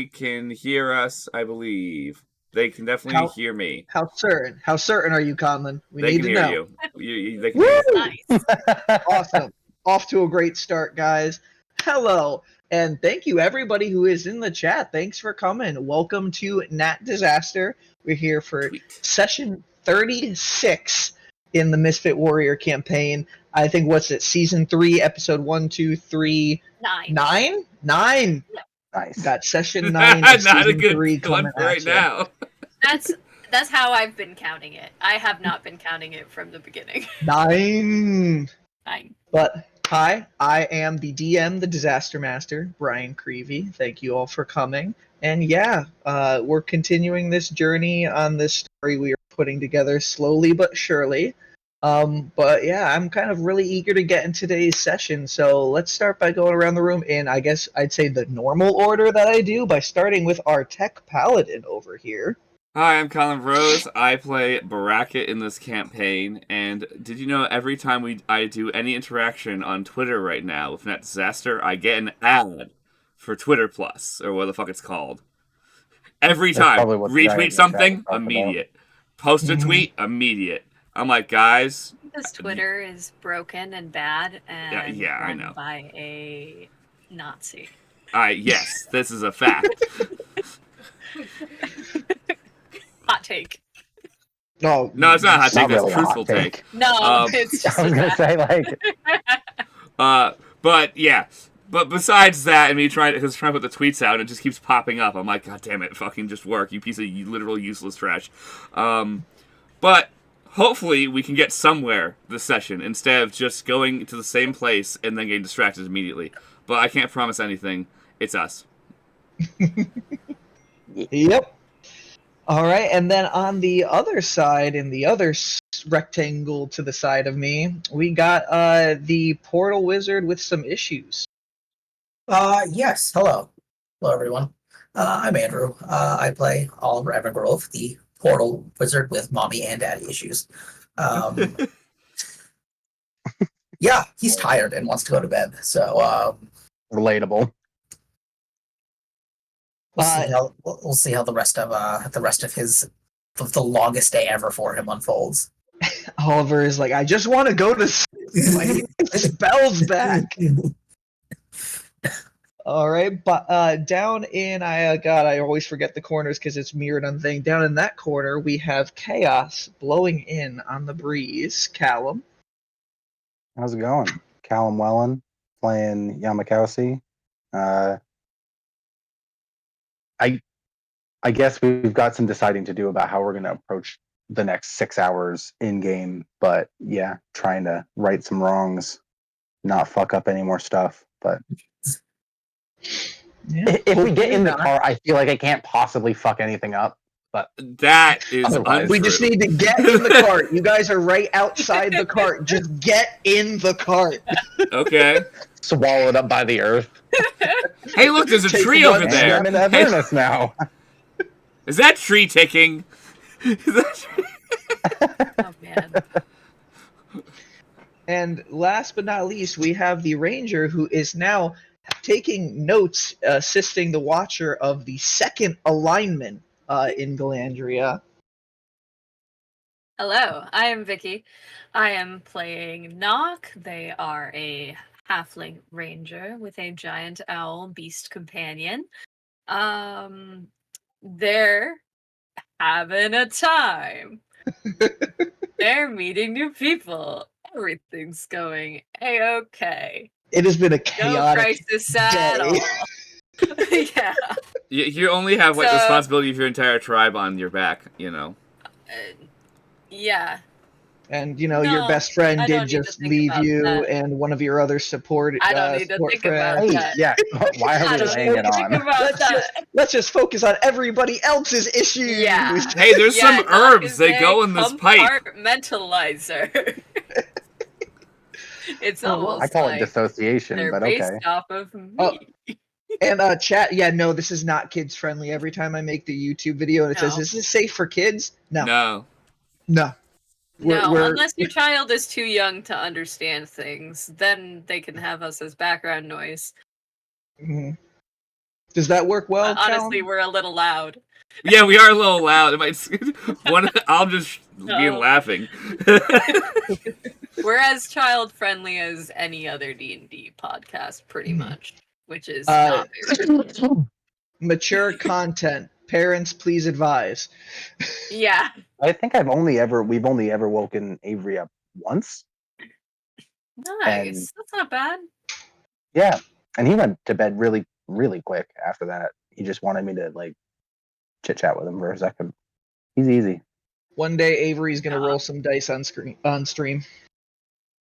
can hear us, I believe. They can definitely hear me. How certain are you, Conlon? We They need can to hear know. you. They can hear you. Nice. Awesome. Off to a great start, guys. Hello, and thank you everybody who is in the chat. Thanks for coming. Welcome to Nat Disaster. We're here for session 36 in the Misfit Warrior campaign. I think season 3, episode 1, 2, 3, 9? 9. Nice. Got session 9 of Not a season good 3 one coming for right at you. now. That's how I've been counting it. I have not been counting it from the beginning. 9. 9. But hi, I am the DM, the Disaster Master, Brian Creevy. Thank you all for coming. And yeah, we're continuing this journey on this story we are putting together slowly but surely. But yeah, I'm kind of really eager to get in today's session. So let's start by going around the room in, I guess I'd say, the normal order that I do, by starting with our tech paladin over here. Hi, I'm Colin Rose. I play Baracket in this campaign, and did you know every time I do any interaction on Twitter right now with Net Disaster, I get an ad for Twitter Plus, or what the fuck it's called. Every time. Retweet something, immediate. Post a tweet, immediate. I'm like, guys... Because Twitter is broken and bad and I run know. by a Nazi. Yes, this is a fact. Hot take. No, it's not a hot take. That's really a truthful take. No, it's just I was gonna say, like... But yeah. But besides that, and me trying to put the tweets out, it just keeps popping up. I'm like, God damn it, fucking just work, you piece of literal useless trash. But hopefully we can get somewhere this session instead of just going to the same place and then getting distracted immediately. But I can't promise anything. It's us. Yep. All right, and then on the other side, in the other rectangle to the side of me, we got the portal wizard with some issues. Yes. Hello, everyone. I'm Andrew. I play Oliver Evergrove, the portal wizard with mommy and daddy issues. Yeah, he's tired and wants to go to bed. So relatable. We'll see how the rest of the longest day ever for him unfolds. Oliver is like, I just want to go to sleep. I need my spells back. All right, but down in I always forget the corners because it's mirrored on the thing. Down in that corner, we have chaos blowing in on the breeze. Callum, how's it going? Callum Wellen playing Yamakasi. I guess we've got some deciding to do about how we're going to approach the next 6 hours in game, but yeah, trying to right some wrongs, not fuck up any more stuff. But yeah, if we get in the car, I feel like I can't possibly fuck anything up. But that is untrue. We just need to get in the cart. You guys are right outside the cart. Just get in the cart. Okay. Swallowed up by the earth. Hey, look, there's a tree over there. I'm in Avernus now. Is that tree ticking? Oh, man. And last but not least, we have the ranger who is now taking notes, assisting the watcher of the second alignment in Galandria. Hello, I am Vicky. I am playing Nock. They are a halfling ranger with a giant owl beast companion. They're having a time. They're meeting new people. Everything's going A-okay. It has been a No chaotic crisis at all. Yeah. You only have the responsibility of your entire tribe on your back, you know. Yeah. And, your best friend did just leave you, that. and one of your other support I don't need to think about that. Yeah, why are we laying it on? Let's just focus on everybody else's issues. Yeah. Hey, there's some herbs. They go in this pipe. Compartmentalizer. It's almost I call it dissociation, they're but okay. based off of me. Oh. And chat, no, this is not kids friendly. Every time I make the YouTube video and it says, "Is this safe for kids?" No. Unless your child is too young to understand things, then they can have us as background noise. Mm-hmm. Does that work well, Honestly, Callum? we're a little loud. Yeah, we are a little loud. It might I'll just be No. laughing. We're as child friendly as any other D&D podcast, pretty much, which is Uh, not very. Mature content. Parents, please advise. Yeah. I think we've only ever woken Avery up once. And Nice. That's not bad. yeah, and he went to bed really, really quick after that. He just wanted me to like chit chat with him for a second. He's easy. One day Avery's gonna roll some dice on stream.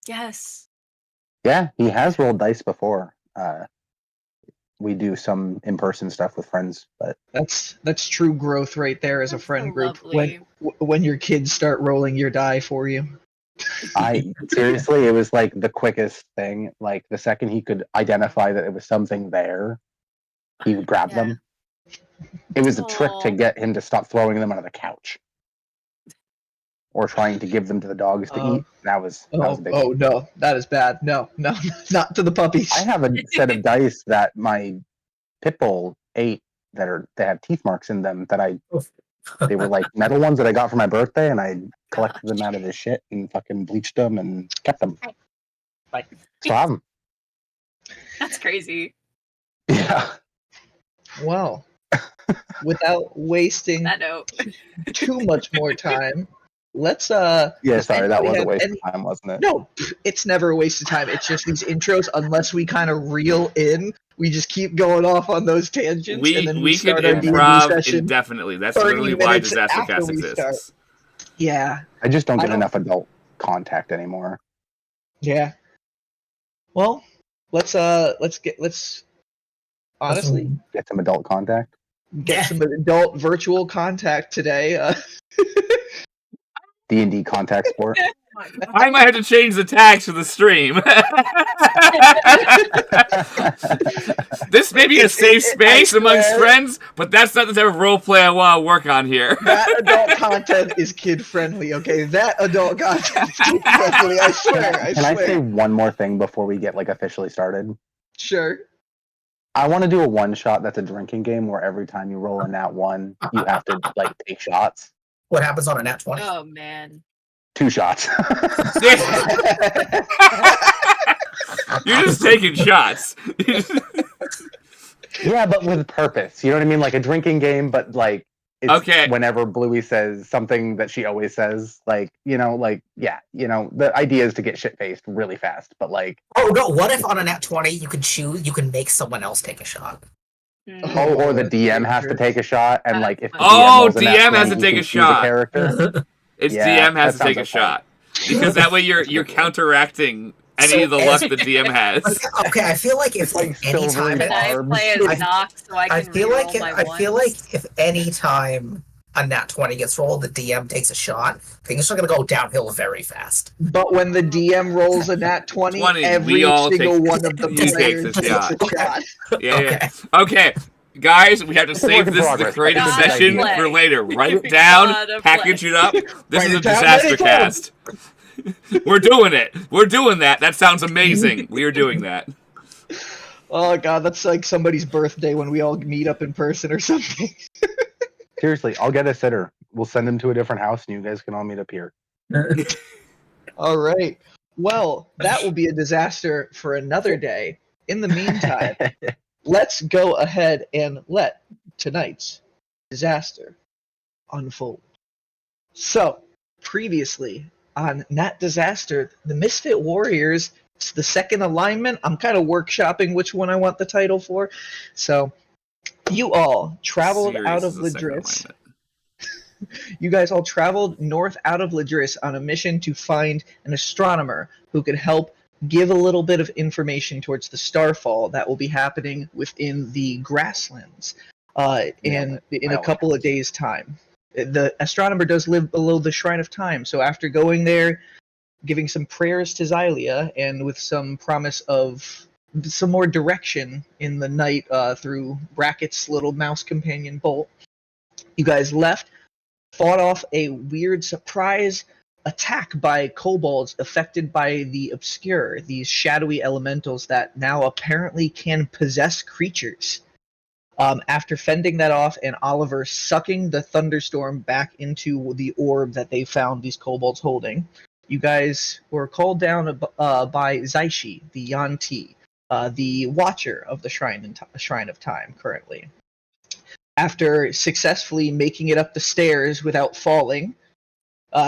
Yes. Yeah, he has rolled dice before. We do some in-person stuff with friends, but That's true growth right there as a That's friend so group. lovely. When your kids start rolling your die for you. I seriously, it was like the quickest thing. Like the second he could identify that it was something there, he would grab Yeah. them. It was a trick to Aw. get him to stop throwing them under the couch or trying to give them to the dogs to eat. That was a big Oh no, that is bad. No, not to the puppies. I have a set of dice that my pit bull ate that have teeth marks in them that they were like metal ones that I got for my birthday, and I collected them out of his shit and fucking bleached them and kept them. Bye. So I have them. That's crazy. Yeah. Well, without wasting That note. too much more time, let's Yeah, does sorry, that anybody was a have waste any- of time, wasn't it? No, it's never a waste of time. It's just these intros, unless we kind of reel in, we just keep going off on those tangents, and then we could start our D&D improv session. indefinitely. That's 30 literally why minutes Disaster after Cast we start. exists. Yeah, I just don't I get don't- enough adult contact anymore. yeah. Well, let's honestly Get some adult contact. get some adult virtual contact today. D&D contact sport. I might have to change the tags for the stream. This may be a safe space amongst friends, but that's not the type of role play I want to work on here. That adult content is kid friendly, okay? That adult content is kid friendly. I swear. Can I say one more thing before we get like officially started? Sure. I want to do a one shot that's a drinking game where every time you roll a nat one, you have to like take shots. What happens on a nat 20? Oh man. 2 shots. You're just taking shots. Yeah, but with purpose. You know what I mean? Like a drinking game, but like it's Okay. whenever Bluey says something that she always says, like, the idea is to get shit faced really fast, but like Oh no! What if on a nat 20 you can choose? You can make someone else take a shot. or the DM has to take a shot, and like if the Oh, DM, rolls a nat DM has 20, to he take can a choose shot. character. It's Yeah, DM has that to take a sounds okay. shot. Because that way you're counteracting any of the luck the DM has. Okay, I feel like if Like any time silvery Can I Arbs. play as Nox so I I can feel like reroll my I feel like ones? if any time a nat 20 gets rolled, the DM takes a shot. Things are gonna go downhill very fast. But when the DM rolls a nat 20, 20, every we all single take- one of the he takes players a takes shot. a shot. Yeah, Okay. yeah. Okay, guys, we have to It's a save work in this as the progress. creative Gotta session play. for later. Write it We down, gotta package play. it up. This Write is a it down, disaster let it go. cast. We're doing it. We're doing that. That sounds amazing. We are doing that. Oh god, that's like somebody's birthday when we all meet up in person or something. Seriously, I'll get a sitter. We'll send him to a different house, and you guys can all meet up here. All right. Well, that will be a disaster for another day. In the meantime, let's go ahead and let tonight's disaster unfold. So, previously on Nat Disaster, the Misfit Warriors, it's the second alignment. I'm kind of workshopping which one I want the title for. So, you all traveled Series out of is the second Ladris. alignment. You guys all traveled north out of Ladris on a mission to find an astronomer who could help give a little bit of information towards the starfall that will be happening within the grasslands in a couple of days' time. The astronomer does live below the Shrine of Time, so after going there, giving some prayers to Xylia, and with some promise of some more direction in the night through Bracket's little mouse companion Bolt, you guys left, fought off a weird surprise attack by kobolds affected by the obscure, these shadowy elementals that now apparently can possess creatures. After fending that off and Oliver sucking the thunderstorm back into the orb that they found these kobolds holding, you guys were called down by Zyshi, the yuan-ti, the Watcher of the Shrine of Time currently. After successfully making it up the stairs without falling,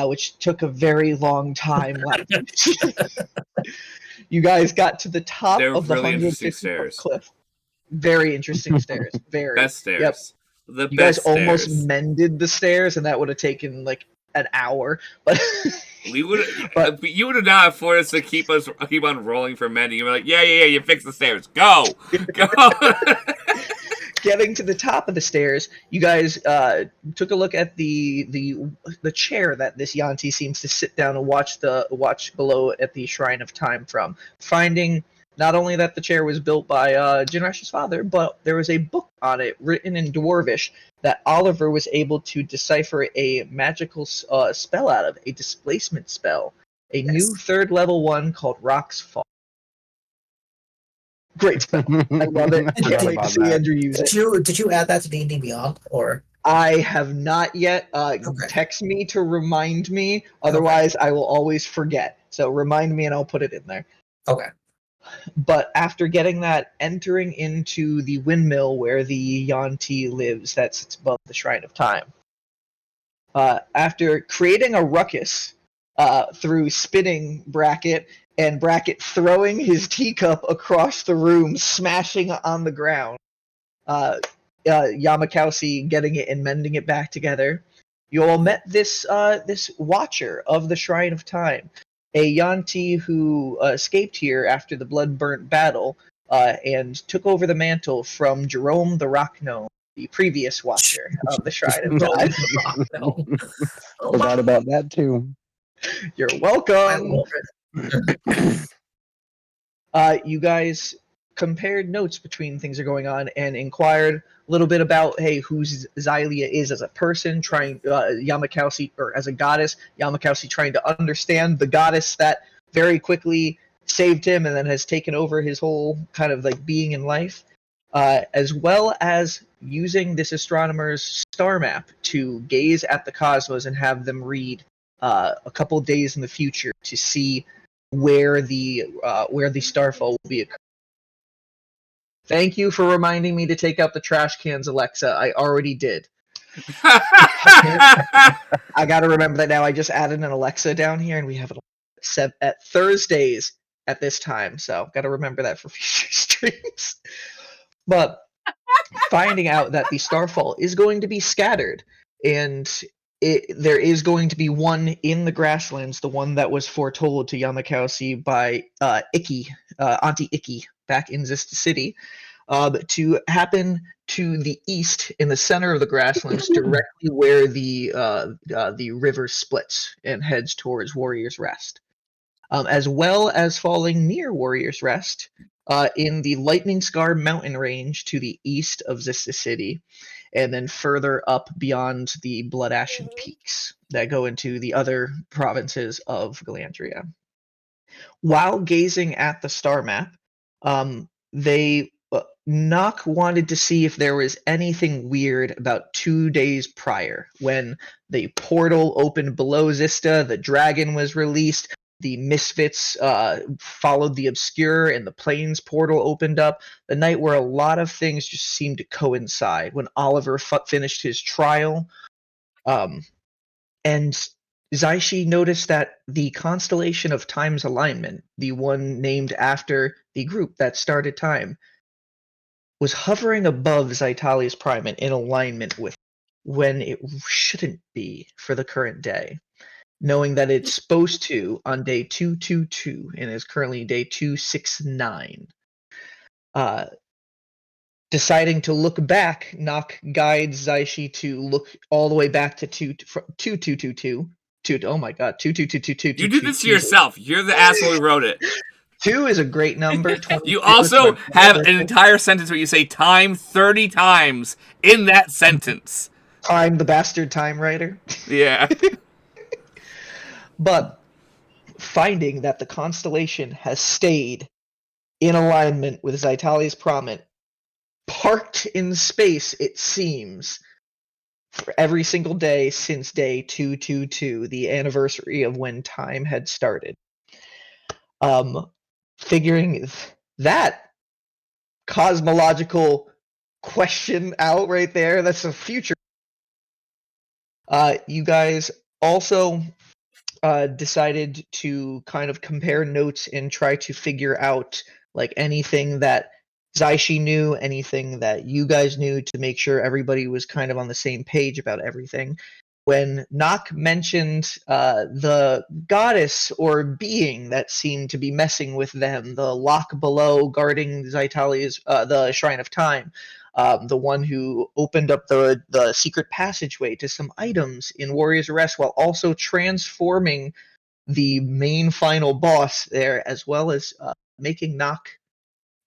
which took a very long time, you guys got to the top They're of the really interesting 150-foot stairs. cliff. Very interesting stairs. Very. Best stairs. Yep. The You guys best almost stairs. mended the stairs, and that would have taken like an hour. But We would, But- you would have not afforded us to keep on rolling for mending. You were like, yeah, you fix the stairs. Go. getting to the top of the stairs, you guys took a look at the chair that this yuan-ti seems to sit down and watch below at the Shrine of Time from, finding not only that the chair was built by Jinresh's father, but there was a book on it written in Dwarvish that Oliver was able to decipher a magical spell out of, a displacement spell, a new 3rd level one called Rock's Fall. Great spell. I love it. Can't wait to see Andrew use it. Did you add that to D&D Beyond, or? I have not yet. Okay. Text me to remind me. Otherwise, I will always forget. So remind me and I'll put it in there. Okay. But after getting that, entering into the windmill where the yuan-ti lives that sits above the Shrine of Time. After creating a ruckus through spinning Bracket, and Bracket throwing his teacup across the room, smashing on the ground. Yamakasi getting it and mending it back together. You all met this Watcher of the Shrine of Time, a yuan-ti who escaped here after the blood-burnt battle and took over the mantle from Jerome the Rock Gnome, the previous Watcher of the Shrine of Time. Forgot about that too. You're I welcome. love it. You guys compared notes between things that are going on and inquired a little bit about, hey, who Xylia is as a person, trying Yamakasi, or as a goddess, Yamakasi trying to understand the goddess that very quickly saved him and then has taken over his whole kind of like being in life, as well as using this astronomer's star map to gaze at the cosmos and have them read a couple days in the future to see where the starfall will be occurring. Thank you for reminding me to take out the trash cans, Alexa. I already did. I gotta remember that now. I just added an Alexa down here, and we have it set at Thursdays at this time. So gotta remember that for future streams. But finding out that the starfall is going to be scattered, and there is going to be one in the grasslands, the one that was foretold to Yamakasi by Auntie Icky, back in Xysta City, to happen to the east in the center of the grasslands, directly where the river splits and heads towards Warriors Rest, as well as falling near Warriors Rest in the Lightning Scar mountain range to the east of Xysta City, and then further up beyond the Blood Ashen Peaks that go into the other provinces of Galandria. While gazing at the star map, Nock wanted to see if there was anything weird about 2 days prior, when the portal opened below Xysta, the dragon was released, the Misfits followed the Obscure, and the Plains portal opened up. The night where a lot of things just seemed to coincide. When Oliver finished his trial, and Zyshi noticed that the constellation of Time's alignment, the one named after the group that started time, was hovering above Zytalia's Primate in alignment with when it shouldn't be for the current day, knowing that it's supposed to on day 222 and is currently day 269. Deciding to look back, Nock guides Zyshi to look all the way back to 2222. Oh my god, 2222. You did this to yourself. You're the asshole who wrote it. 2 is a great number. You also have an entire sentence where you say time 30 times in that sentence. I'm the bastard time writer. Yeah. But finding that the constellation has stayed in alignment with Zytalia's Primate parked in space, it seems, for every single day since day 222, the anniversary of when time had started. Figuring that cosmological question out right there, that's a future. You guys also decided to kind of compare notes and try to figure out like anything that Zyshi knew, anything that you guys knew, to make sure everybody was kind of on the same page about everything. When Nock mentioned the goddess or being that seemed to be messing with them, the lock below guarding Zytalia's the Shrine of Time, the one who opened up the secret passageway to some items in Warrior's Arrest while also transforming the main final boss there, as well as making Nock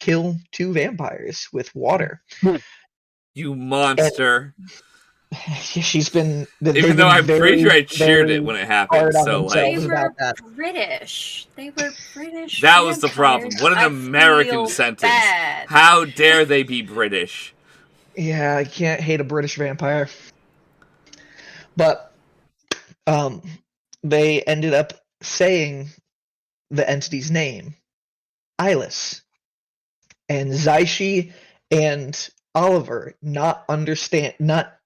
kill 2 vampires with water. You monster. She's been. They've Even though been I'm pretty sure I cheered very it when it happened, hard on so like themselves They about were that. British. They were British. that was the problem. vampires. What an I American feel sentence. bad. How dare they be British? Yeah, I can't hate a British vampire. But they ended up saying the entity's name, Eyeless. And Zyshi and Oliver not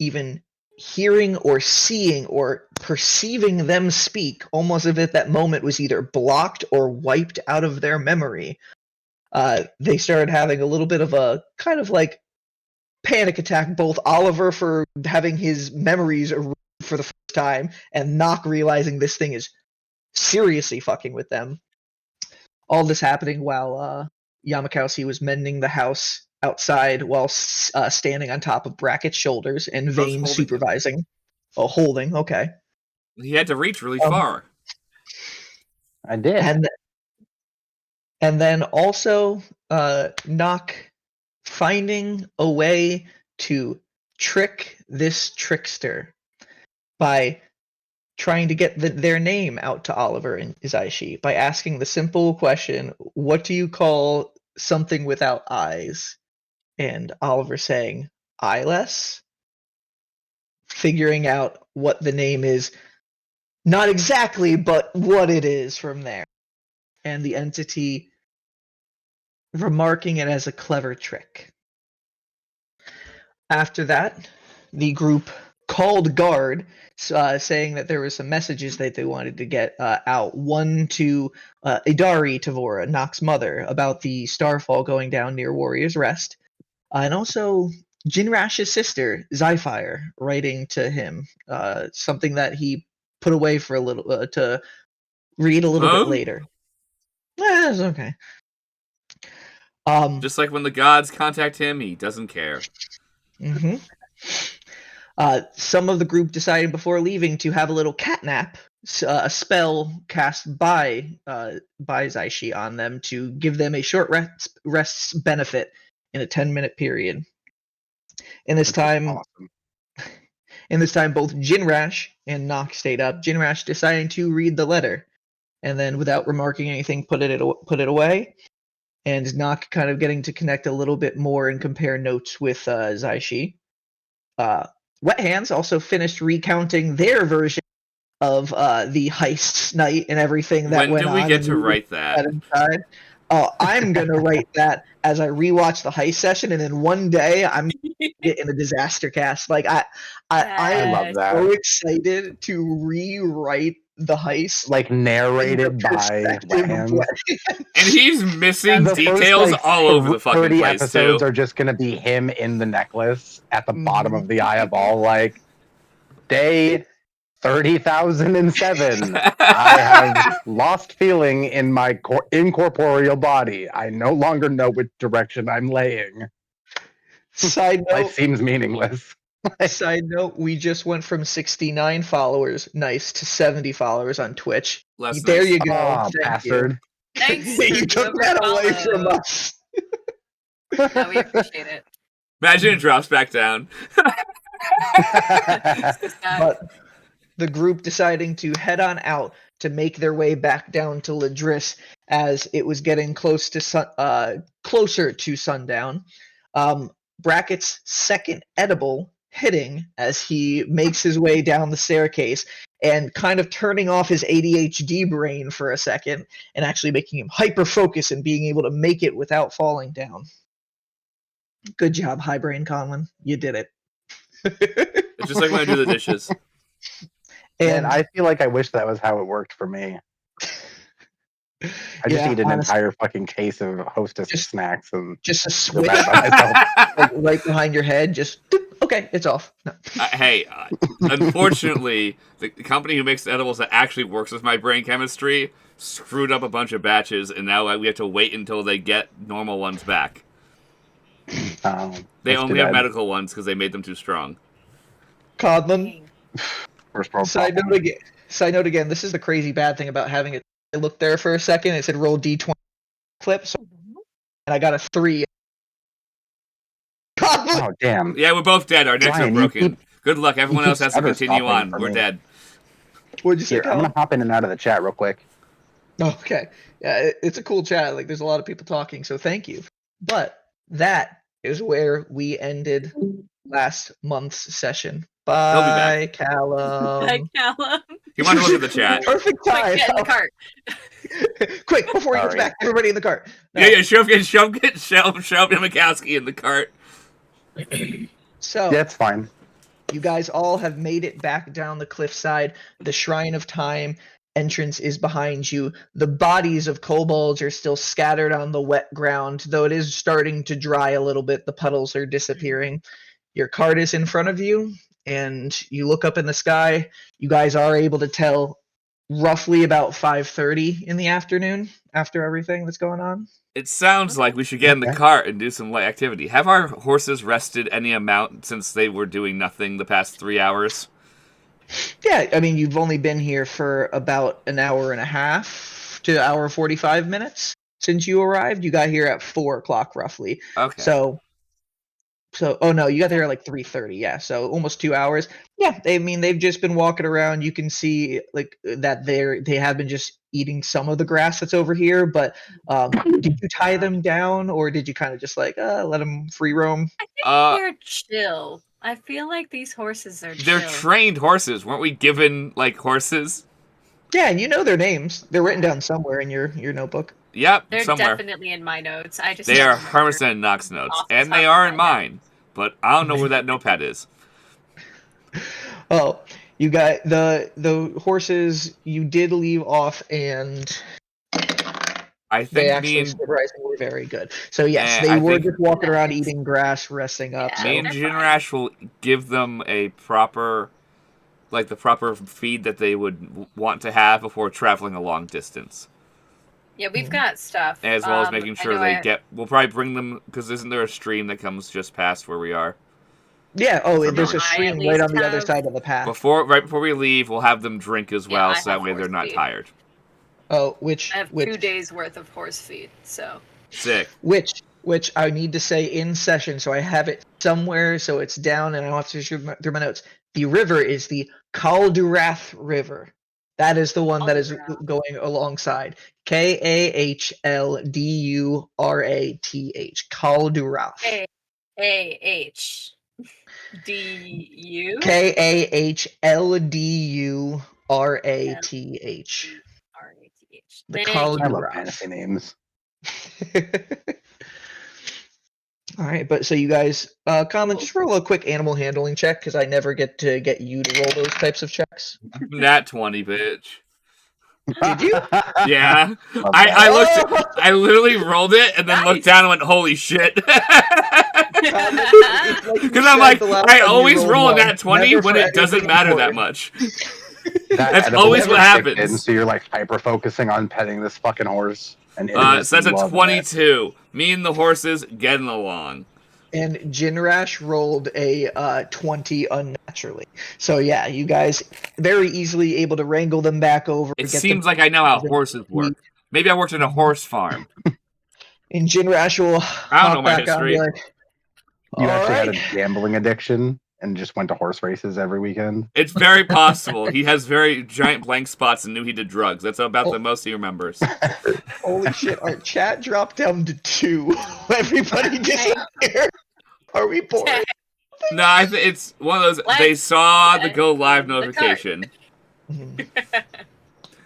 even hearing or seeing or perceiving them speak, almost as if that moment was either blocked or wiped out of their memory. They started having a little bit of a kind of like panic attack, both Oliver for having his memories erased for the first time, and Nock realizing this thing is seriously fucking with them. All this happening while Yamakowski was mending the house outside while standing on top of Brackett's shoulders and Vane holding supervising. Oh, holding, okay. He had to reach really far. I did. And then also Nock finding a way to trick this trickster by trying to get their name out to Oliver and Zyshi by asking the simple question, what do you call something without eyes? And Oliver saying, eyeless? Figuring out what the name is, not exactly, but what it is from there. And the entity remarking it as a clever trick. After that, the group called guard, saying that there were some messages that they wanted to get out. One to Idari Tavora, Nock's mother, about the starfall going down near Warrior's Rest. And also Jinrash's sister, Zyfire, writing to him, something that he put away for a little to read a little bit later. It's okay. Just like when the gods contact him, he doesn't care. Mm-hmm. Some of the group decided before leaving to have a little catnap, a spell cast by Zyshi on them to give them a short rest benefit in a 10-minute period. In this time, Awesome. both Jinrash and Nock stayed up. Jinrash deciding to read the letter, and then without remarking anything, put it away. And Nock kind of getting to connect a little bit more and compare notes with Zyshi. Wet Hands also finished recounting their version of the heist night and everything that went on. When do we get to write that? Inside. I'm gonna write that as I rewatch the heist session, and then one day I'm gonna get in a disaster cast. Like I love that. so excited to rewrite the heist, Like narrated by Wet Hands. And he's missing The details first, all over the fucking 30 place episodes too. are just gonna be him in the necklace at the bottom Mhm. of the eyeball, like day 30,007. I have lost feeling in my incorporeal body. I no longer know which direction I'm laying. Side Life note. seems meaningless. Side note, we just went from 69 followers, nice, to 70 followers on Twitch. Less There nice. you go. Ah, Thank bastard. Thanks. you. You for took whoever that away from followed. us. No, we appreciate it. Imagine it drops back down. But the group deciding to head on out to make their way back down to Ladris as it was getting closer to sundown. Bracket's second edible hitting as he makes his way down the staircase and kind of turning off his ADHD brain for a second and actually making him hyper focus and being able to make it without falling down. Good job, High Brain Conlon. You did it. It's just like when I do the dishes. And And I feel like I wish that was how it worked for me. I just yeah, eat an honestly, entire fucking case of Hostess Just- snacks and just a feel switch bad about myself. like, right behind your head, just doop, okay, it's off. No. Hey, unfortunately, the company who makes edibles that actually works with my brain chemistry screwed up a bunch of batches, and now we have to wait until they get normal ones back. They That's too only have bad. medical ones because they made them too strong. Codlin, First world side problem. note again. Side note again. This is the crazy bad thing about having it. I looked there for a second. It said roll d20 clips, and I got a 3. Codlin, Oh damn! Yeah, we're both dead. Our necks Ryan, are you broken. keep- Good luck. Everyone else keep has to stutter continue stopping on. for We're me. dead. what'd you say, Here, I'm Colin? gonna hop in and out of the chat real quick. Okay. Yeah, it's a cool chat. Like, there's a lot of people talking, so thank you. But that is where we ended last month's session. He'll be Bye, back. Callum. Hi, Callum. You want to look at the chat? Perfect Quick, time. get in the cart. Quick, before he gets Sorry. back, everybody in the cart. No. Yeah, shove Mikowski in the cart. So, Yeah, it's fine. you guys all have made it back down the cliffside. The Shrine of Time entrance is behind you. The bodies of kobolds are still scattered on the wet ground, though it is starting to dry a little bit. The puddles are disappearing. Your cart is in front of you, and you look up in the sky. You guys are able to tell roughly about 5:30 in the afternoon after everything that's going on. It sounds like we should get in the Okay. cart and do some light activity. Have our horses rested any amount since they were doing nothing the past 3 hours? Yeah, I mean, you've only been here for about an hour and a half to hour 45 minutes since you arrived. You got here at 4 o'clock roughly. Okay. Oh no, you got there at like 3:30. Yeah, so almost 2 hours. Yeah, they've just been walking around. You can see like that they have been just eating some of the grass that's over here. But did you tie them down, or did you kind of just like let them free roam? I think Uh, they're chill. I feel like these horses are They're chill. trained horses. Weren't we given, like, horses? Yeah, and you know their names. They're written down somewhere in your notebook. Yep, They're somewhere. definitely in my notes. I just They don't are remember Hermison and Knox notes, off the and they top are of in my head. mine. But I don't know where that notepad is. Oh, you got the horses you did leave off, and I they think actually me surprisingly were very good. So yes, Eh, they I were think- just walking around Nice. eating grass, resting up. Yeah. me So and they're Jinrash will give them a proper, like, the proper feed that they would want to have before traveling a long distance. Yeah, we've got stuff. As well as making I sure know they I- get... We'll probably bring them... Because isn't there a stream that comes just past where we are? yeah. Oh, From there's a memory. I stream at right on least the other have- side of the path. Right before we leave, we'll have them drink as Yeah, well, I so that have way they're horse not feed. tired. Oh, which I have 2 days worth of horse feed, so Sick. which I need to say in session, so I have it somewhere, so it's down, and I don't have to shoot through my notes. The river is the Kaldurath River. That is the one that is Kaldurath. going alongside. Kaldurath. Kaldurath. K-A-H-D-U? Kaldurath. R-A-T-H. The Thank I you. love Kaldurath. fantasy names. All right, but so you guys, Colin, just roll a quick animal handling check because I never get to get you to roll those types of checks. Nat 20, bitch. Did you? Yeah. Love I that. looked... I literally rolled it and then looked Nice. down and went, holy shit. Because Because I'm like, I always roll a nat 20 when it doesn't matter that much. That's edible always never what kicked happens. in, so you're like hyper focusing on petting this fucking horse. And it is So that's a love 22. Me and the horses getting along. And Jinrash rolled a 20 unnaturally. So yeah, you guys very easily able to wrangle them back over. It get them- seems like I know how horses work. Maybe I worked in a horse farm. And Jinrash will I don't know hop my back on and be history. like, You "All actually right." had a gambling addiction and just went to horse races every weekend. It's very possible. He has very giant blank spots and knew he did drugs. That's about Oh. the most he remembers. Holy shit, our chat dropped down to 2. Everybody disappeared. Are we boring? No, I think it's one of those. They Let's saw the get go live in the cart. notification. Mhm.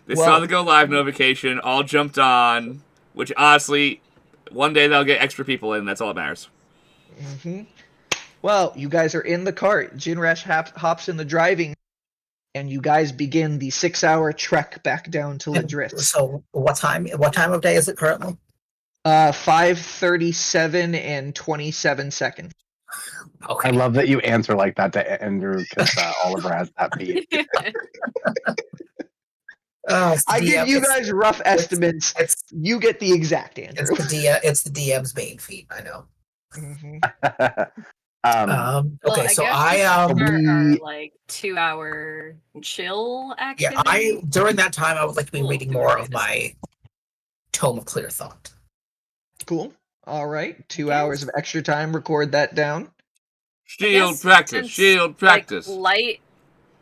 They Well- saw the go live notification, all jumped on, which honestly, one day they'll get extra people in, that's all that matters. Well, you guys are in the cart. Jinrash hops in the driving, and you guys begin the 6-hour trek back down to Ladris. So what time of day is it currently? 5:37 and 27 seconds. Okay. I love that you answer like that to Andrew because Oliver has that beat. I give you guys rough estimates. It's You get the exact, Andrew. it's the DM's main feat. I know. Okay, so our we- like 2-hour chill yeah, activity. during that time I would like to be We'll reading do more it of my Tome of Clear Thought. Cool. All right. 2 Yes. hours of extra time. Record that down. Shield Yes, practice, since, shield practice. Like,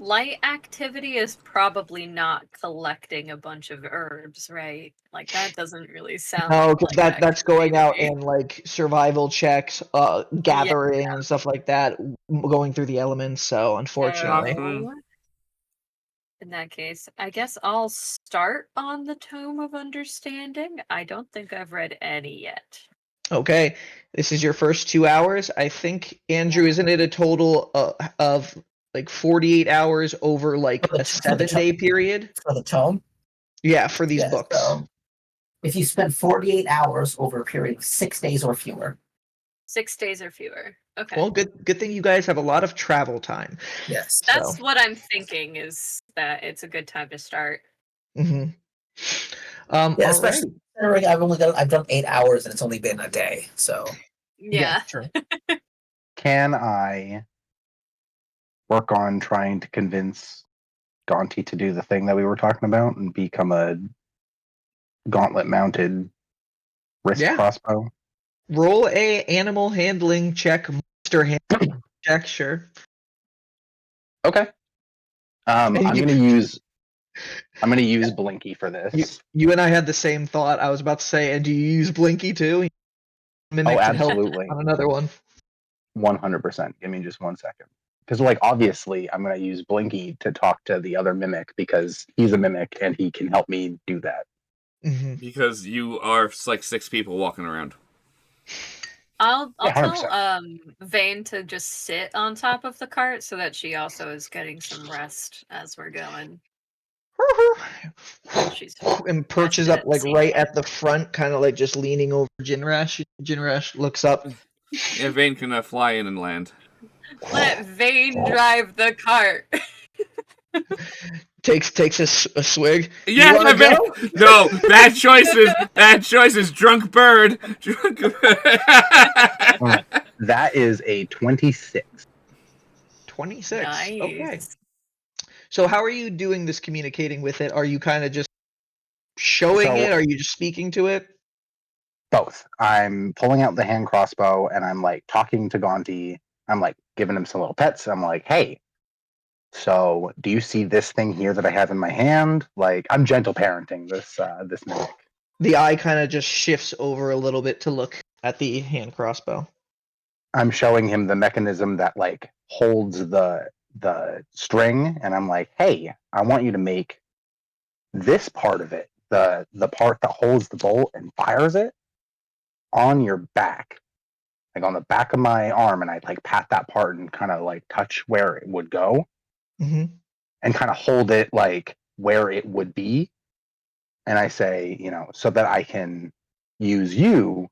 light activity is probably not collecting a bunch of herbs, right? Like that doesn't really sound. No, like because light that's going out activity. and like survival checks, gathering and stuff like that, going through the elements. So unfortunately, Awesome. In that case, I guess I'll start on the Tome of Understanding. I don't think I've read any yet. okay, this is your first 2 hours. I think Andrew, isn't it a total of like 48 hours over like For the a 7-day period? For the Tome? Yeah, for these Yeah, books. so if you spend 48 hours over a period of 6 days or fewer. 6 days or fewer. Okay. Well, good thing you guys have a lot of travel time. Yes. That's so. what I'm thinking is that it's a good time to start. Mm-hmm. Yeah, all especially right. considering I've done 8 hours and it's only been a day. So Yeah. Sure. Can I work on trying to convince Gonti to do the thing that we were talking about and become a gauntlet-mounted wrist Yeah. crossbow? Roll a animal handling check, monster handling check, sure. Okay. I'm And gonna use Blinky for this. You and I had the same thought. I was about to say, and do you use Blinky too? Mimic can help Absolutely. on another one. 100%. Give me just 1 second. Because, like, obviously, I'm going to use Blinky to talk to the other mimic because he's a mimic and he can help me do that. Mm-hmm. Because you are like 6 people walking around. I'll Yeah, tell 100%. Vane to just sit on top of the cart so that she also is getting some rest as we're going. She's And perches rested up like seat right height. at the front, kind of like just leaning over Jinrash. Jinrash looks up. Yeah, Vane can fly in and land. Let Vane drive the cart. Takes a swig. Yeah, You wanna Vane. go? No, bad choices. Bad choices. Drunk bird. Drunk bird. That is a 26. 26. Nice. Okay. So how are you doing this communicating with it? Are you kind of just showing So- it? Are you just speaking to it? Both. I'm pulling out the hand crossbow and I'm like talking to Gonti. I'm like giving him some little pets. I'm like, hey, so do you see this thing here that I have in my hand? Like, I'm gentle parenting this mimic. The eye kind of just shifts over a little bit to look at the hand crossbow. I'm showing him the mechanism that like holds the string, and I'm like, hey, I want you to make this part of it, the part that holds the bolt and fires it, on your back, like on the back of my arm, and I like pat that part and kind of like touch where it would go, Mm-hmm. and kind of hold it like where it would be, and I say, so that I can use you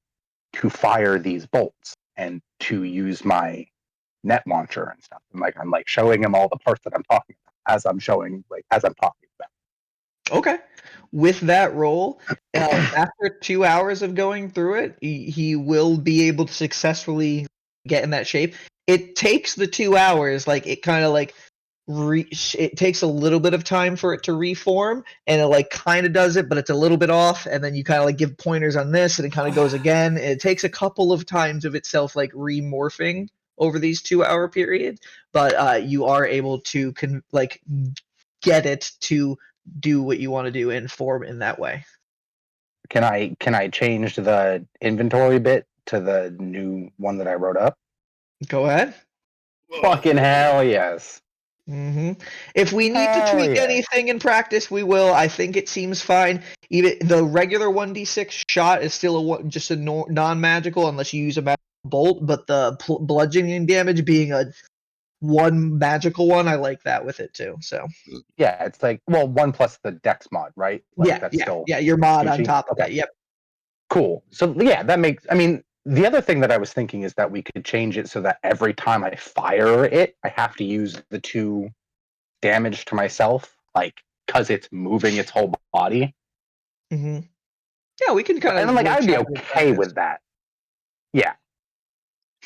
to fire these bolts and to use my net launcher and stuff. And like I'm like showing him all the parts that I'm talking about as I'm talking about. Okay. With that roll, after 2 hours of going through it, he will be able to successfully get in that shape. It takes the 2 hours, like it kind of like it takes a little bit of time for it to reform, and it like kind of does it, but it's a little bit off, and then you kind of like give pointers on this, and it kind of goes again. And it takes a couple of times of itself like remorphing over these 2 hour period, but you are able to get it to do what you want to do and form in that way. Can I change the inventory bit to the new one that I wrote up? Go ahead. Fucking hell yes. If we need to Hell tweak yeah. anything in practice, we will. I think it seems fine. Even the regular 1d6 shot is still just a non-magical unless you use a magical bolt, but the bludgeoning damage being a one magical one, I like that with it too. So Yeah, it's like, well, 1 plus the dex mod, right? Like that's still your mod on Gucci? top of Okay. that. Yep. Cool. So yeah, that makes. I mean, the other thing that I was thinking is that we could change it so that every time I fire it, I have to use the 2 damage to myself, like because it's moving its whole body. Yeah, we can kind And of I'm like, I'd be workshop with okay practice. with that. Yeah.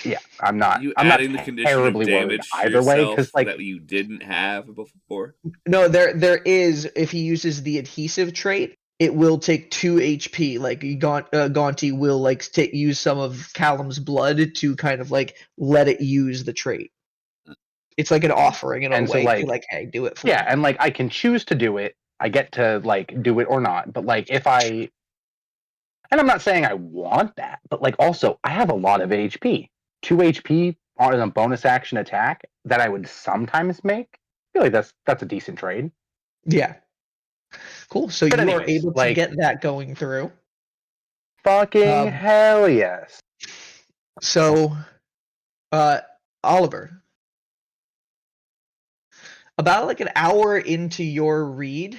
Yeah, I'm not. You I'm not adding the condition of terribly worried damage to either way because, yourself like, that you didn't have before. No, there is. If he uses the adhesive trait, it will take 2 HP. Like Gaunty will like use some of Callum's blood to kind of like let it use the trait. It's like an offering in a and so way to like, like, hey, do it for yeah, me. and like I can choose to do it. I get to like do it or not. But like if I, and I'm not saying I want that, but like also I have a lot of HP. 2 HP on a bonus action attack that I would sometimes make. I feel like that's a decent trade. Yeah. Cool. So But you are anyways, able to like, get that going through. fucking hell yes. So, Oliver, about like an hour into your read,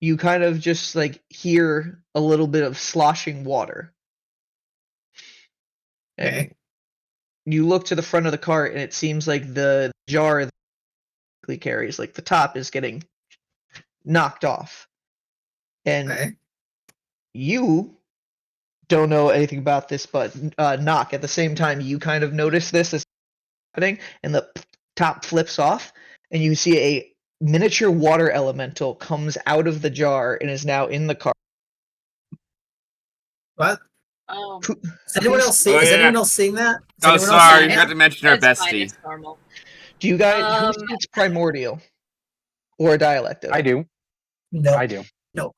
you kind of just like hear a little bit of sloshing water. And Okay. you look to the front of the cart, and it seems like the jar that he carries, like the top, is getting knocked off. And Okay. you don't know anything about this, but Knock, at the same time, you kind of notice this is happening, and the top flips off, and you see a miniature water elemental comes out of the jar and is now in the cart. What? Oh, Is anyone else Oh, is yeah. anyone else seeing that? Is Oh, anyone else sorry, seeing we that? forgot to mention our it's fine. bestie. It's normal. Do you guys who Um, speaks primordial or a dialect of I it? do. No. I do. No.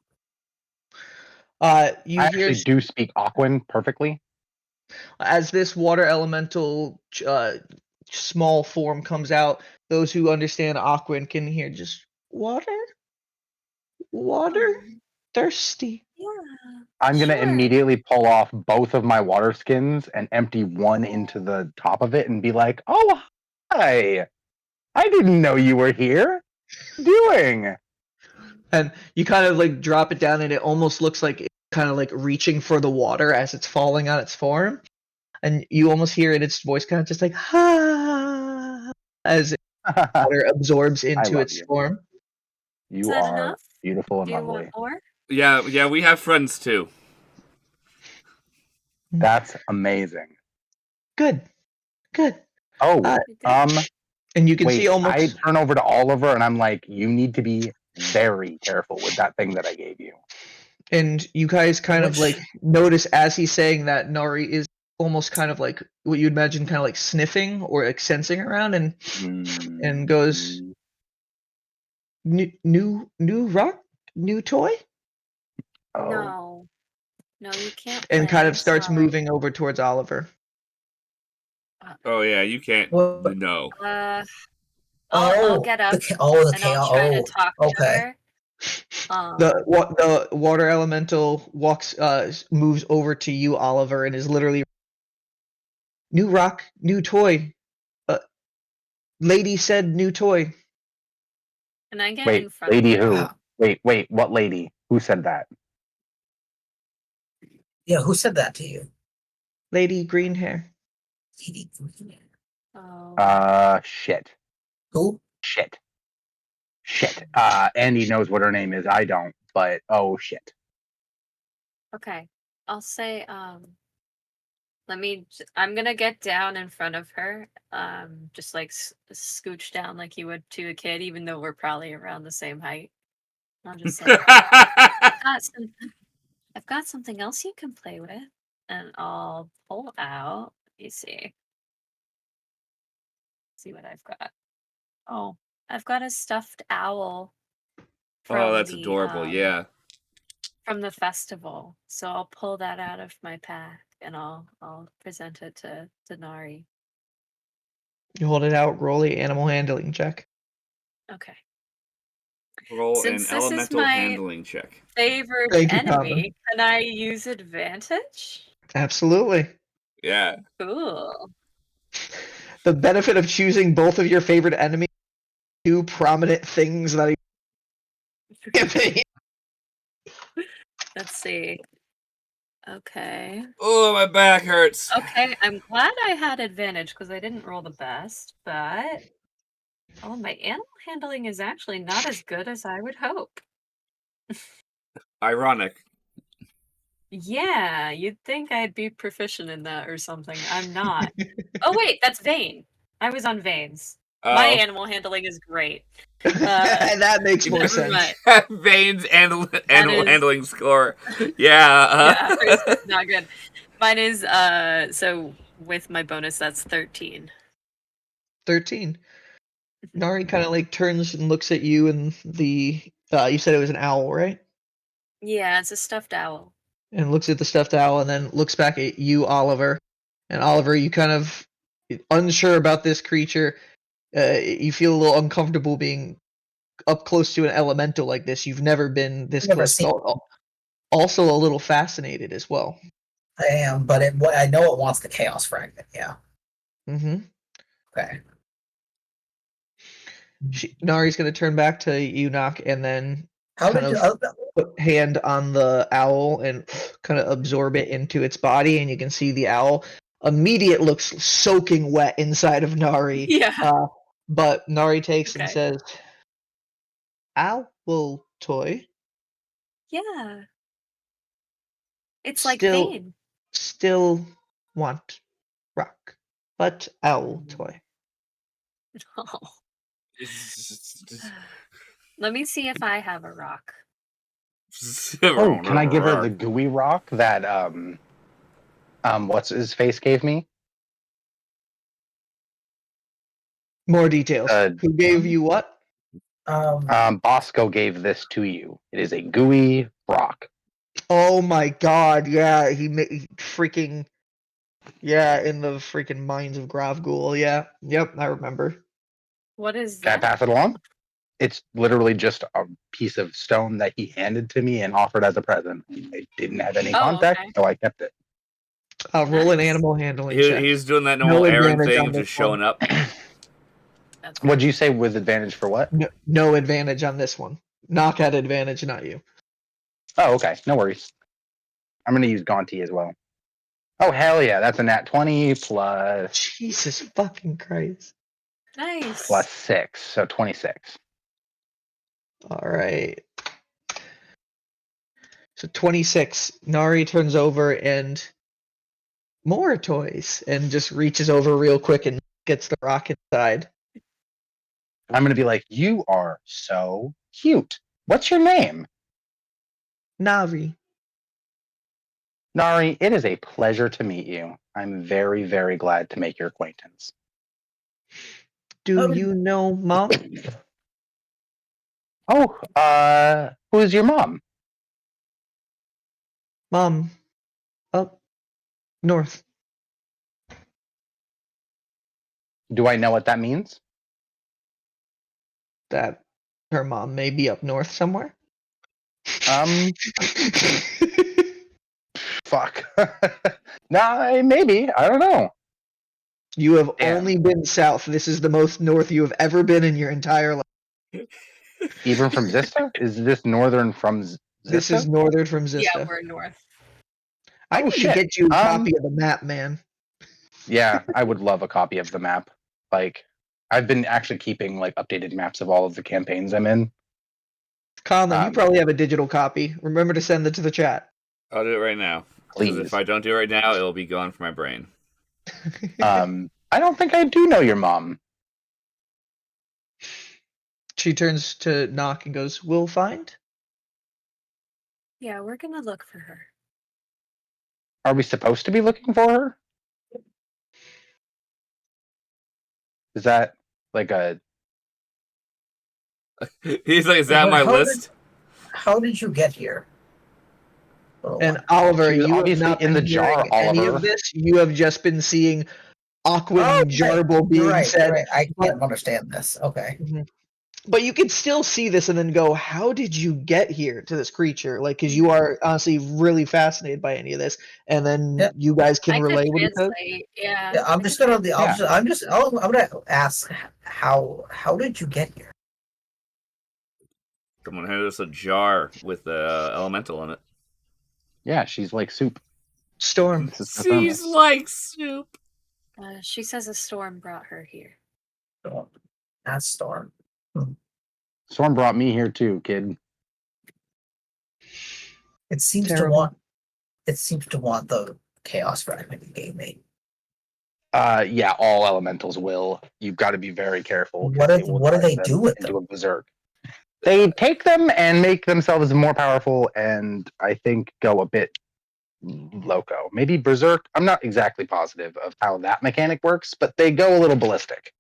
You I hear actually do speak Aquan perfectly. as this water elemental small form comes out. Those who understand Aquan can hear just water, thirsty. Yeah. I'm gonna Sure. immediately pull off both of my water skins and empty one into the top of it and be like, "Oh, hi! I didn't know you were here. Doing?" And you kind of like drop it down, and it almost looks like it's kind of like reaching for the water as it's falling on its form. And you almost hear in its voice kind of just like ha as water absorbs I into love its you. form. Is You that are enough? beautiful and Do you want lovely. more? Yeah, we have friends too. That's amazing. Good. Oh, You good? And you can see wait. I almost turn over to Oliver and I'm like, "You need to be very careful with that thing that I gave you." and you guys kind of Which like notice as he's saying that Nari is almost kind of like what you'd imagine kind of like sniffing or like sensing around and goes Mm. new rock, new toy, Oh, No, you can't and play. kind I'm of starts sorry. moving over towards Oliver. Oh yeah, you can't. what? No. I'll get up the and I'll chaos. try to Oh, talk to okay. her. The water elemental moves over to you, Oliver, and is literally new rock, new toy. Lady said new toy. Can I get wait, in front lady of her? who? Wow. Wait, what lady? Who said that? Yeah, who said that to you? Lady green hair. Oh. Shit. Who? Shit. Andy knows what her name is. I don't, but oh shit. Okay. I'll say, I'm gonna get down in front of her, just like scooch down like you would to a kid, even though we're probably around the same height. I'll just say, I've got something else you can play with, and I'll pull out. Let me see. See what I've got. Oh, I've got a stuffed owl Oh, from that's the adorable. Yeah. from the festival. So I'll pull that out of my pack and I'll present it to Denari. You hold it out, roll the animal handling check. Okay. Roll Since an this is elemental my handling check. favored Thank you, enemy, can I use advantage? Absolutely. Yeah. Cool. The benefit of choosing both of your favorite enemies, two prominent things that campaign. Let's see. Okay. Oh, my back hurts. Okay, I'm glad I had advantage because I didn't roll the best, but oh, my animal handling is actually not as good as I would hope. Ironic. Yeah, you'd think I'd be proficient in that or something. I'm not. Oh wait, that's Vane. I was on Vane's. My Oh. animal handling is great. That makes more Never sense. mind. Vane's animal is- handling score. Yeah. Yeah, hers is not good. Mine is so with my bonus that's 13. 13. Nari kind of like turns and looks at you and the you said it was an owl, right? Yeah, it's a stuffed owl. And looks at the stuffed owl and then looks back at you, Oliver. And Oliver, you kind of unsure about this creature. You feel a little uncomfortable being up close to an elemental like this. You've never been this Never close. seen. Also a little fascinated as well. I am, but I know it wants the chaos fragment. Yeah. Mm-hmm. Okay. Nari's going to turn back to Enoch and then How kind did of put hand on the owl and kind of absorb it into its body, and you can see the owl immediate looks soaking wet inside of Nari. Yeah. But Nari takes and Okay. says, "Owl toy." Yeah. It's like Still, Vane. still want rock, but owl toy. Oh. Let me see if I have a rock. Oh, can I give her the gooey rock that what's his face gave me? More details. Who gave you what? Bosco gave this to you. It is a gooey rock. Oh my god, yeah, he freaking, yeah, in the freaking mines of Gravghoul, yeah. Yep, I remember. What is Can I that? pass it along? It's literally just a piece of stone that he handed to me and offered as a present. I didn't have any contact, okay. so I kept it. Roll an Nice. animal handling check. He's doing that normal No Aaron advantage thing on of this just showing one. up. That's What'd you say with advantage for what? No advantage on this one. Knock had advantage, not you. Oh, okay. No worries. I'm going to use Gaunty as well. Oh, hell yeah. That's a nat 20 plus Jesus fucking Christ. nice. plus 6, so 26. Alright. So 26. Nari turns over and more toys and just reaches over real quick and gets the rock inside. I'm going to be like, you are so cute. What's your name? Navi. Nari, it is a pleasure to meet you. I'm very, very glad to make your acquaintance. Do you know Mom? Oh, who's your mom? Mom. Up north. Do I know what that means? That her mom may be up north somewhere. Fuck. Nah, maybe. I don't know. You have Damn. only been south. This is the most north you have ever been in your entire life. Even from Xysta? Is this northern from Xysta? This is northern from Xysta. Yeah, we're north. I Oh, need shit. to get you a copy of the map, man. Yeah, I would love a copy of the map. Like, I've been actually keeping like updated maps of all of the campaigns I'm in. Conlon, you probably have a digital copy. Remember to send it to the chat. I'll do it right now. Because Please. if I don't do it right now, it'll be gone from my brain. I don't think I do know your mom. She turns to Knock and goes, "We'll find." Yeah, we're gonna look for her. Are we supposed to be looking for her? Is that like a... He's like, is that my list? How did you get here? And Oliver, She was you have obviously not in been the jar, hearing any Oliver. of this. You have just been seeing Aquan jarble being You're said. right. I But, can't understand this. Okay. but you can still see this and then go, how did you get here to this creature? Like, because you are honestly really fascinated by any of this, and then Yeah. you guys can I could relay what it says. translate. Yeah. Yeah, I'm I just could gonna. translate. I'm gonna ask how did you get here? Someone handed us a jar with the elemental in it. Yeah, she's like soup. Storm. This is the She's thermos. like soup. She says a storm brought her here. Storm. Not Storm. Storm brought me here too, kid. It seems Terrible. to want. It seems to want the chaos fragment you gave me. Yeah, all elementals will. You've got to be very careful. 'Cause What do turn they them do with into them? a berserk? They take them and make themselves more powerful, and I think go a bit loco. Maybe berserk. I'm not exactly positive of how that mechanic works, but they go a little ballistic.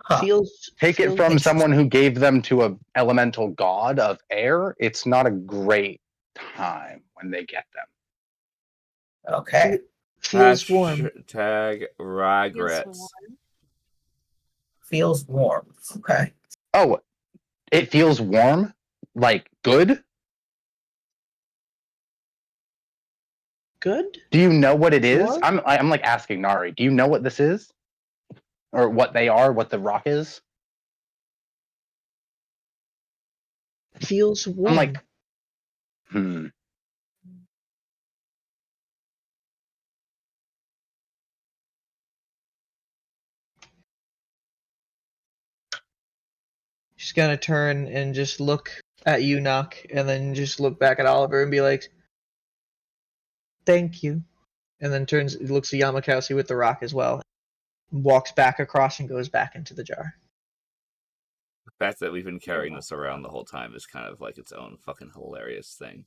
Huh. Take it feels from interesting. someone who gave them to a elemental god of air. It's not a great time when they get them. Okay. feels warm. Hashtag regrets. Feels warm. Okay. Oh, it feels warm, like good. Good. Do you know what it is? Sure. I'm like asking Nari. Do you know what this is, or what they are? What the rock is? Feels warm. I'm like, hmm. She's gonna turn and just look at you, Knock, and then just look back at Oliver and be like, "Thank you," and then looks at Yamakasi with the rock as well, walks back across and goes back into the jar. The fact that we've been carrying this around the whole time is kind of like its own fucking hilarious thing.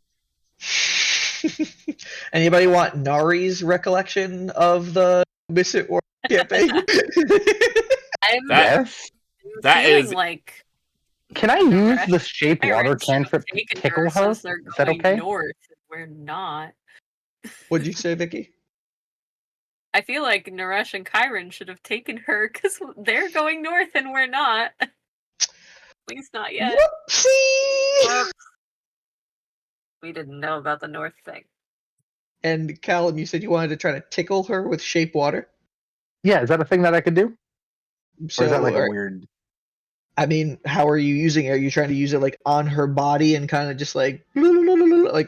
Anybody want Nari's recollection of the Misfit Warriors campaign? I'm Yes. That feeling is- like Can I use the shape water parents should have cantrip to taken tickle her? since they're Is that going okay? north and we're not. What'd you say, Vicky? I feel like Naresh and Kyron should have taken her because they're going north and we're not. At least not yet. Whoopsie! We didn't know about the north thing. And Callum, you said you wanted to try to tickle her with shape water. Yeah, is that a thing that I could do? So, Or is that like a weird? I mean, how are you using it? Are you trying to use it like on her body and kind of just like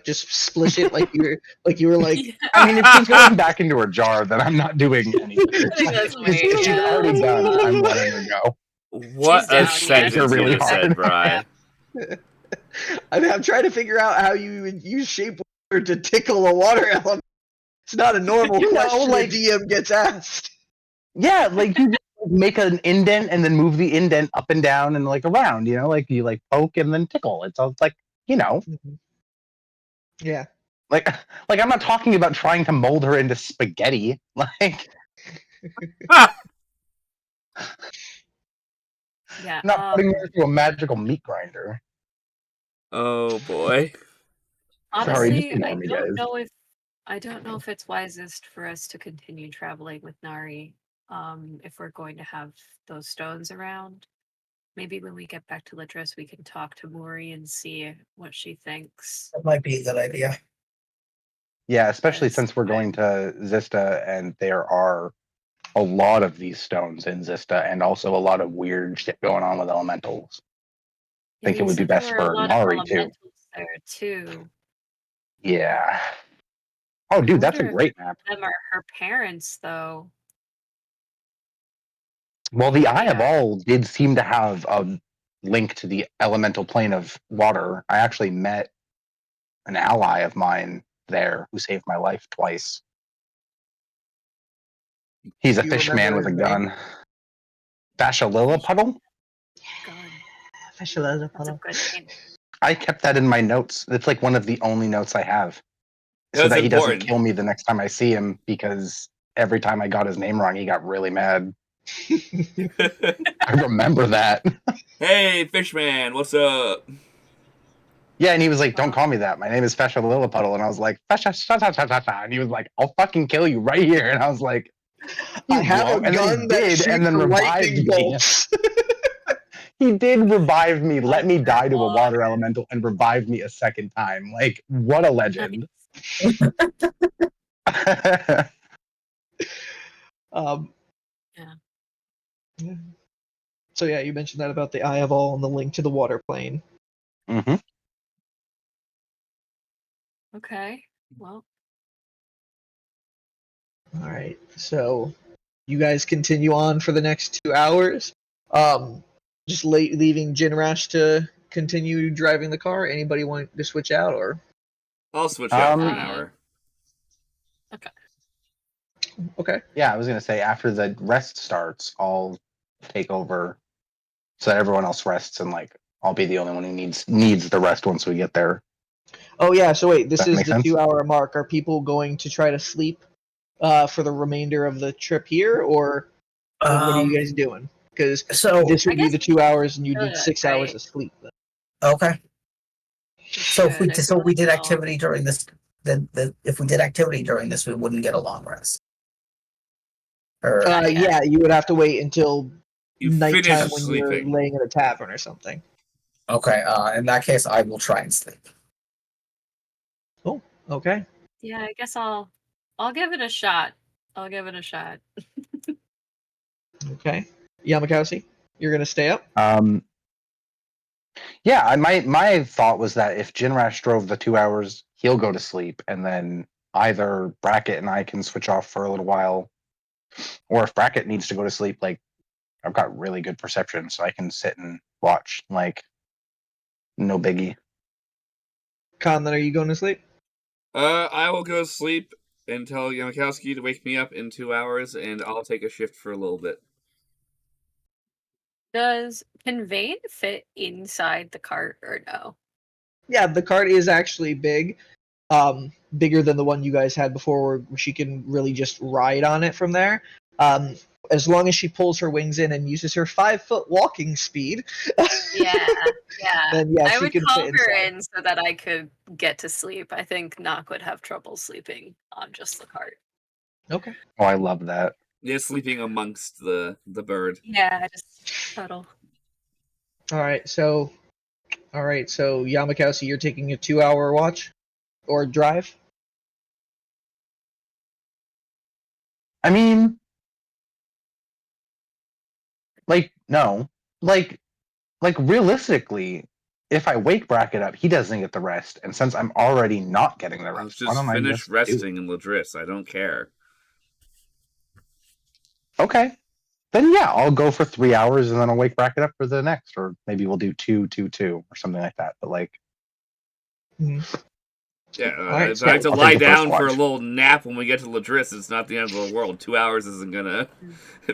just splish it like you were like Yeah, I mean, if she's going back into her jar, then I'm not doing anything. I think that's If she's yeah. already done, I'm letting her go. What She's a down, yeah, sentence she's you really just said, hard. Bri. I mean, I'm trying to figure out how you would use shape water to tickle a water element. It's not a normal You know, question like- a DM gets asked. Yeah, like you just make an indent and then move the indent up and down and like around, you know, like you like poke and then tickle. It's all like, you know, Yeah. like I'm not talking about trying to mold her into spaghetti. Like Yeah. not putting her through a magical meat grinder. Oh boy. Sorry, just Honestly, ignore me, guys. I don't know if it's wisest for us to continue traveling with Nari. If we're going to have those stones around. Maybe when we get back to Ladris, we can talk to Mori and see what she thinks. That might be a good idea. Yeah, especially Yes, since we're going to Xysta and there are a lot of these stones in Xysta and also a lot of weird shit going on with elementals. I think it you would be said there best were a for lot of Nari too. elementals there too. Yeah. Oh, dude, that's a wonder if great map. Them are her parents, though. Well, the Eye of Yeah. All did seem to have a link to the elemental plane of water. I actually met an ally of mine there who saved my life twice. He's a Do you fish man with remember a his name? gun. Fashalilla God, That's a that's a good name. I kept that in my notes. It's like one of the only notes I have. So That's that he doesn't important. kill me the next time I see him, because every time I got his name wrong, he got really mad. I remember that. Hey, Fishman, what's up? Yeah, and he was like, "Don't call me that. My name is Fesha Lilliputtle." And I was like, "Fesha, and he was like, "I'll fucking kill you right here." And I was like, I have a won't. And then he gun that did, and shoots then revived lightning me. bolts. He did revive me, let me die to a Underwater. water elemental, and revive me a second time. Like, what a legend. Um, Yeah. yeah. So yeah, you mentioned that about the Eye of All and the link to the water plane. hmm Okay. Well, All right, so you guys continue on for the next 2 hours. Just leaving Jinrash to continue driving the car. Anybody want to switch out or? I'll switch out for an Um, hour. okay. Okay. yeah, I was gonna say after the rest starts, I'll take over so that everyone else rests, and like I'll be the only one who needs the rest once we get there. Oh yeah. So wait, this That is make the sense? 2 hour mark. Are people going to try to sleep for the remainder of the trip here, or what are you guys doing? Because So this I would be guess the 2 hours, and you need should, 6 hours right? of sleep. Then. okay. We So if we should. I so feel we like did we'll- activity during this, then if we did activity during this, we wouldn't get a long rest. Or Not yet. Yeah, you would have to wait until You nighttime finish when sleeping. you're laying in a tavern or something. okay, in that case, I will try and sleep. Oh, okay. Yeah, I guess I'll give it a shot. I'll give it a shot. Okay. Yamakasi, you're gonna stay up? Yeah, my thought was that if Jinrash drove the 2 hours, he'll go to sleep, and then either Brackett and I can switch off for a little while, or if Brackett needs to go to sleep, like I've got really good perception, so I can sit and watch. Like, no biggie. Conlon, are you going to sleep? I will go to sleep and tell Yamakowski to wake me up in 2 hours, and I'll take a shift for a little bit. Can Vane fit inside the cart or no? Yeah, the cart is actually big. Bigger than the one you guys had before, where she can really just ride on it from there. As long as she pulls her wings in and uses her 5-foot walking speed, Yeah, yeah. then yeah, I she would can call fit her inside. in so that I could get to sleep. I think Nock would have trouble sleeping on just the cart. Okay. Oh, I love that. Yeah, sleeping amongst the bird. Yeah, just cuddle. All right. So Yamakasi, you're taking a 2 hour watch or drive. I mean, like, no, like realistically, if I wake Brackett up, he doesn't get the rest, and since I'm already not getting the I'll rest, why just don't I finish just do it? resting in Ladris. I don't care. Okay. Then yeah, I'll go for 3 hours and then I'll wake Brackett up for the next, or maybe we'll do 2, 2, 2, or something like that. But like, Yeah, right, if so I have to I'll lie take the first down for a watch. little nap when we get to Ladris, it's not the end of the world. 2 hours isn't gonna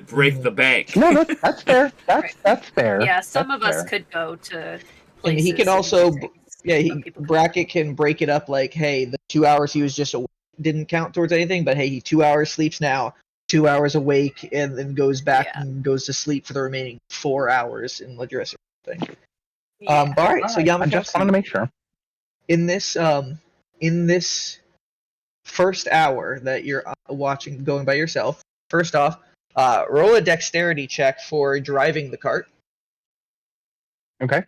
break the bank. No, that's fair. Right. That's fair. Yeah, some That's of us fair. could go to And places. he can and also, do things, yeah, but people can Brackett can break it up like, hey, the 2 hours he was just awake didn't count towards anything, but hey, he 2 hours sleeps now, 2 hours awake, and then goes back Yeah. and goes to sleep for the remaining 4 hours in Ladris or something. Yeah. All right, so I just wanted to Yamakasi, make sure. in this first hour that you're watching going by yourself, first off, roll a dexterity check for driving the cart. Okay.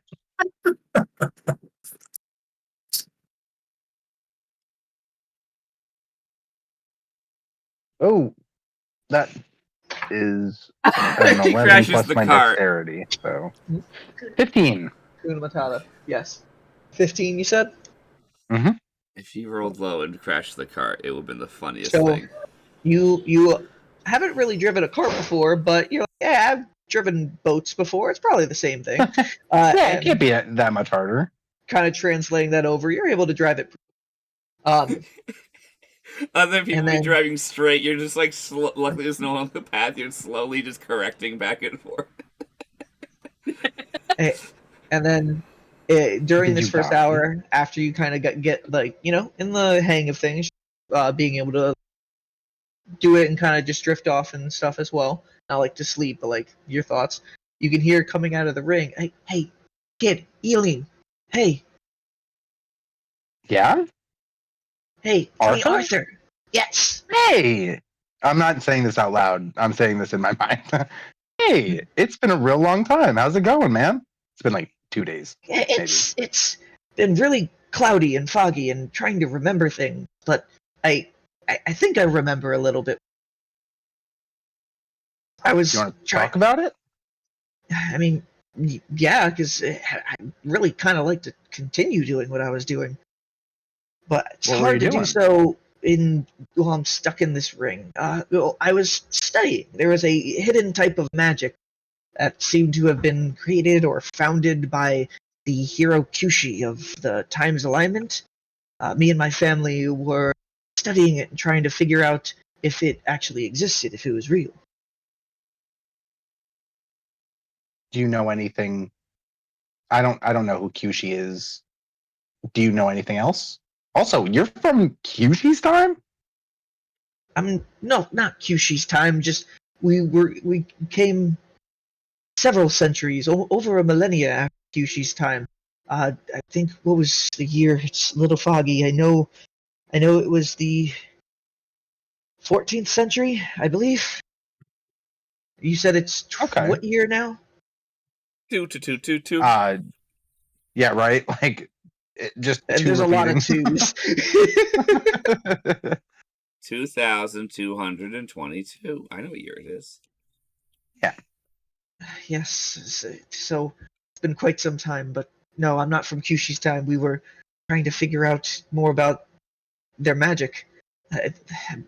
Oh, that is an He 11 crashes plus the my cart. dexterity, so 15. Kuna Matata. Yes. 15, you said? If he rolled low and crashed the cart, it would have been the funniest So thing. you haven't really driven a cart before, but you're like, yeah, I've driven boats before. It's probably the same thing. Yeah, it And can't be that much harder. kind of translating that over, you're able to drive it. Other people and be then- driving straight. You're just like, luckily there's no one on the path. You're slowly just correcting back and forth. And then during this You first got me. hour, after you kind of get like in the hang of things, being able to do it and kind of just drift off and stuff as well. Not like to sleep, but like your thoughts. You can hear coming out of the ring. Hey, kid, Eileen. Hey, Yeah? it's me, Arthur? Arthur. Yes. Hey! I'm not saying this out loud. I'm saying this in my mind. Hey, it's been a real long time. How's it going, man? It's been like 2 days. It's been really cloudy and foggy and trying to remember things, but I think I remember a little bit. I was You want to trying. talk about it? I mean, yeah, because I really kind of like to continue doing what I was doing, but it's What were you hard to do doing? so while I'm stuck in this ring. Well, I was studying. There was a hidden type of magic that seemed to have been created or founded by the hero Kyushi of the Times Alignment. Me and my family were studying it and trying to figure out if it actually existed, if it was real. Do you know anything? I don't know who Kyushi is. Do you know anything else? Also, you're from Kyushi's time? No, not Kyushi's time. Just we came several centuries, over a millennia after Kyushi's time. I think what was the year? It's a little foggy. I know it was the 14th century, I believe. You said it's Okay. what year now? Two. Yeah, right. Like, just And two there's a lot of repeating. twos. 2,222. I know what year it is. Yes, so it's been quite some time, but no, I'm not from Kyushi's time. We were trying to figure out more about their magic. Uh,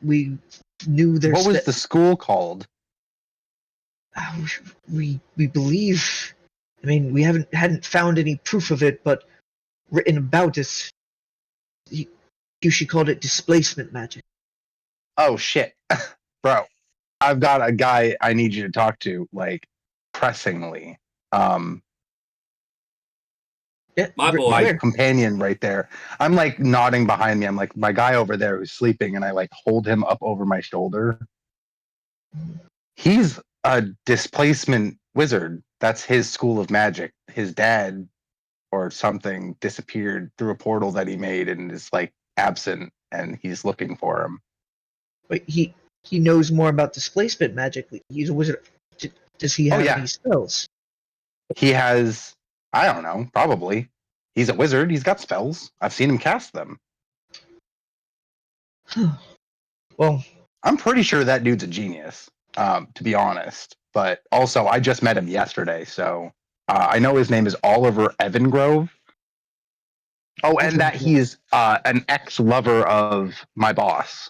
we knew their What was the school called? we believe. I mean, we hadn't found any proof of it, but written about it. Kyushi called it displacement magic. Oh shit, bro! I've got a guy I need you to talk to, like, pressingly. Yeah, My boy. My where? companion right there. I'm like nodding behind me. I'm like, my guy over there who's sleeping, and I like hold him up over my shoulder. He's a displacement wizard. That's his school of magic. His dad or something disappeared through a portal that he made and is like absent, and he's looking for him. Wait, he knows more about displacement magic. He's a wizard. Does he Oh, have yeah. any spells? He has, I don't know, probably. He's a wizard. He's got spells. I've seen him cast them. Well, I'm pretty sure that dude's a genius, to be honest. But also, I just met him yesterday, so I know his name is Oliver Evangrove. Oh, and that he's an ex-lover of my boss.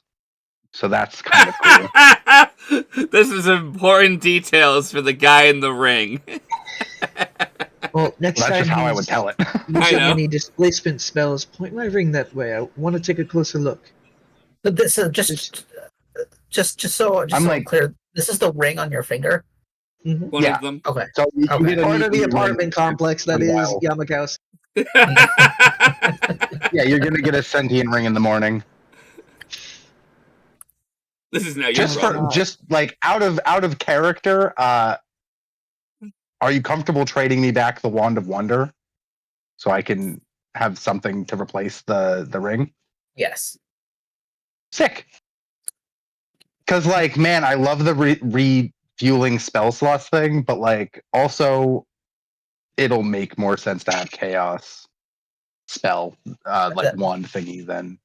So that's kind of cool. This is important details for the guy in the ring. well, next Well, that's time just how I he's would tell it. I using know. any displacement spells, point my ring that way. I want to take a closer look. But this so I'm I'm like- clear. This is the ring on your finger. Mm-hmm. One Yeah. of them. Okay. So you can Okay. get a Part new of the ring. apartment complex that is Wow. Yamakause. Yeah, you're gonna get a sentient ring in the morning. This is now your Just problem. just like out of character. Are you comfortable trading me back the Wand of Wonder, so I can have something to replace the ring? Yes. Sick. Because, like, man, I love the refueling spell slots thing, but like also it'll make more sense to have chaos spell like wand thingy than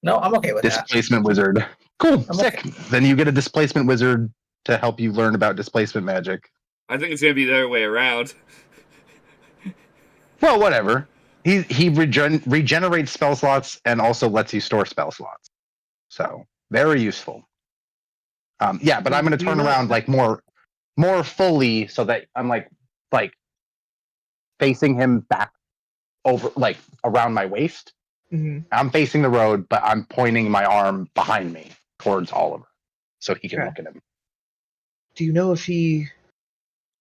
No, I'm okay with that. displacement wizard. Cool, I'm sick. Then you get a displacement wizard to help you learn about displacement magic. I think it's gonna be the other way around. Well, whatever. He regenerates spell slots and also lets you store spell slots. So very useful. Yeah, but I'm going to turn around like more fully so that I'm like facing him back over like around my waist. Mm-hmm. I'm facing the road, but I'm pointing my arm behind me towards Oliver so he can Okay. look at him. Do you know if he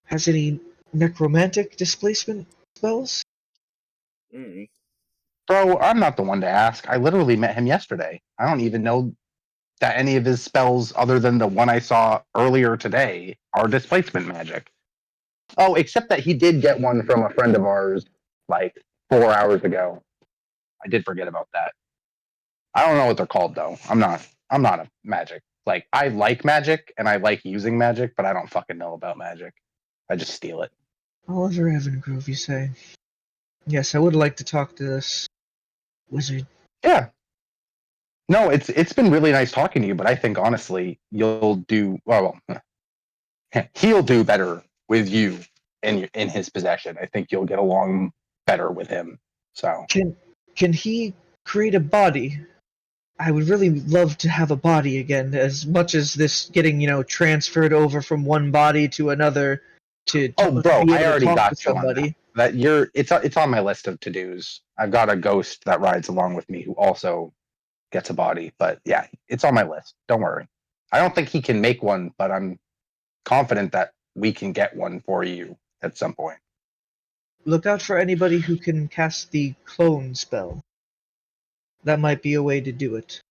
has any necromantic displacement spells? Mm. Bro, I'm not the one to ask. I literally met him yesterday. I don't even know that any of his spells, other than the one I saw earlier today, are displacement magic. Oh, except that he did get one from a friend of ours like 4 hours ago. I did forget about that. I don't know what they're called though. I'm not a magic like I like magic and I like using magic, but I don't fucking know about magic. I just steal it. Oliver Evangrove, you say? Yes, I would like to talk to this wizard. Yeah. No, it's been really nice talking to you, but I think honestly you'll do he'll do better with you in his possession. I think you'll get along better with him. So Can he create a body? I would really love to have a body again, as much as this getting, transferred over from one body to another to oh, bro, be I able to already talk to got you on that. somebody. It's on my list of to-dos. I've got a ghost that rides along with me who also gets a body, but yeah, it's on my list. Don't worry. I don't think he can make one, but I'm confident that we can get one for you at some point. Look out for anybody who can cast the clone spell. That might be a way to do it.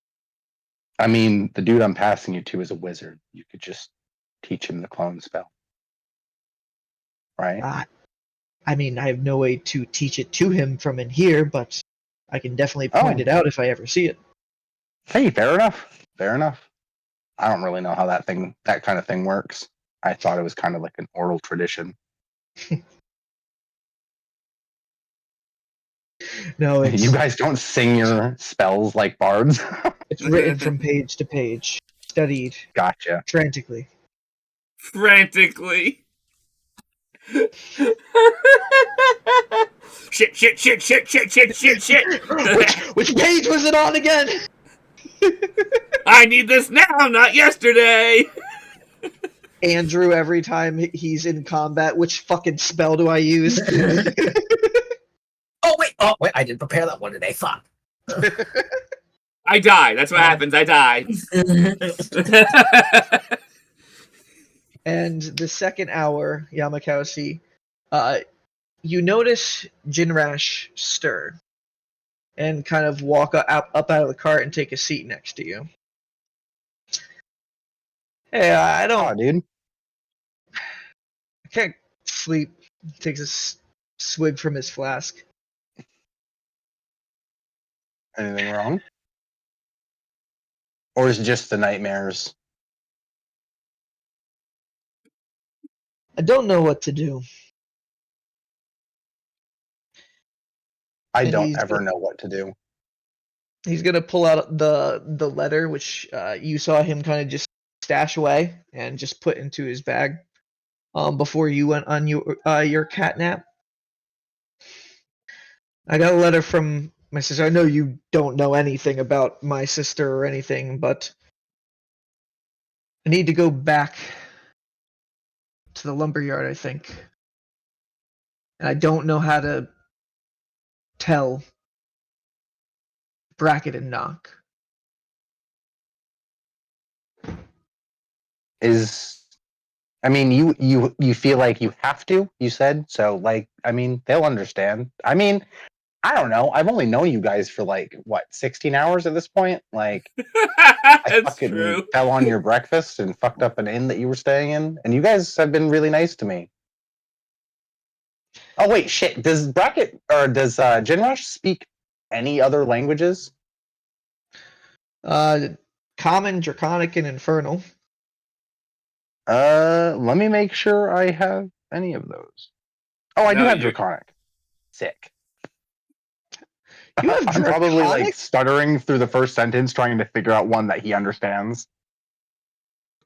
I mean, the dude I'm passing you to is a wizard. You could just teach him the clone spell. Right? I mean, I have no way to teach it to him from in here, but I can definitely point Oh. it out if I ever see it. Hey, fair enough. Fair enough. I don't really know how that kind of thing works. I thought it was kind of like an oral tradition. No, You guys don't sing your spells like bards. it's written from page to page, studied Gotcha. frantically. Frantically. Shit, shit, shit, shit, shit, shit, shit, shit. Which page was it on again? I need this now, not yesterday. Andrew, every time he's in combat, which fucking spell do I use? Oh wait, I didn't prepare that one today. Fuck. I die. That's what happens. I die. And the second hour, Yamakausi, you notice Jinrash stir and kind of walk up out of the cart and take a seat next to you. Hey, I Oh, dude. can't sleep. Takes a swig from his flask. Anything wrong? Or is it just the nightmares? I don't know what to do. I And don't ever know what to do. He's gonna pull out the letter, which you saw him kind of just stash away and just put into his bag before you went on your cat nap. I got a letter from my sister. I know you don't know anything about my sister or anything, but I need to go back to the lumberyard, I think. And I don't know how to tell Bracket and Knock. I mean, you feel like you have to, you said, so like, I mean, they'll understand. I mean, I don't know. I've only known you guys for like what, 16 hours at this point? Like I That's fucking true. fell on your breakfast and fucked up an inn that you were staying in, and you guys have been really nice to me. Oh wait, shit. Does Jinrush speak any other languages? Common, Draconic, and Infernal. Let me make sure I have any of those. Oh, I do No, have you're- Draconic. Sick. You have I'm probably like Draconic? stuttering through the first sentence trying to figure out one that he understands.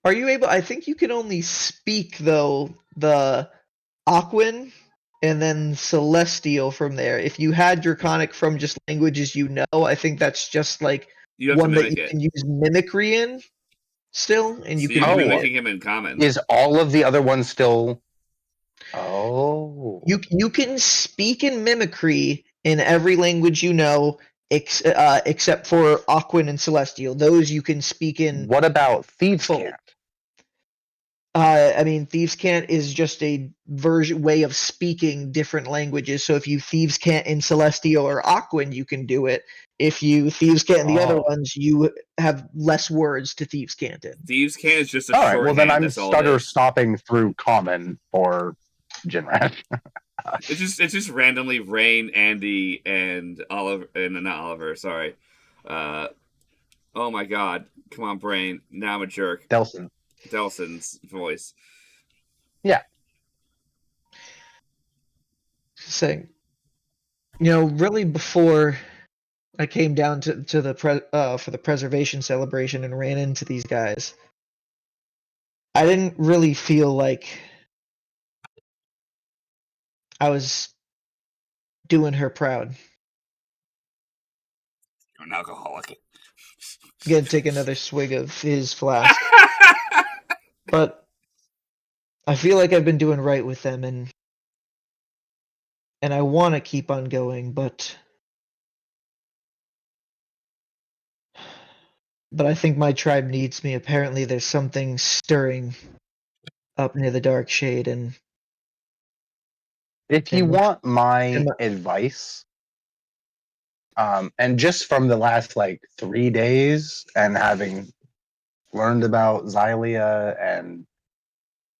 Are you able? I think you can only speak though the Aquan and then Celestial from there. If you had Draconic from just languages you know, I think that's just like You have to one that mimic you it. can use mimicry in still, and you So can you're Oh. mimicking him in common. Is all of the other ones still? Oh, you can speak in mimicry in every language you know, except for Aquan and Celestial. Those you can speak in. what about Thieves Full. Can't? I mean, Thieves Can't is just a way of speaking different languages. So if you Thieves Can't in Celestial or Aquan, you can do it. If you Thieves Can't in the other Oh. ones, you have less words to Thieves Can't in. Thieves' Can is just a All right, shorthand. well then I'm That's all it is. stopping through common for Jinrat. It's just randomly Rain, Andy, and Oliver, and not Oliver. Sorry, Oh my god. Come on, brain. Now I'm a jerk. Delson. Delson's voice. Yeah. Saying, really before I came down to the for the preservation celebration and ran into these guys, I didn't really feel like I was doing her proud. You're an alcoholic. I'm gonna take another swig of his flask, but I feel like I've been doing right with them, and I want to keep on going, but I think my tribe needs me. Apparently, there's something stirring up near the dark shade, and If you And- want my and- advice, and just from the last like 3 days and having learned about Xylia and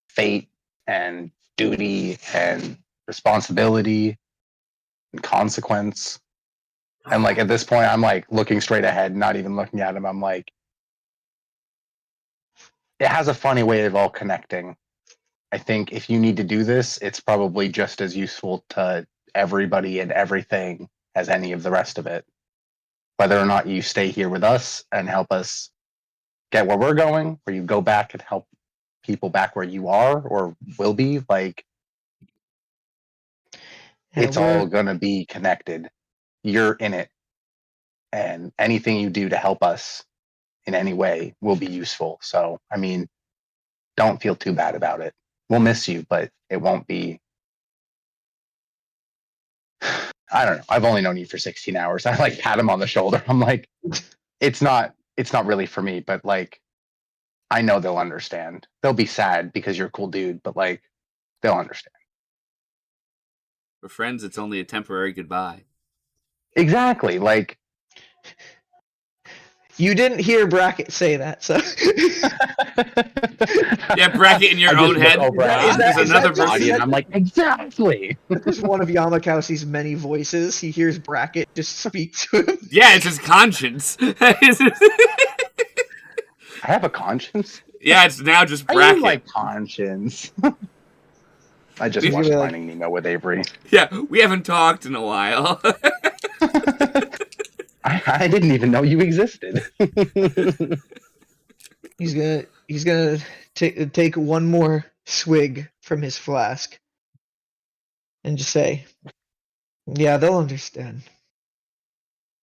fate and duty and responsibility and consequence. And like at this point, I'm like looking straight ahead, not even looking at him. I'm like, it has a funny way of all connecting. I think if you need to do this, it's probably just as useful to everybody and everything as any of the rest of it. Whether or not you stay here with us and help us get where we're going, or you go back and help people back where you are or will be, like it's all going to be connected. You're in it. And anything you do to help us in any way will be useful. So, I mean, don't feel too bad about it. We'll miss you, but it won't be. I don't know. I've only known you for 16 hours. I like pat him on the shoulder. I'm like, it's not really for me, but like, I know they'll understand. They'll be sad because you're a cool dude, but like, they'll understand. For friends, it's only a temporary goodbye. Exactly. Like, You didn't hear Brackett say that, so. Yeah, Brackett in your I own just head. look over at There's another just- person. and I'm like, exactly. This is one of Yamakausi's many voices. He hears Brackett just speak to him. Yeah, it's his conscience. I have a conscience. Yeah, it's now just I Brackett. mean, like conscience. I just You're watched like- Finding Nemo with Avery. Yeah, we haven't talked in a while. I didn't even know you existed. He's gonna take one more swig from his flask, and just say, "Yeah, they'll understand."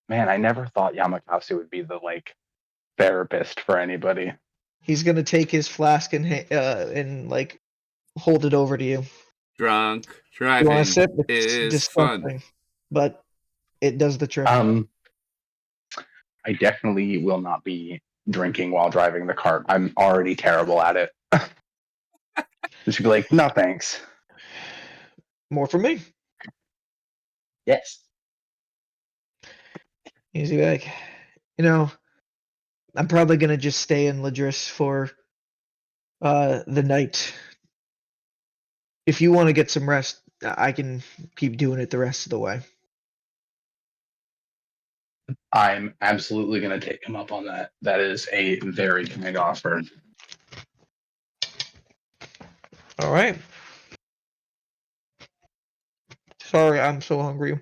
Man, I never thought Yamakasi would be the like therapist for anybody. He's gonna take his flask and like hold it over to you. Drunk You driving want to sip? It's is fun. disgusting, but it does the trick. I definitely will not be drinking while driving the cart. I'm already terrible at it. Just be like, no thanks. More for me. Yes. He's like, I'm probably gonna just stay in Ladris for the night. If you want to get some rest, I can keep doing it the rest of the way. I'm absolutely going to take him up on that. That is a very kind offer. All right. Sorry, I'm so hungry.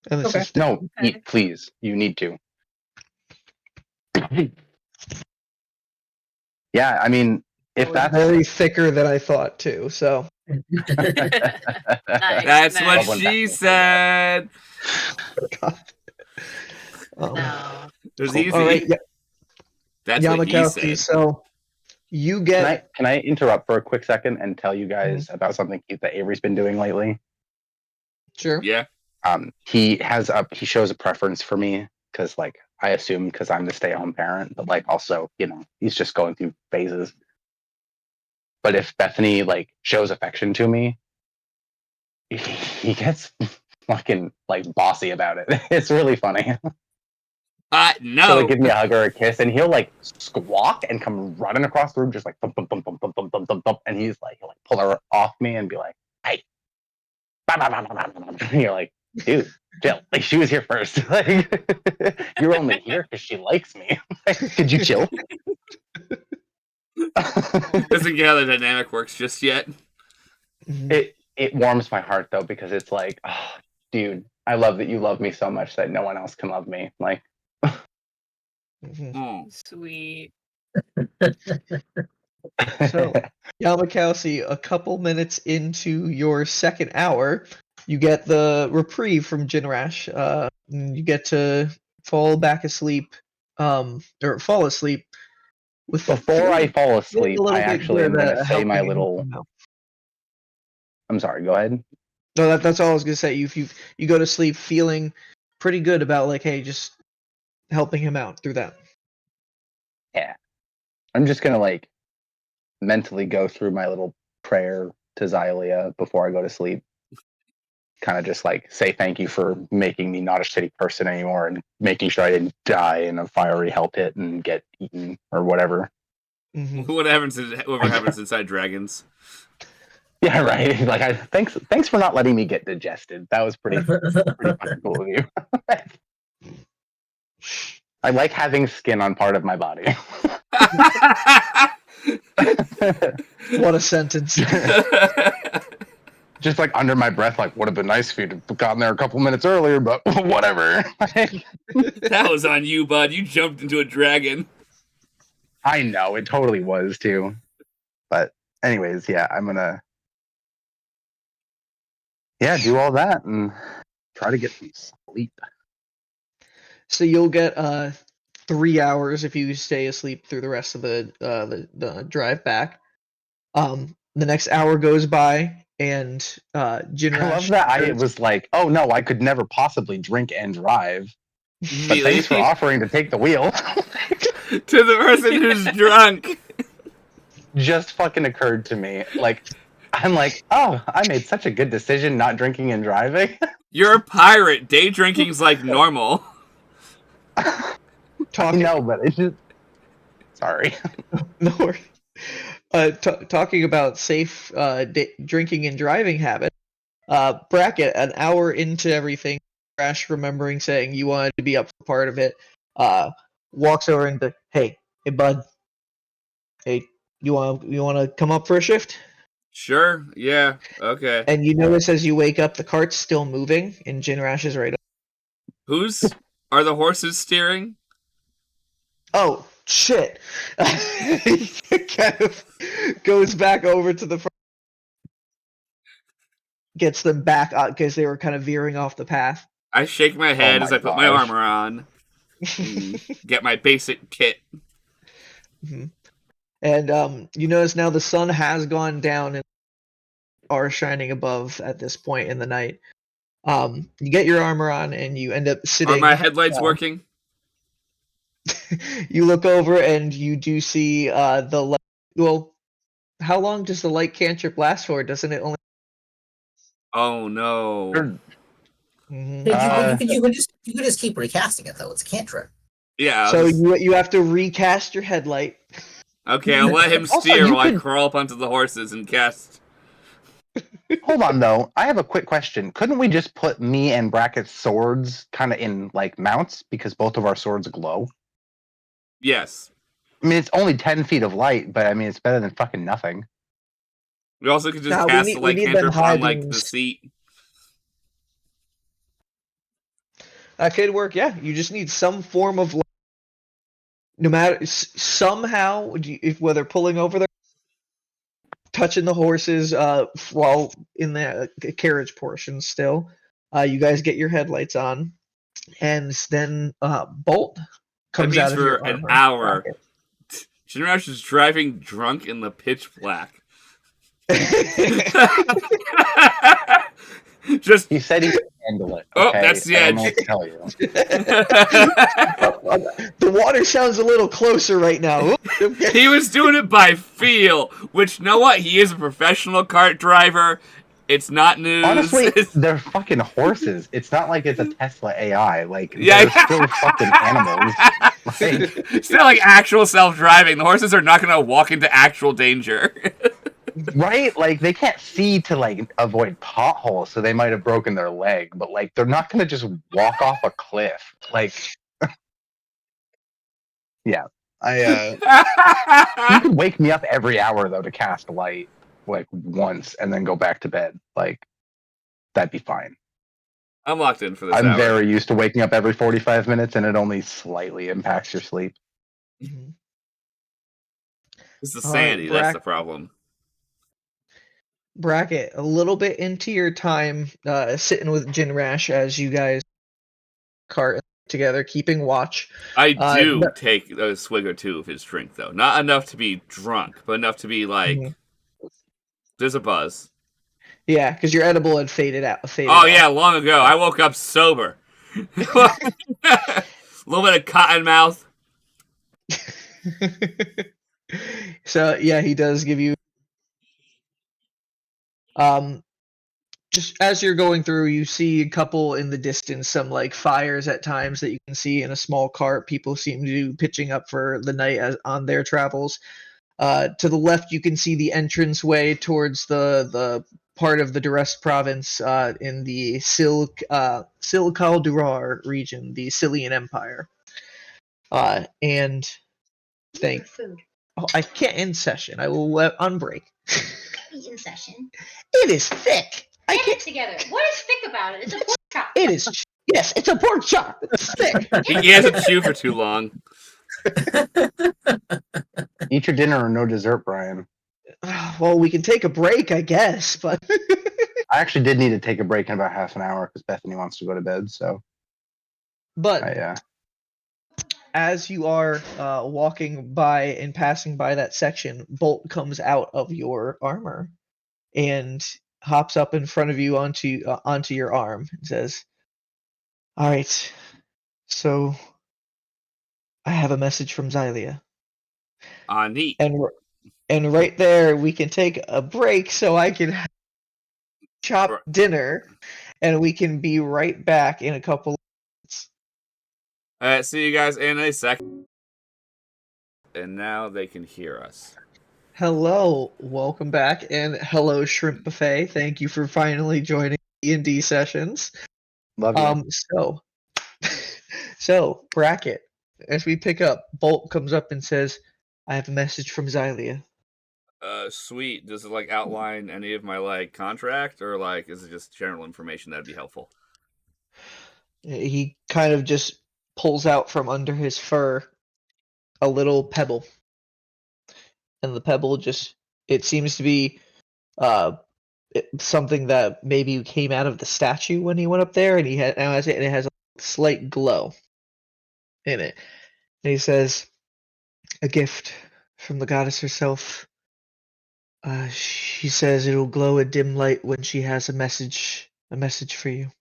And this is No, Okay. eat, please. You need to. Yeah, I mean, if that's very thicker than I thought too. So Nice, That's what nice. Someone she definitely said. No. It was All easy. right, That's what he Yamakowski. said. So you get Can I interrupt for a quick second and tell you guys about something cute that Avery's been doing lately? sure. Yeah. He shows a preference for me because like I assume because I'm the stay-at-home parent, but like also, he's just going through phases. But if Bethany like shows affection to me, he gets fucking like bossy about it. It's really funny. No. So like give me a hug or a kiss, and he'll like squawk and come running across the room, just like thump thump thump thump thump thump thump thump thump, and he'll like pull her off me and be like, "Hey," and you're like, "Dude, chill. Like, she was here first. Like, you're only here because she likes me. Like, could you chill? Doesn't get how the dynamic works just yet. It warms my heart though, because it's like, oh, dude, I love that you love me so much that no one else can love me. Like, Sweet. So, Yamakowski, a couple minutes into your second hour, you get the reprieve from Jinrash. You get to fall back asleep, or fall asleep. With before I fall asleep, a little I bit actually am good, going to say my helping little. him out. I'm sorry. Go ahead. No, that's all I was gonna say. You go to sleep feeling pretty good about like, hey, just helping him out through that. Yeah, I'm just gonna like mentally go through my little prayer to Xylia before I go to sleep. Kind of just like say thank you for making me not a shitty person anymore and making sure I didn't die in a fiery hell pit and get eaten or whatever. Mm-hmm. Whatever happens inside dragons. Yeah, right. Like, thanks for not letting me get digested. That was pretty fucking cool of you. I like having skin on part of my body. What a sentence. Just like under my breath, like, would have been nice if you'd have gotten there a couple minutes earlier, but whatever. That was on you, bud. You jumped into a dragon. I know, it totally was too. But anyways, yeah, I'm gonna do all that and try to get some sleep. So you'll get 3 hours if you stay asleep through the rest of the drive back. The next hour goes by, and Jinrash. I love that I was like, oh no, I could never possibly drink and drive. But thanks for offering to take the wheel. To the person who's drunk. Just fucking occurred to me. Like, I'm like, oh, I made such a good decision not drinking and driving. You're a pirate. Day drinking's like normal. I know, but it's just... Sorry. No worries. Talking about safe drinking and driving habits, Bracket, an hour into everything, Crash remembering saying you wanted to be up for part of it, walks over and hey bud, hey, you want to come up for a shift? Sure, yeah, okay. And you notice as you wake up, the cart's still moving, and Jinrash is right up. Are the horses steering? Oh, shit. Kind of goes back over to the front. Gets them back out because they were kind of veering off the path. I shake my head as I put my armor on. Get my basic kit. Mm-hmm. And you notice now the sun has gone down and are shining above at this point in the night. You get your armor on and you end up sitting. Are my headlights working? You look over and you do see the light. Well, how long does the light cantrip last for? Doesn't it only? Oh no! Mm-hmm. You could just keep recasting it though. It's a cantrip. Yeah. So you have to recast your headlight. Okay, I'll let him steer while I crawl up onto the horses and cast. Hold on though, I have a quick question. Couldn't we just put me and Bracket's swords kind of in like mounts because both of our swords glow? Yes. I mean, it's only 10 feet of light, but I mean, it's better than fucking nothing. We also could just cast the light cantrip on like the seat. That could work. Yeah, you just need some form of light. No matter somehow, whether pulling over there, touching the horses while in the carriage portion still, you guys get your headlights on, and then Bolt comes out of for your an hour. Jinrash is driving drunk in the pitch black. Just he said he could handle it. Okay? Oh, that's the edge. I don't know what to tell you. The water sounds a little closer right now. He was doing it by feel, which, you know what? He is a professional kart driver. It's not news. Honestly, they're fucking horses. It's not like it's a Tesla AI. Like, they're still fucking animals. It's not like actual self-driving. The horses are not going to walk into actual danger. Right? Like they can't see to like avoid potholes, so they might have broken their leg, but like they're not gonna just walk off a cliff. Like yeah. You could wake me up every hour though to cast light like once and then go back to bed. Like that'd be fine. I'm locked in for this I'm hour. very used to waking up every 45 minutes and it only slightly impacts your sleep. Mhm. It's the All right, sanity. That's the problem. Bracket, a little bit into your time sitting with Jinrash as you guys cart together, keeping watch. I do no- take a swig or two of his drink, though. Not enough to be drunk, but enough to be like, Mhm. there's a buzz. Yeah, because your edible had faded out. Oh, yeah, long ago. I woke up sober. A little bit of cotton mouth. So yeah, he does give you just as you're going through, you see a couple in the distance, some like fires at times that you can see in a small cart. People seem to be pitching up for the night on their travels. To the left, you can see the entranceway towards the part of the Durrest province in the Sil-Kal-Durar region, the Silian Empire. And thank. Food. Oh, I can't end session. I will unbreak. In session. It is thick. I Get can't. it together. What is thick about it? It's a pork chop. It is. Yes, it's a pork chop. It's thick. He hasn't chewed for too long. Eat your dinner or no dessert, Brian. Well, we can take a break, I guess, but I actually did need to take a break in about half an hour because Bethany wants to go to bed. So but as you are walking by and passing by that section, Bolt comes out of your armor and hops up in front of you onto your arm and says, "All right, so I have a message from Xylia." Neat. And right there, we can take a break so I can chop dinner, and we can be right back in a couple of minutes. All right, see you guys in a second. And now they can hear us. Hello, welcome back, and hello, Shrimp Buffet. Thank you for finally joining D&D sessions. love you. So Bracket, as we pick up, Bolt comes up and says, "I have a message from Xylia." Sweet. Does it like outline any of my like contract, or like is it just general information that'd be helpful? He kind of just pulls out from under his fur a little pebble, and the pebble it seems to be something that maybe came out of the statue when he went up there, and it has a slight glow in it. And he says, "A gift from the goddess herself. She says it'll glow a dim light when she has a message for you."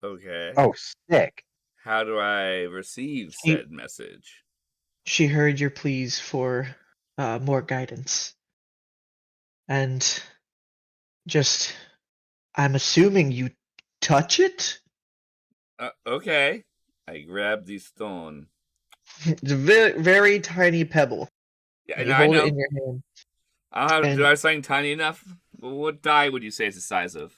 Okay. Oh, sick. How do I receive said message? She heard your pleas for more guidance, and I'm assuming you touch it. Okay. I grab the stone. It's a very, very tiny pebble. Yeah, You I hold know. it in your hand. Do I have something tiny enough? What die would you say it's the size of?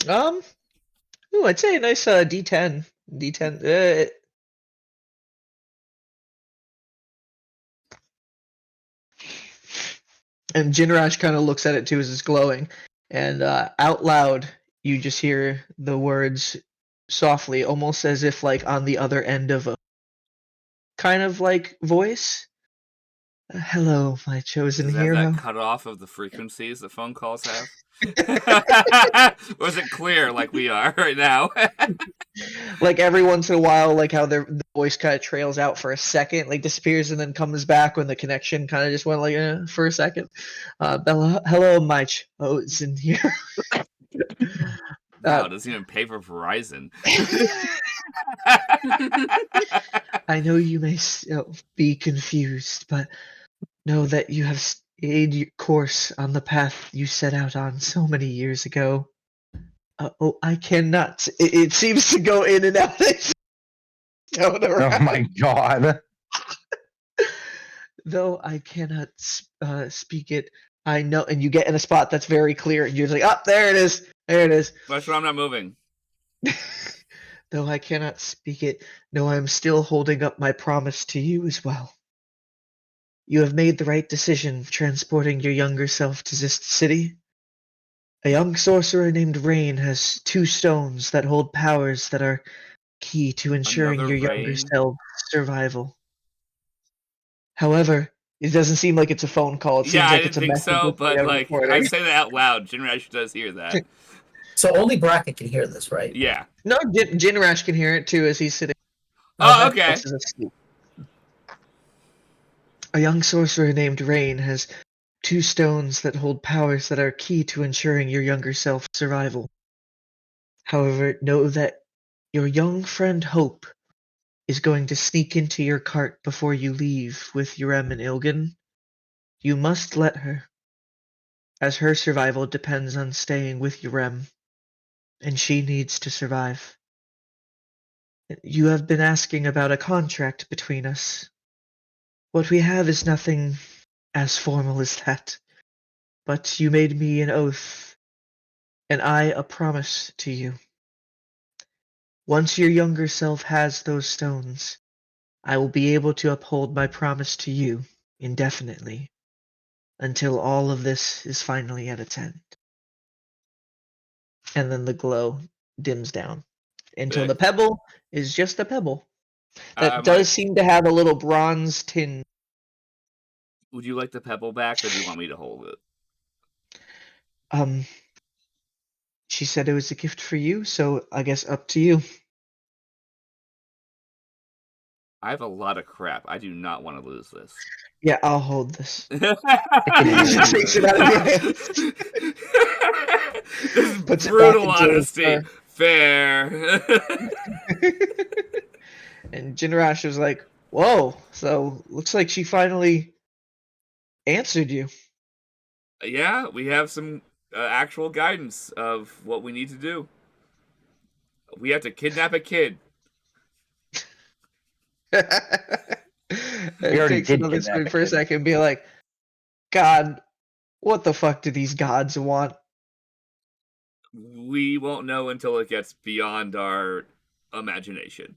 I'd say a nice D10. D10. And Jinrash kind of looks at it too as it's glowing, and out loud you just hear the words softly, almost as if like on the other end of a kind of like voice. "Hello, my chosen Does it have hero." that cut off of the frequencies that phone calls have? Or is it clear like we are right now? Like every once in a while, like how the voice kind of trails out for a second, like disappears and then comes back when the connection kind of just went like for a second. Hello, my chosen hero. Wow, it doesn't even pay for Verizon. I know you may still be confused, but know that you have stayed your course on the path you set out on so many years ago. I cannot. It seems to go in and out. Oh my god. Though I cannot speak it, I know. And you get in a spot that's very clear, and you're like, "Oh, there it is. There it is." That's why I'm not moving. Though I cannot speak it, no, I am still holding up my promise to you as well. You have made the right decision transporting your younger self to Xysta City. A young sorcerer named Rain has 2 stones that hold powers that are key to ensuring Another your younger Rain? self's survival. However, it doesn't seem like it's a phone call. It Yeah, seems I like it's didn't a think message so, with but a like I recording. say that out loud. Jinrash does hear that. So only Bracket can hear this, right? Yeah. No, Jinrash can hear it too as he's sitting. Oh, Okay. okay. This is asleep. A young sorcerer named Rain has 2 stones that hold powers that are key to ensuring your younger self's survival. However, know that your young friend Hope is going to sneak into your cart before you leave with Yurem and Ilgan. You must let her, as her survival depends on staying with Yurem, and she needs to survive. You have been asking about a contract between us. What we have is nothing as formal as that, but you made me an oath, and I a promise to you. Once your younger self has those stones, I will be able to uphold my promise to you indefinitely, until all of this is finally at its end. And then the glow dims down until the Sick. pebble is just a pebble I that does might. seem to have a little bronze tinge. Would you like the pebble back, or do you want me to hold it? Um, she said it was a gift for you, so I guess up to you. I have a lot of crap. I do not want to lose this. Yeah, I'll hold this. This She takes it out of your hands, is puts it back brutal into his honesty. Fair. and Jinrash was like, "Whoa!" So looks like she finally answered you. Yeah, we have some actual guidance of what we need to do. We have to kidnap a kid. And We already takes did another kidnap swing a for a kid. second, and be like, "God, what the fuck do these gods want?" We won't know until it gets beyond our imagination.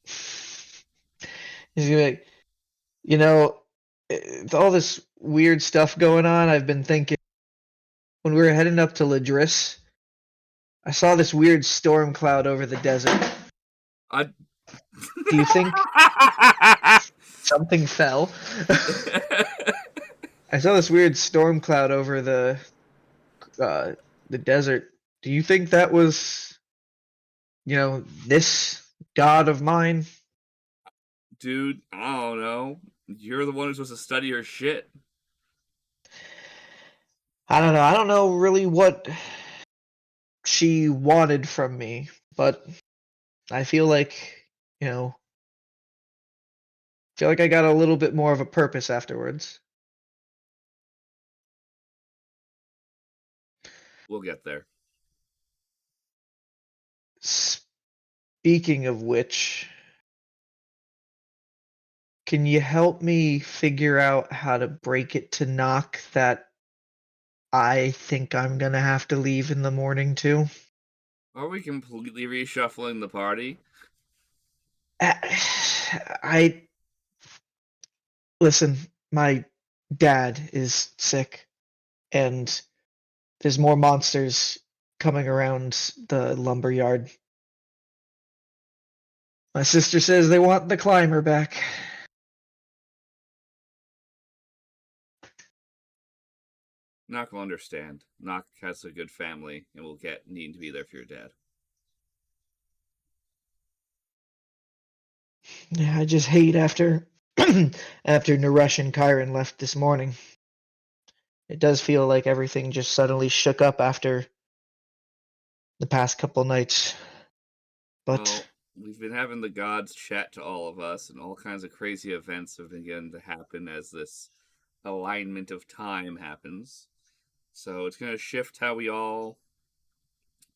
He's gonna be like, you know, with all this weird stuff going on, I've been thinking when we were heading up to Ladris, I saw this weird storm cloud over the desert. I... Do you think something fell? I saw this weird storm cloud over uh, the desert. Do you think that was, this god of mine? Dude, I don't know. You're the one who's supposed to study her shit. I don't know. I don't know really what she wanted from me, but I feel like, I got a little bit more of a purpose afterwards. We'll get there. Speaking of which, can you help me figure out how to break it to knock that I think I'm gonna have to leave in the morning too? Are we completely reshuffling the party? I listen, my dad is sick and there's more monsters coming around the lumberyard. My sister says they want the climber back. Knock will understand. Knock has a good family and will get needing to be there for your dad. Yeah, I just hate after after Naresh and Kyron left this morning. It does feel like everything just suddenly shook up after the past couple nights. But Well, we've been having the gods chat to all of us, and all kinds of crazy events have begun to happen as this alignment of time happens. So it's going to shift how we all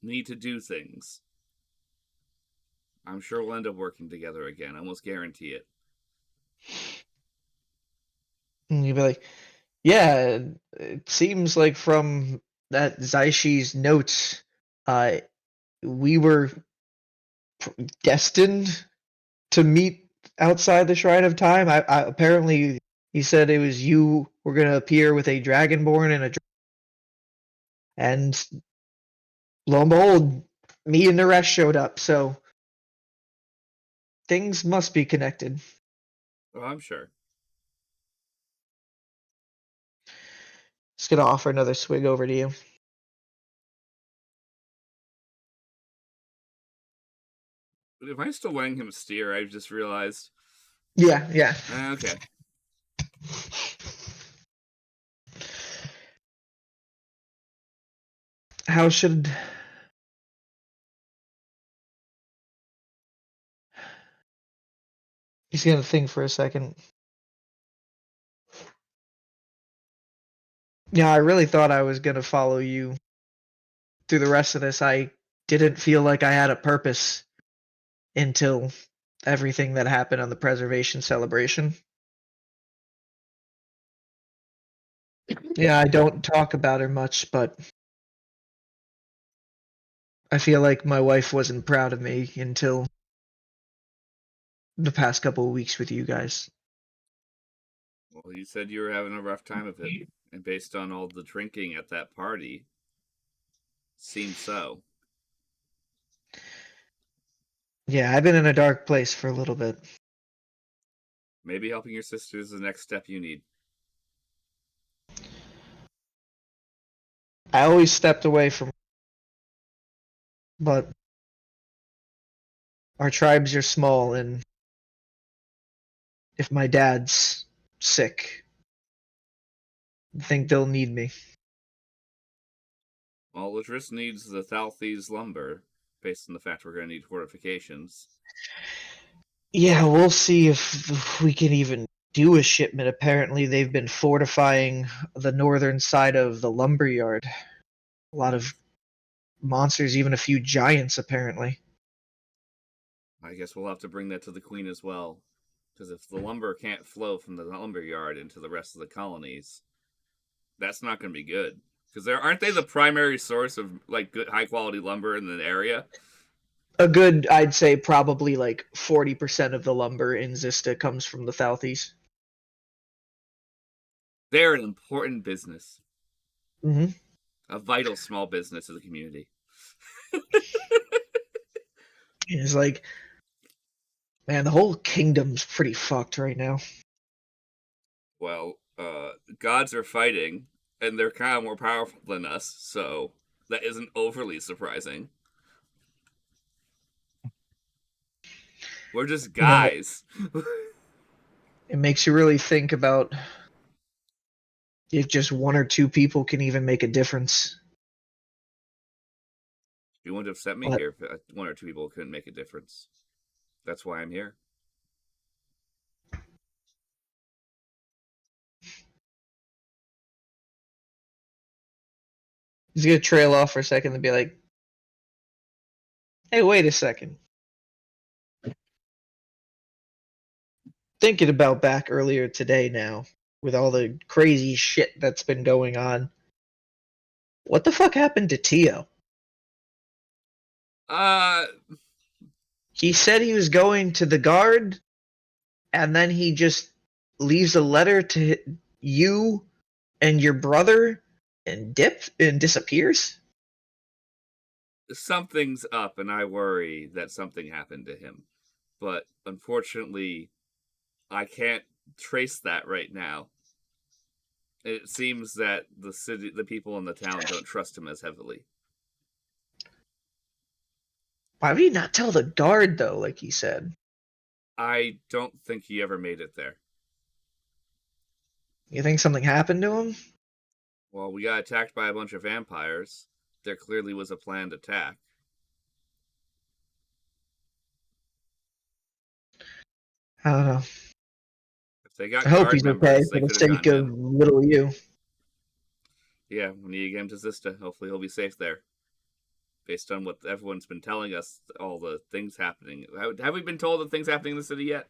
need to do things. I'm sure we'll end up working together again. I almost guarantee it. he'd be like, yeah, it seems like from that Zyshi's notes, we were destined to meet outside the Shrine of Time. I apparently he said it was you were gonna appear with a dragonborn and and lo and behold, me and the rest showed up. So things must be connected. Well, I'm sure. Just gonna offer another swig over to you. Am I still letting him steer? I just realized. Yeah, yeah. Okay. How should he's gonna think for a second. Yeah, I really thought I was gonna follow you through the rest of this. I didn't feel like I had a purpose until everything that happened on the preservation celebration. Yeah, I don't talk about her much, but I feel like my wife wasn't proud of me until the past couple of weeks with you guys. Well, you said you were having a rough time of it, and based on all the drinking at that party, seems so. Yeah, I've been in a dark place for a little bit. Maybe helping your sister is the next step you need. I always stepped away from, but our tribes are small, and if my dad's sick, I think they'll need me. Well, Ladris needs the Thalthes lumber, based on the fact we're going to need fortifications. Yeah, we'll see if we can even do a shipment. Apparently, they've been fortifying the northern side of the lumberyard. A lot of monsters, even a few giants, apparently. I guess we'll have to bring that to the Queen as well. Because if the lumber can't flow from the lumberyard into the rest of the colonies, that's not going to be good. Because aren't they the primary source of like good high quality lumber in the area? A good, I'd say, probably like 40% of the lumber in Xysta comes from the Southeast. They're an important business. Mm-hmm. A vital small business of the community. It's like, man, the whole kingdom's pretty fucked right now. Well, gods are fighting, and they're kind of more powerful than us, so that isn't overly surprising. We're just guys. It makes you really think about if just one or two people can even make a difference. You wouldn't have sent me here if one or two people couldn't make a difference. That's why I'm here. He's gonna trail off for a second and be like, hey, wait a second. Thinking about back earlier today now, with all the crazy shit that's been going on. What the fuck happened to Tio? He said he was going to the guard, and then he just leaves a letter to you and your brother and disappears? Something's up, and I worry that something happened to him. But unfortunately, I can't trace that right now. It seems that the people in the town don't trust him as heavily. Why would he not tell the guard, though, like he said? I don't think he ever made it there. You think something happened to him? Well, we got attacked by a bunch of vampires. There clearly was a planned attack. I don't know. If they got I hope guard he's okay members, for they the could have sake gotten of in. little you. Yeah, we need to get him to Xysta. Hopefully he'll be safe there. Based on what everyone's been telling us, all the things happening. Have we been told the things happening in the city yet?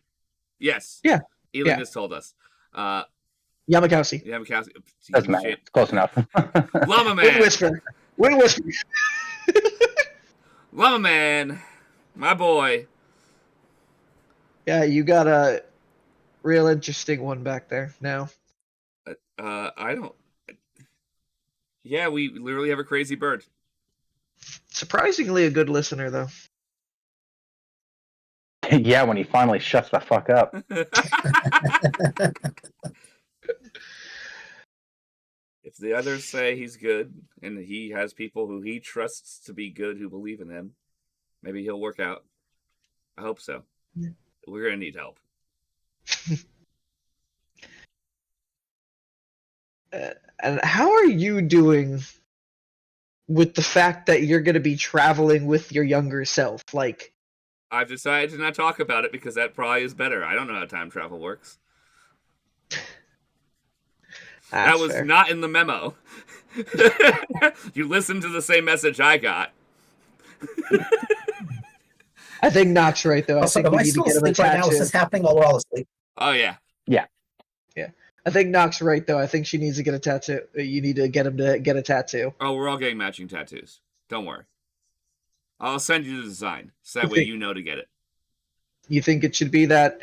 Yes. Yeah. Eling has told us. Yamakasi. Yamakasi. Doesn't matter. It's close enough. Llama Wind Man. Whisper. Wind Whisper. Llama Man. My boy. Yeah, you got a real interesting one back there now. I don't. Yeah, we literally have a crazy bird. Surprisingly a good listener, though. Yeah, when he finally shuts the fuck up. If the others say he's good, and he has people who he trusts to be good who believe in him, maybe he'll work out. I hope so. Yeah. We're gonna need help. And how are you doing with the fact that you're going to be traveling with your younger self? Like, I've decided to not talk about it because that probably is better. I don't know how time travel works. That was fair. not in the memo. You listened to the same message I got. I think Nock's right, though. Also, I think am we I need to still get him a asleep right now? Is tattoo. this happening while we're all asleep? Oh, yeah. I think Nock's right, though. I think she needs to get a tattoo. You need to get him to get a tattoo. Oh, we're all getting matching tattoos. Don't worry. I'll send you the design, so that You way think- you know to get it. You think it should be that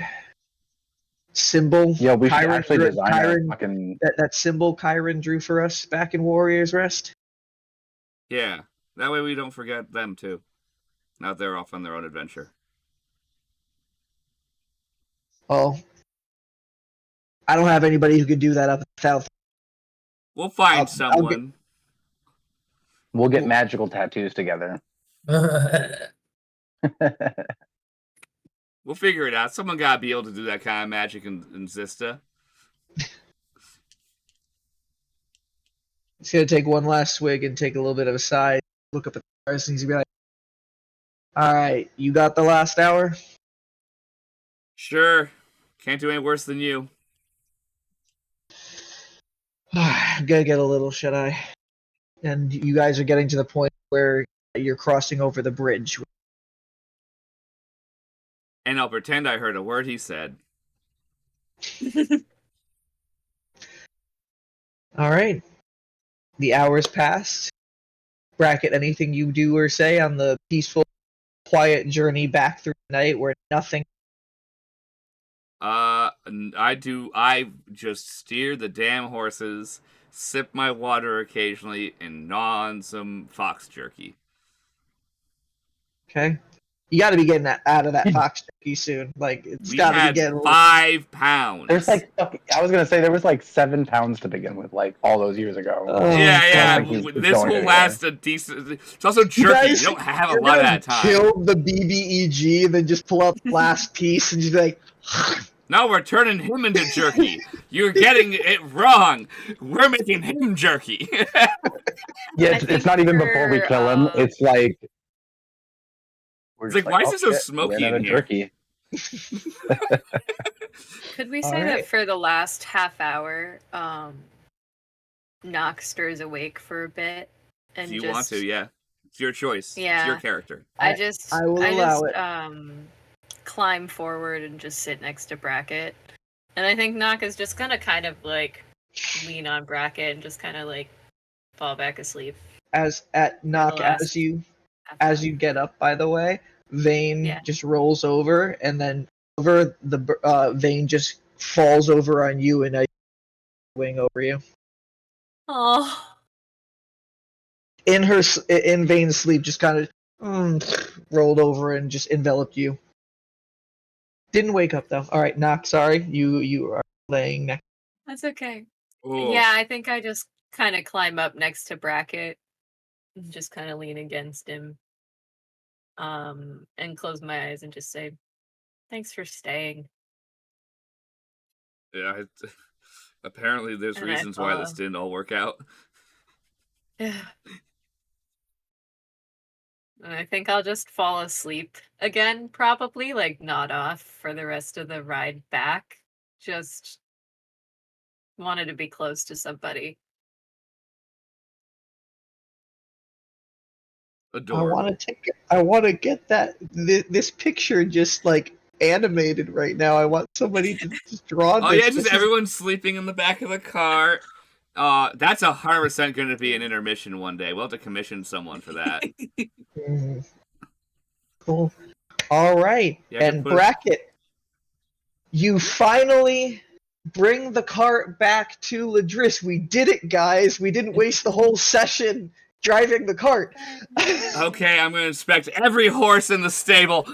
symbol? Yeah, we should Kyron actually drew- design Kyron- a fucking. that symbol Kyron drew for us back in Warriors Rest? Yeah. That way we don't forget them, too. Now they're off on their own adventure. Well, I don't have anybody who could do that up south. We'll find I'll someone. We'll get magical tattoos together. We'll figure it out. Someone gotta be able to do that kind of magic in Xysta. He's gonna take one last swig and take a little bit of a side, look up at the stars, and he's gonna be like, "All right, you got the last hour." Sure. Can't do any worse than you. I'm gonna get a little shut eye. And you guys are getting to the point where you're crossing over the bridge. And I'll pretend I heard a word he said. All right. The hours passed. Bracket, anything you do or say on the peaceful, quiet journey back through the night where nothing. I just steer the damn horses, sip my water occasionally, and gnaw on some fox jerky. Okay. You got to be getting that out of that fox jerky soon. Like it's We got to be had getting. 5 pounds. There's like, I was gonna say there was like 7 pounds to begin with, like all those years ago. Oh, yeah. God. This will Going last a decent. It's also jerky. You don't have a you're lot of gonna that time. Kill the BBEG and then just pull out the last piece and just be like. No, we're turning him into jerky. You're getting it wrong. We're making him jerky. Yeah, I it's not even think before we kill him. for, It's like. We're It's just like, why is it so shit, smoky ran out in of here? Jerky. Could we All say right. that for the last half hour, Nock stirs awake for a bit and If you just, want to, yeah. It's your choice. It's Yeah. your character. I will allow it. Climb forward and just sit next to Bracket. And I think Nock is just gonna kind of like lean on Bracket and just kind of like fall back asleep. As at knock last as you half as hour. you get up, by the way, Vane Yeah. just rolls over, and then over the Vane just falls over on you and a wing over you. Oh, In Vane's sleep, just kind of rolled over and just enveloped you. Didn't wake up though. All right, knock. Sorry, you are laying next. that's okay. Ooh. Yeah, I think I just kind of climb up next to Bracket and just kind of lean against him. And close my eyes and just say, "Thanks for staying." Yeah. Apparently, there's And I reasons why this follow. didn't all work out. And I think I'll just fall asleep again, probably, like nod off for the rest of the ride back. Just wanted to be close to somebody. Adorable. I want to get that this picture just like animated right now. I want somebody to just draw Oh this. yeah, This just everyone sleeping in the back of the car. That's 100% going to be an intermission one day. We'll have to commission someone for that. Cool. All right, and Bracket, you finally bring the cart back to Ladris. We did it, guys. We didn't waste the whole session driving the cart. Okay, I'm going to inspect every horse in the stable.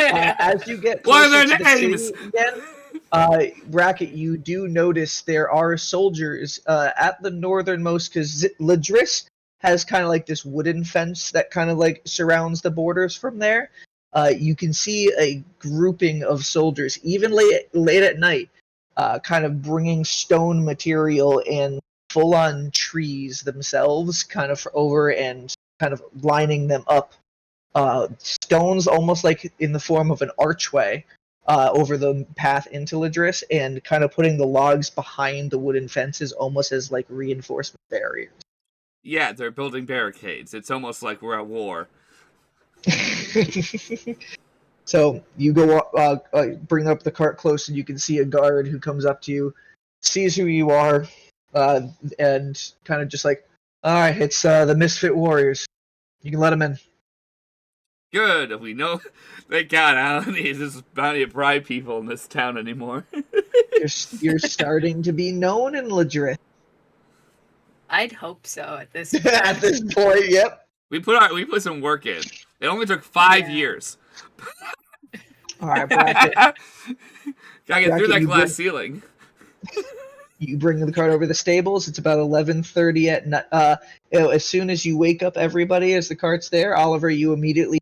As you get What are closer their to the names? city again, Bracket, you do notice there are soldiers at the northernmost, because Ladris has kind of like this wooden fence that kind of like surrounds the borders from there. You can see a grouping of soldiers, even late at night, kind of bringing stone material and full-on trees themselves, kind of over and kind of lining them up. Stones almost like in the form of an archway over the path into Ladris, and kind of putting the logs behind the wooden fences almost as like reinforcement barriers. Yeah, they're building barricades. It's almost like we're at war. So you go bring up the cart close, and you can see a guard who comes up to you, sees who you are, and kind of just like, all right, it's the Misfit Warriors. You can let them in. Good. We know. Thank God, I don't need this bounty to bribe people in this town anymore. You're starting to be known in Ladris. I'd hope so at this point. At this point, yep. We put some work in. It only took 5 years. All right, Bracket. Gotta get through that glass ceiling. You bring the cart over the stables. It's about 11:30 at night. As soon as you wake up everybody, as the cart's there, Oliver, you immediately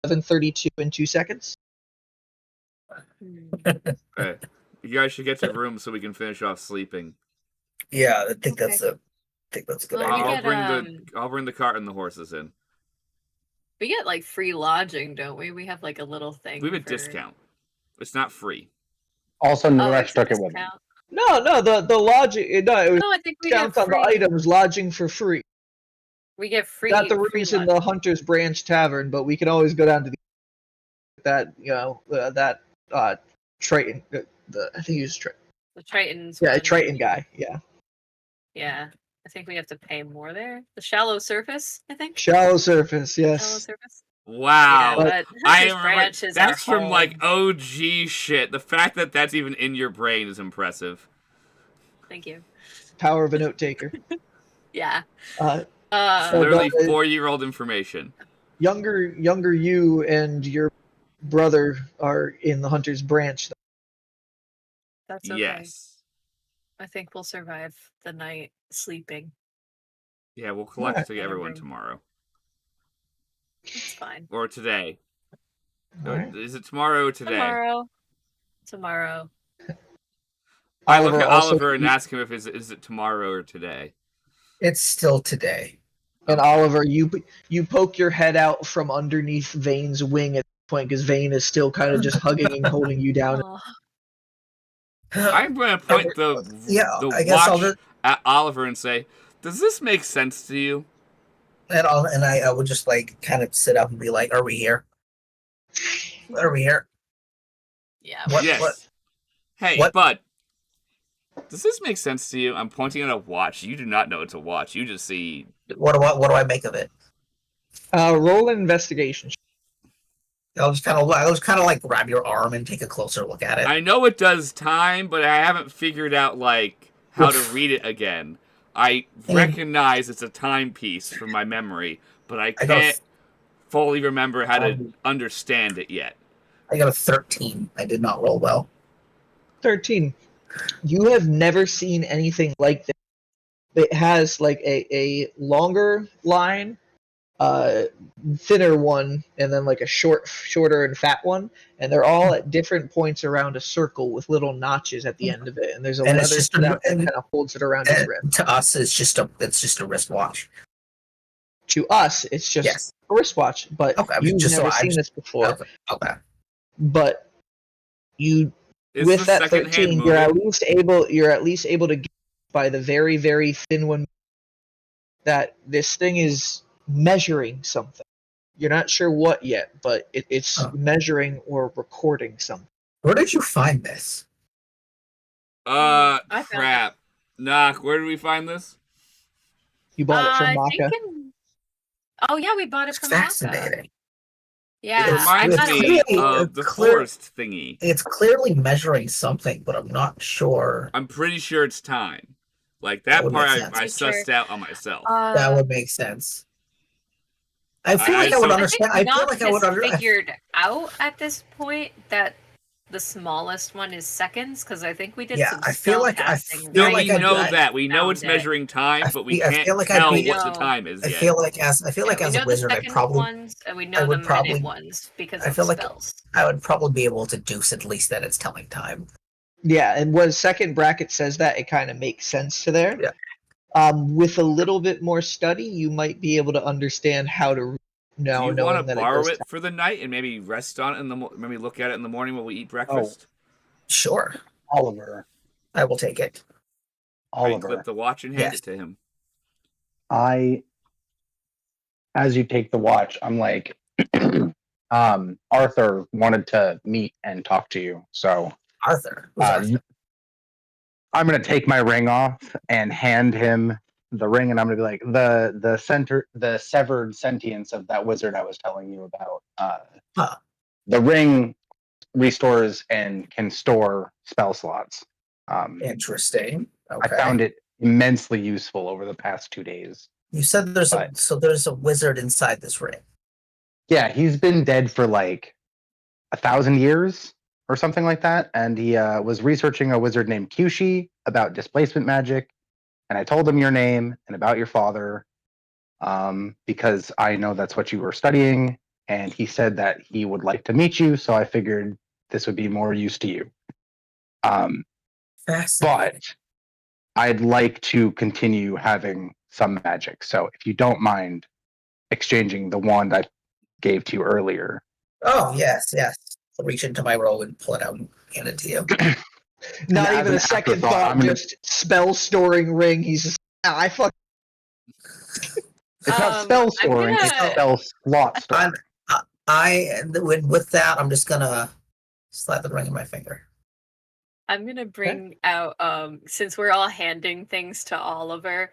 11:32 in 2 seconds. Okay. You guys should get to room so we can finish off sleeping. Yeah, I think that's a good Well, idea. I'll bring the cart and the horses in. We get like free lodging, don't we? We have like a little thing. We have a discount. It's not free. Also, Oh, Norex it's a took it with him. discount. No, the lodging. No, it was No, I think we discounts get on the free. items, lodging for free. We get free. Not the free rooms in lodging. the Hunter's Branch Tavern, but we can always go down to that Triton. I think he was Triton. The Tritons. Yeah, one. Triton guy. Yeah. Yeah, I think we have to pay more there. The shallow surface, I think. Shallow surface. Yes. Shallow surface. Wow. Yeah, but I Hunter's remember Branch is that's our from home. like OG shit. The fact that that's even in your brain is impressive. Thank you. Power of a note taker. Yeah. So Literally the 4-year-old information. younger you and your brother are in the Hunter's Branch. That's okay. Yes. I think we'll survive the night sleeping. Yeah, we'll collect to Alright. everyone tomorrow. It's fine. Or today. Alright. Is it tomorrow or today? Tomorrow. I look at also- Oliver and ask him if is it tomorrow or today. It's still today. And Oliver, you poke your head out from underneath Vane's wing at this point, because Vane is still kind of just hugging and holding you down. Oh, I'm going to point the I guess I'll watch just, at Oliver and say, "Does this make sense to you?" and I would just like kind of sit up and be like, "Are we here? Are we here?" yeah. What? Yes. What? Hey, What? bud. Does this make sense to you? I'm pointing at a watch. You do not know it's a watch. You just see. What do I make of it? Roll an investigation. I'll just kind of like grab your arm and take a closer look at it. I know it does time, but I haven't figured out like how to read it again. I recognize it's a timepiece from my memory, but I can't fully remember how to understand it yet. I got a 13. I did not roll well. 13. You have never seen anything like this. It has like a longer line, thinner one, and then like a shorter and fat one, and they're all at different points around a circle with little notches at the end of it. And there's a And leather it's just strap that kind of holds it around his wrist. To us, it's just a wristwatch. To us, it's just Yes. a wristwatch, but Okay, I mean, you've just so never I seen just- this before. Okay. But you, It's with the that second 13, hand you're moving. at least able to get by the very, very thin one that this thing is measuring something. You're not sure what yet, but it's Oh. measuring or recording something. Where did you find this? I found it. Crap. Knock, where did we find this? You bought it from I Maka. think Oh yeah, we bought it It's from Maka. fascinating. Yeah, It reminds I got me it. of the clear- forest thingy. It's clearly measuring something, but I'm not sure. I'm pretty sure it's time. Like, That that would part make I sense. sussed out on myself. That would make sense. I feel like I would so- understand. I feel Knox like I would has understand. figured out at this point that the smallest one is seconds, because I think we did Yeah, some I feel spell like- I casting. feel No, like we I'd- know I- that. We know found it's it. measuring time, but we I can't feel like tell I'd be- what the No. time is I yet. feel like as we a know wizard, the I second probably ones, and we know I the would minute probably- ones because I of feel like- spells. I would probably be able to deduce at least that it's telling time. Yeah, and when second bracket says that, it kind of makes sense to there. Yeah. With a little bit more study, you might be able to understand how to Do you knowing want to that borrow does it for the night and maybe rest on it maybe look at it in the morning while we eat breakfast? Sure, Oliver. I will take it. Right, clip Oliver. the watch and hand Yes. it to him. As you take the watch, I'm like, Arthur wanted to meet and talk to you. So Arthur. Who's Arthur? I'm going to take my ring off and hand him the ring. And I'm going to be like, the severed sentience of that wizard I was telling you about. The ring restores and can store spell slots. Interesting. Okay. I found it immensely useful over the past 2 days. You said there's a wizard inside this ring. Yeah, he's been dead for like 1,000 years or something like that, and he was researching a wizard named Kyushi about displacement magic. And I told him your name and about your father, because I know that's what you were studying. And he said that he would like to meet you, so I figured this would be more use to you. Fascinating. But I'd like to continue having some magic. So if you don't mind exchanging the wand I gave to you earlier. Oh, yes. I'll reach into my robe and pull it out and hand it to you. Not as even an a second afterthought, thought, I'm gonna- just spell storing ring. He's just, I fuck. It's not spell I'm storing, it's gonna- spell slot storing. With that, I'm just gonna slap the ring in my finger. I'm gonna bring out since we're all handing things to Oliver,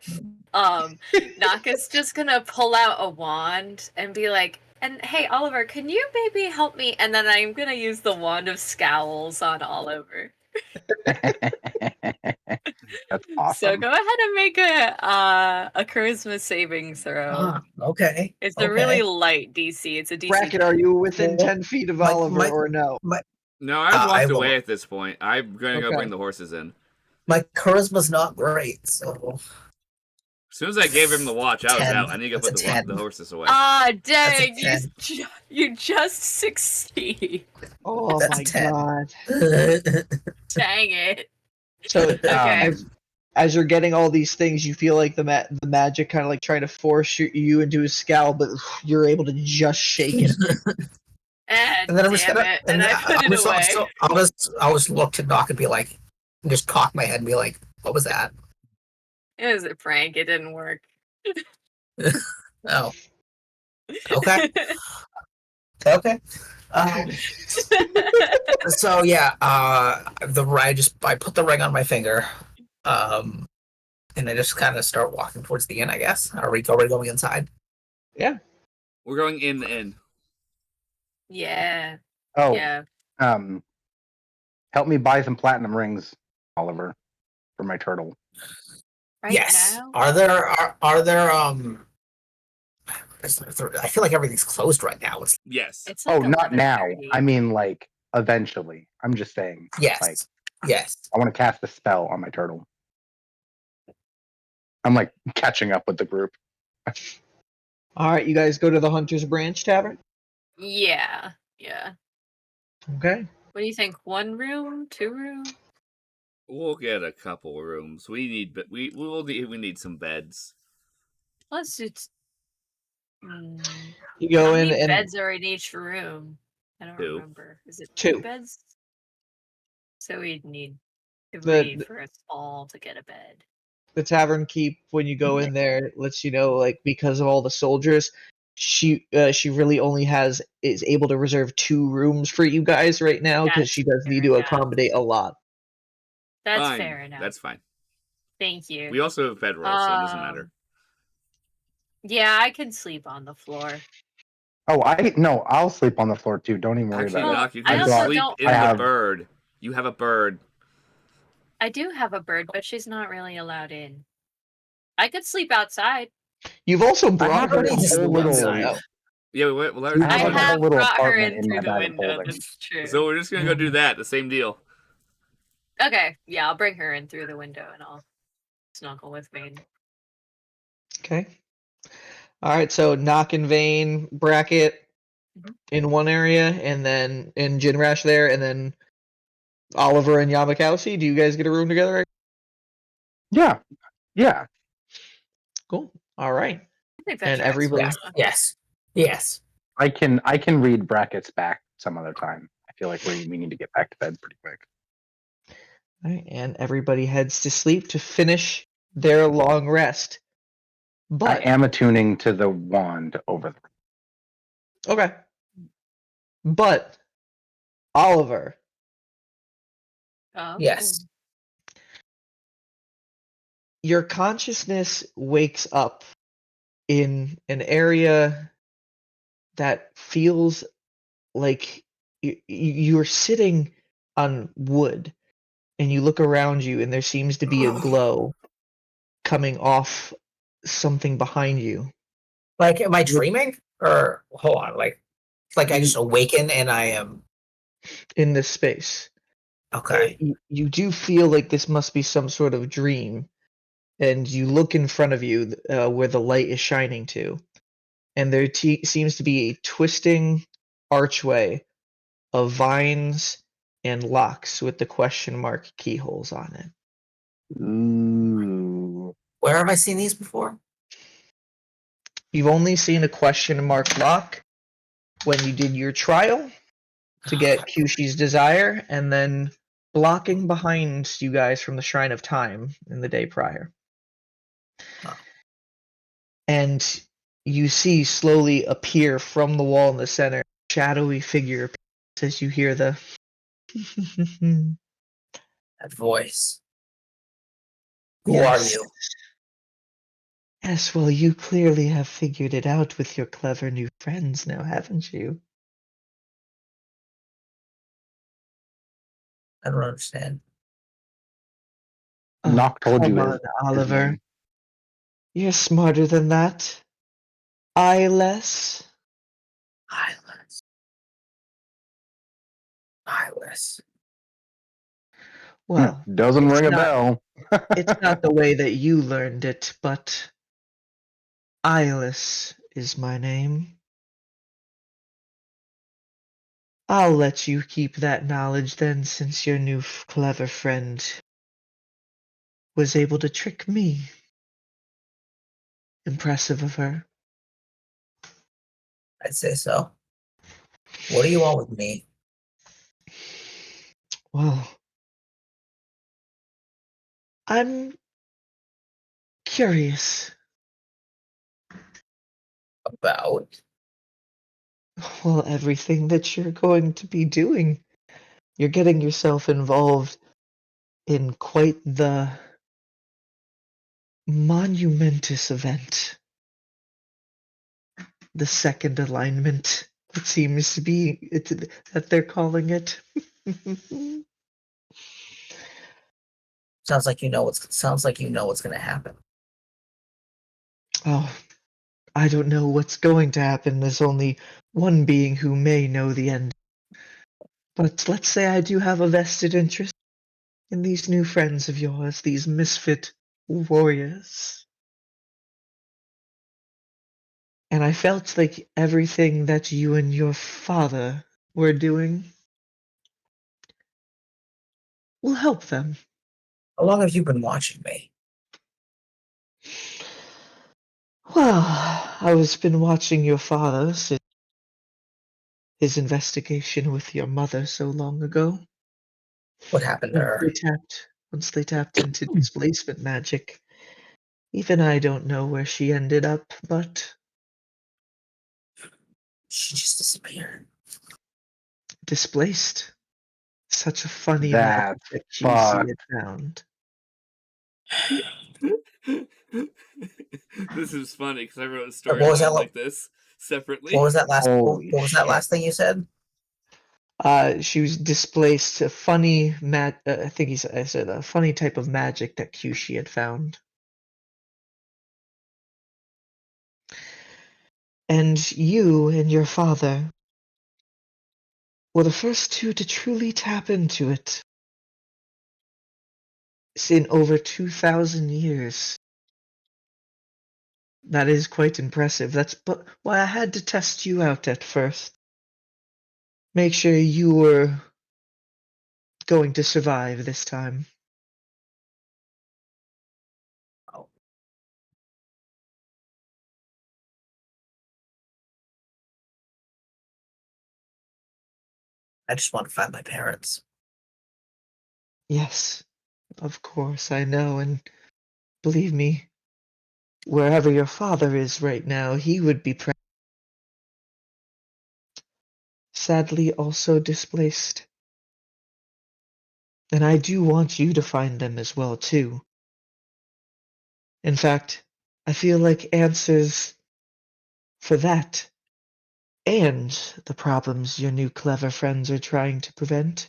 Naka's just gonna pull out a wand and be like, and hey Oliver, can you maybe help me? And then I'm gonna use the wand of scowls on Oliver. That's awesome. So go ahead and make a charisma saving throw. Okay. It's a really light DC. It's a DC. Bracket, are you within Well, 10 feet of my- Oliver my- or no? No, I've walked I will- away at this point. I'm going to go Okay. bring the horses in. My charisma's not great, so As soon as I gave him the watch, I was 10. out. I need to go That's put a 10. the horses away. Ah, dang! That's a You just succeed. Oh That's my 10. god. Dang it. So Okay. as you're getting all these things, you feel like the magic kind of like trying to force you into his scowl, but you're able to just shake it. and then I'm just damn gonna it. And I put I'm it just- away. so I'll just look to Doc and be like, just cock my head and be like, what was that? It was a prank. It didn't work. Oh, okay. Okay. So yeah, I put the ring on my finger, and I just kind of start walking towards the inn. I guess. Are we already going inside? Yeah. We're going in the inn. Yeah. Oh, Yeah. help me buy some platinum rings, Oliver, for my turtle. Right Yes. now? Are there I feel like everything's closed right now. It's Yes. It's Oh, like not now. 11:30. I mean, like, eventually. I'm just saying. yes, Like, yes. I want to cast a spell on my turtle. I'm like catching up with the group. All right, you guys go to the Hunter's Branch Tavern. Yeah. Yeah. Okay. What do you think? 1 room? 2 room? We'll get a couple rooms. We need some beds. Let's just. You go How in many and beds are in each room? I don't 2. remember. Is it 2. 2 beds? So we'd need 3 The- for us all to get a bed. the tavern keep, when you go in there, lets you know, like, because of all the soldiers, she really only is able to reserve 2 rooms for you guys right now because she does need to Fair enough. accommodate a lot. That's Fine. fair enough. That's fine. Thank you. We also have bedrolls, so it doesn't matter. Yeah, I can sleep on the floor. Oh, I'll sleep on the floor too. Don't even worry Actually, about it. Doc, you I can also sleep don't- in I the have- bird. You have a bird. I do have a bird, but she's not really allowed in. I could sleep outside. You've also I brought have her like a into the whole little. window. Yeah, well, let her I do have I like a that. whole have little brought her apartment in in through my the bag of window. holding. That's true. So we're just gonna go do that. The same deal. Okay, yeah, I'll bring her in through the window and I'll snuggle with Vane. Okay. All right, so Knock and Vane, Bracket in one area, and then in Jinrash there, and then Oliver and Yamakowski. Do you guys get a room together? Yeah, yeah. Cool. All right. I think that And tracks. everybody- Yes. I can read brackets back some other time. I feel like we need to get back to bed pretty quick. All right, and everybody heads to sleep to finish their long rest. But I am attuning to the wand over the. okay. But Oliver, Oh. Yes. your consciousness wakes up in an area that feels like you're sitting on wood, and you look around you and there seems to be a glow coming off something behind you. Like, am I dreaming? Or hold on, like I just awaken and I am In this space. okay. You do feel like this must be some sort of dream, and you look in front of you where the light is shining to, and there seems to be a twisting archway of vines and locks with the question mark keyholes on it. Ooh. Where have I seen these before? You've only seen a question mark lock when you did your trial to get Kyushi's desire, and then blocking behind you guys from the Shrine of Time in the day prior. Huh. And you see slowly appear from the wall in the center, a shadowy figure as you hear the That voice. Who are Yes. you? Yes, well, you clearly have figured it out with your clever new friends now, haven't you? I don't understand. Oh, Nock told come you on, his Oliver. name. You're smarter than that. Eyeless. Eyeless. Eyeless. Well, Doesn't it's ring a not- bell. it's not the way that you learned it, but Eyeless is my name. I'll let you keep that knowledge then, since your new clever friend was able to trick me. Impressive of her. I'd say so. What do you want with me? Well, I'm curious. About? Well, everything that you're going to be doing. You're getting yourself involved in quite the monumentous event. The second alignment, it seems to be that they're calling it. Sounds like you know what's gonna happen. Oh, I don't know what's going to happen. There's only one being who may know the end. But let's say I do have a vested interest in these new friends of yours, these Misfit Warriors. And I felt like everything that you and your father were doing will help them. How long have you been watching me? Well, I was been watching your father since his investigation with your mother so long ago. What happened to her? Once they tapped into displacement magic. Even I don't know where she ended up, but She just disappeared. Displaced. Such a funny magic That's that QC fucked. had found. This is funny because I wrote a What was that? storyline like this separately. What was that last? Holy What was that shit. last thing you said? She was displaced. A funny I think I said a funny type of magic that QC had found. And you and your father were the first two to truly tap into it. It's in over 2,000 years. That is quite impressive. That's why I had to test you out at first. Make sure you were going to survive this time. Oh. I just want to find my parents. Yes, of course, I know, and believe me, wherever your father is right now, he would be proud. Sadly, also displaced. And I do want you to find them as well, too. In fact, I feel like answers for that and the problems your new clever friends are trying to prevent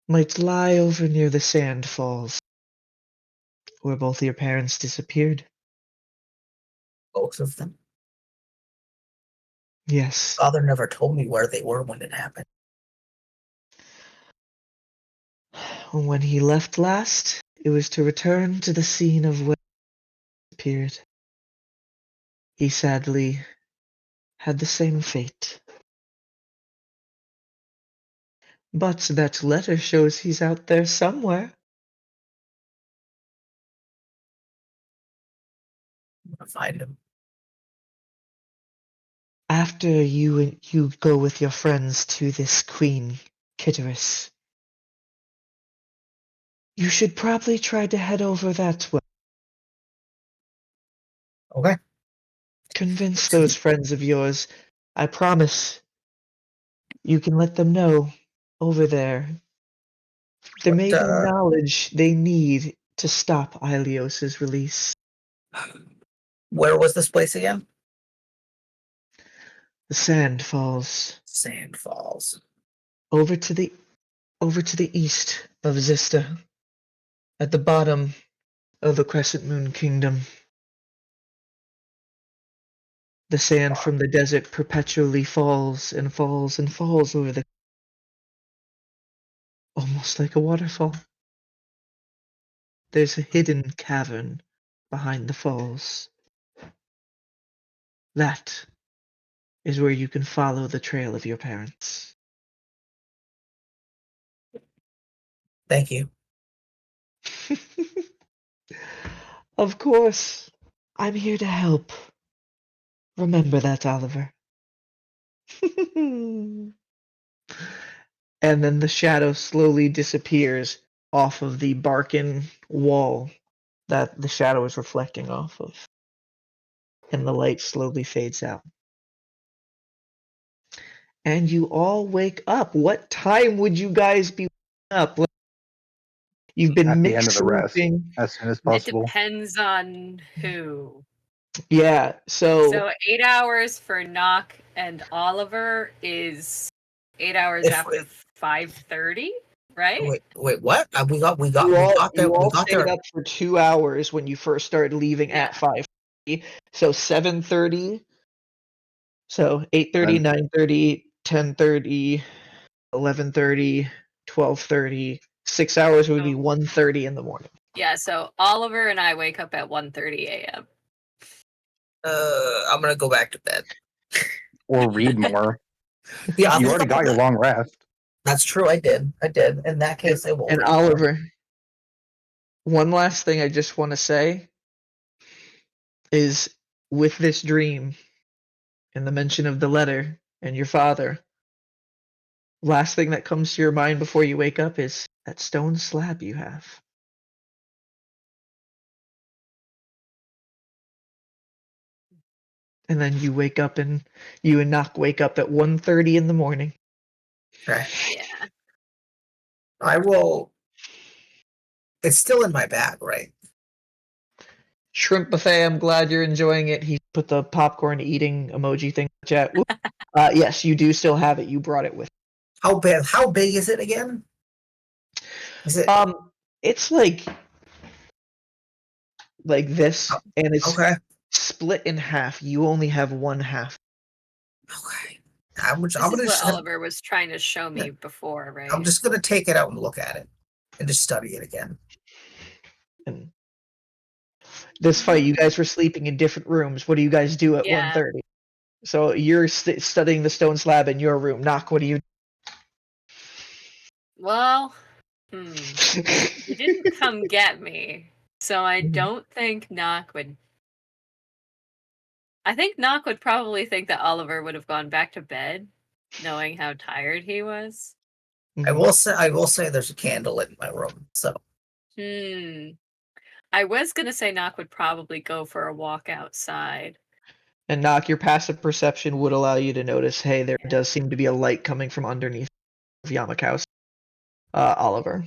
might lie over near the sand falls, where both your parents disappeared. Both of them. Yes. Father never told me where they were when it happened. When he left last, it was to return to the scene of where he disappeared. He sadly had the same fate. But that letter shows he's out there somewhere. I'm gonna find him. After you go with your friends to this Queen Kitteris, you should probably try to head over that way. Okay. Convince those friends of yours. I promise you can let them know over there. There may be What, knowledge they need to stop Ilios's release. where was this place again? The sand falls Sand Falls. over to the east of Xysta, at the bottom of the Crescent Moon Kingdom. The sand from the desert perpetually falls and falls and falls over the almost like a waterfall. There's a hidden cavern behind the falls. That is where you can follow the trail of your parents. Thank you. Of course, I'm here to help. Remember that, Oliver. And then the shadow slowly disappears off of the barken wall that the shadow is reflecting off of. And the light slowly fades out. And you all wake up. What time would you guys be waking up? You've been At the end mixed of the rest, sleeping. as soon as It possible. depends on who. Yeah, So 8 hours for Nock and Oliver is 8 hours If after 5:30, right? wait, what? We got you all stayed there. up for 2 hours when you first started leaving Yeah. at 5:30. So 7:30. So 8:30, Then- 9:30, 10:30, 11:30, 12:30. 6 hours would be Oh. 1:30 in the morning. Yeah, so Oliver and I wake up at 1:30 a.m. I'm gonna go back to bed. Or read more. Yeah, You already got your long rest. That's true. I did. In that case, I will. And read more. Oliver, one last thing I just want to say is with this dream and the mention of the letter and your father, last thing that comes to your mind before you wake up is that stone slab you have. And then you wake up and you and Nock wake up at 1:30 in the morning. Okay. Yeah. I will. It's still in my bag, right? Shrimp buffet, I'm glad you're enjoying it. He put the popcorn eating emoji thing in the chat. Yes, you do still have it. You brought it with. How big? How big is it again? Is it It's like this, and it's okay? split in half. You only have one half. Okay. I'm This gonna is what just, Oliver was trying to show me before, right? I'm just gonna take it out and look at it, and just study it again. And this fight, you guys were sleeping in different rooms. What do you guys do at Yeah. 1:30? So you're studying the stone slab in your room. Nock, what do you? Well, you didn't come get me, so I don't think Nock would. I think Nock would probably think that Oliver would have gone back to bed, knowing how tired he was. I will say there's a candle in my room, so I was gonna say Nock would probably go for a walk outside. And Nock, your passive perception would allow you to notice, hey, there does seem to be a light coming from underneath Yamakau's Oliver.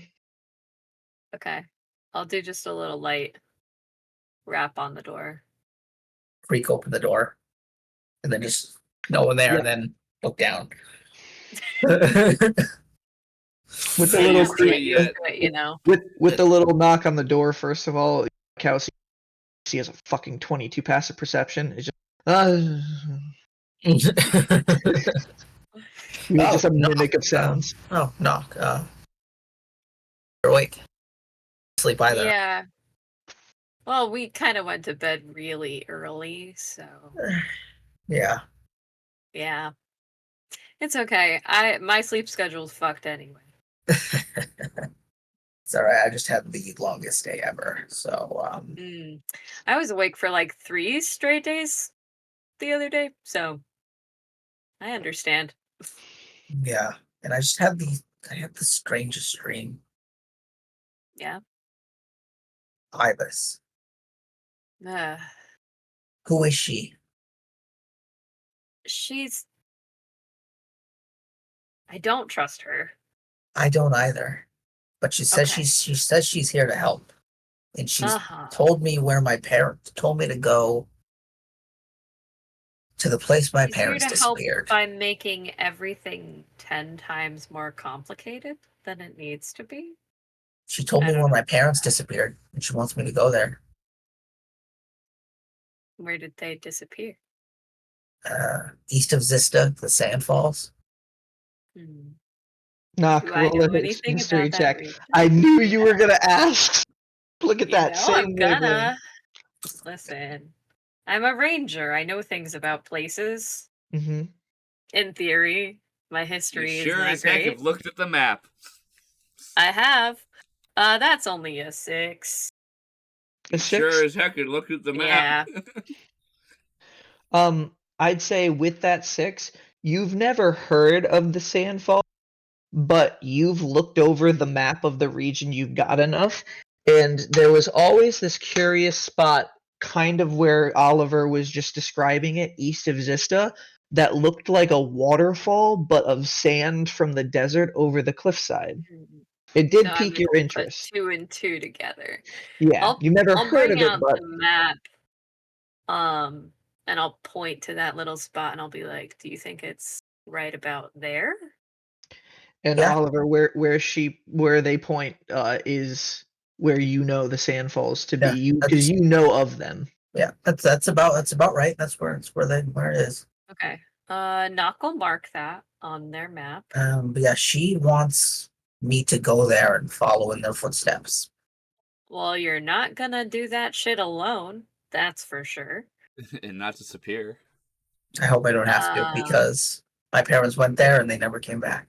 Okay. I'll do just a little light rap on the door. creak open the door, and then just no one there, Yeah. and then look down. With the Not little used to it creak, yet. You know. with the little knock on the door, first of all, Yamakau has a fucking 22 passive perception. It's just, you're just a mimic of sounds. Oh, knock. You're awake. Sleep either. Yeah. Well, we kind of went to bed really early, so Yeah. yeah. It's okay. My sleep schedule's fucked anyway. It's all right. I just had the longest day ever. So, I was awake for like 3 straight days the other day, so I understand. yeah. And I had the strangest dream. Yeah. Ibis. Uh, Who is she? she's. I don't trust her. I don't either. But she says Okay. she says she's here to help. And she's Uh-huh. told me where my parents told me to go to the place my She's here parents to help disappeared. by making everything 10 times more complicated than it needs to be. She told I me don't where know. my parents disappeared, and she wants me to go there. Where did they disappear? East of Xysta, the Sand Falls. Hmm. Knock, Do I roll know a anything history about that check. region? I knew you were gonna ask. Look at You that, know same I'm wavelength. gonna. Listen, I'm a ranger. I know things about places. Mm-hmm. In theory, my You history is sure not as heck great. have looked at the map. I have. That's only a 6. You A sure 6? as heck have looked at the map. Yeah. I'd say with that 6, you've never heard of the Sandfall, but you've looked over the map of the region you've got enough, and there was always this curious spot, kind of where Oliver was just describing it, east of Xysta, that looked like a waterfall, but of sand from the desert over the cliffside. It did So I'm pique gonna your put interest. 2 and 2 together. Yeah, I'll you never I'll heard bring of it, out but the map, and I'll point to that little spot, and I'll be like, "Do you think it's right about there?" and Yeah. Oliver, where they point is where you know the sand falls to be, Yeah, because you know of them. Yeah, that's about right. That's where it is. Okay. Knock will mark that on their map. But yeah, she wants me to go there and follow in their footsteps. Well, you're not gonna do that shit alone. That's for sure. And not disappear. I hope I don't have to because my parents went there and they never came back.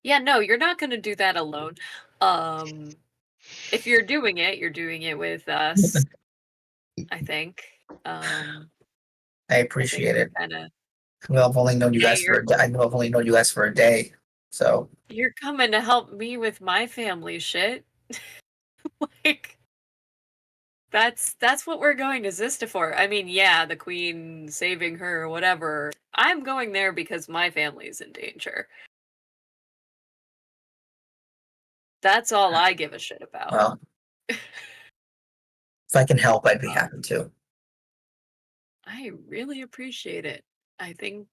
Yeah, no, you're not gonna do that alone. If you're doing it with us. I think. I appreciate it. Kinda, Well, I've only known you hey, guys for a day. I know I've only known you guys for a day, so you're coming to help me with my family shit. Like, That's what we're going to Xysta for. I mean, yeah, the queen saving her, whatever. I'm going there because my family is in danger. That's all I give a shit about. Well, if I can help, I'd be happy to. I really appreciate it. I think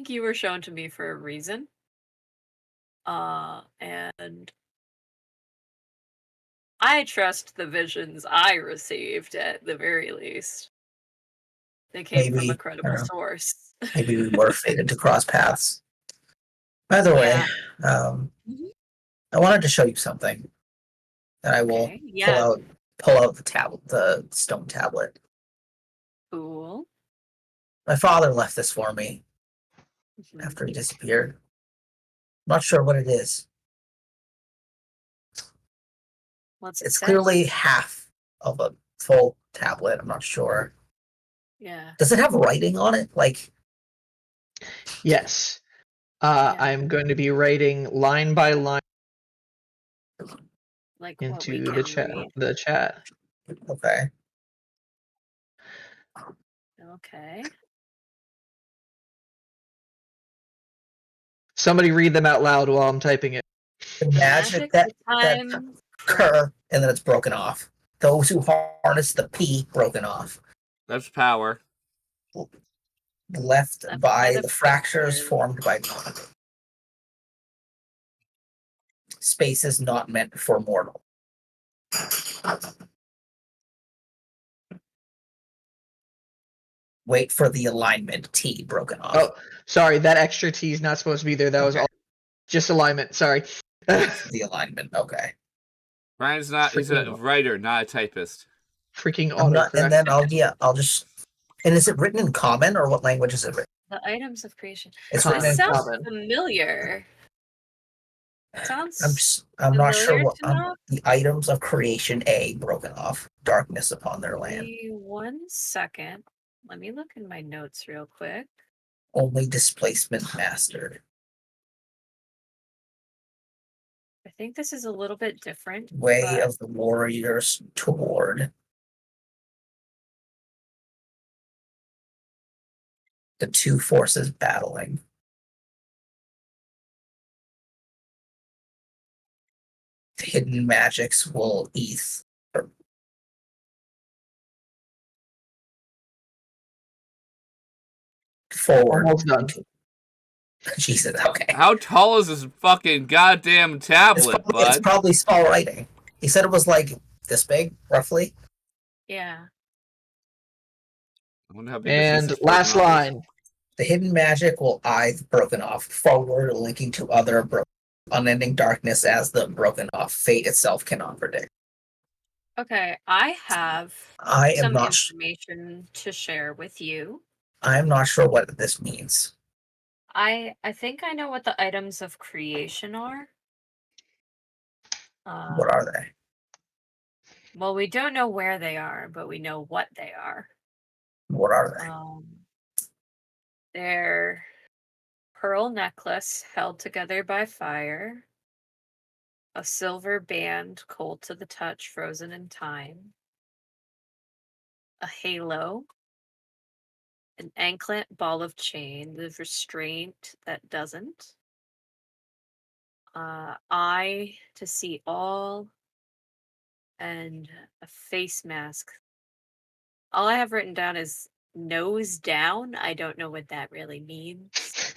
you were shown to me for a reason. And I trust the visions I received at the very least. They came from a Maybe, I credible don't know, source. maybe we were fated to cross paths. Either way, Yeah. Mhm. I wanted to show you something that I will Okay. Yeah. pull out the stone tablet. Cool. My father left this for me Mhm. after he disappeared. I'm not sure what it is. What's it It's say? clearly half of a full tablet. I'm not sure. Yeah. Does it have writing on it? Like, Yes. Yeah. I'm going to be writing line by line Like what we into can the chat. read. The chat. okay. Okay. Somebody read them out loud while I'm typing it. The magic Magic that time. occur and then it's broken off. Those who harness the P broken off. That's power. Left Left by by the the fractures fractures. formed by space is not meant for mortal. Wait for the alignment T broken off. Oh, sorry, that extra T is not supposed to be there. That was Okay. all just alignment. Sorry. The alignment. Okay. Brian's not. He's a writer, not a typist. Freaking I'm not, and autocorrect. then I'll just. And is it written in common or what language is it written? The items of creation. It's Common. written This in sounds Common. familiar. Sounds I'm not sure familiar what to know. the items of creation A broken off. Darkness upon their land. Give me 1 second. Let me look in my notes real quick. Only displacement mastered. I think this is a little bit different. Way but of the warriors toward the two forces battling. The hidden magics will ease. Forward. Almost done. Jesus, okay. How tall is this fucking goddamn tablet, It's bud? probably small writing. He said it was like this big, roughly. yeah. I wonder how big And this is last broken off is. line. The hidden magic will either broken off, forward linking to other unending darkness as the broken off. Fate itself cannot predict. Okay, I have I am some not. information to share with you. I am not sure what this means. I think I know what the items of creation are. What are they? Well, we don't know where they are, but we know what they are. What are they? They're pearl necklace held together by fire, a silver band cold to the touch, frozen in time, a halo, an anklet ball of chain, the restraint that doesn't, eye to see all, and a face mask. All I have written down is nose down. I don't know what that really means.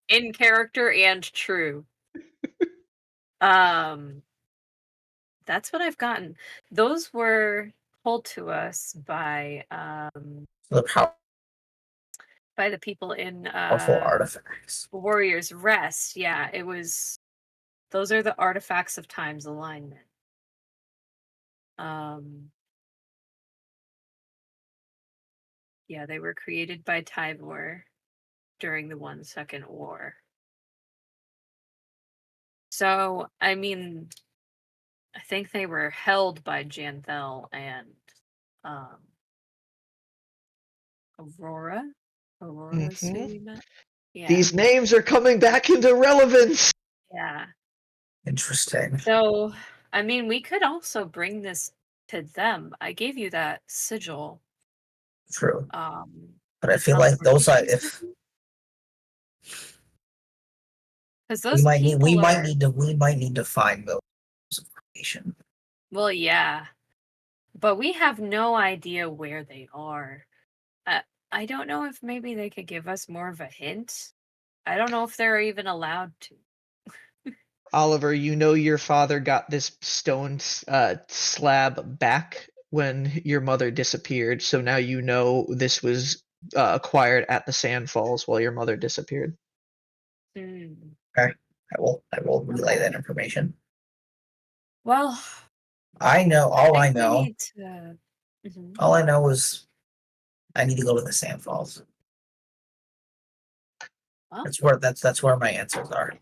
In character and true. That's what I've gotten. Those were told to us by The the people in powerful artifacts. Warriors Rest. Yeah, it was. Those are the artifacts of time's alignment. Yeah, they were created by Tyvor during the 1 Second War. So, I mean, I think they were held by Janthel and Aurora. Aurora's who we met. Yeah. These names are coming back into relevance. Yeah. Interesting. So I mean, we could also bring this to them. I gave you that sigil. True. But I The feel like those are teleportation if sigil? Because we those might need people are. we might need to find those information. Well, yeah. But we have no idea where they are. I don't know if maybe they could give us more of a hint. I don't know if they're even allowed to. Oliver, you know your father got this stone slab back when your mother disappeared, so now you know this was acquired at the Sand Falls while your mother disappeared. Hmm. Okay. I will relay that information. Well, I know I all I think we know. need to. Mhm. All I know is I need to go to the Sand Falls. Well, That's where my answers are.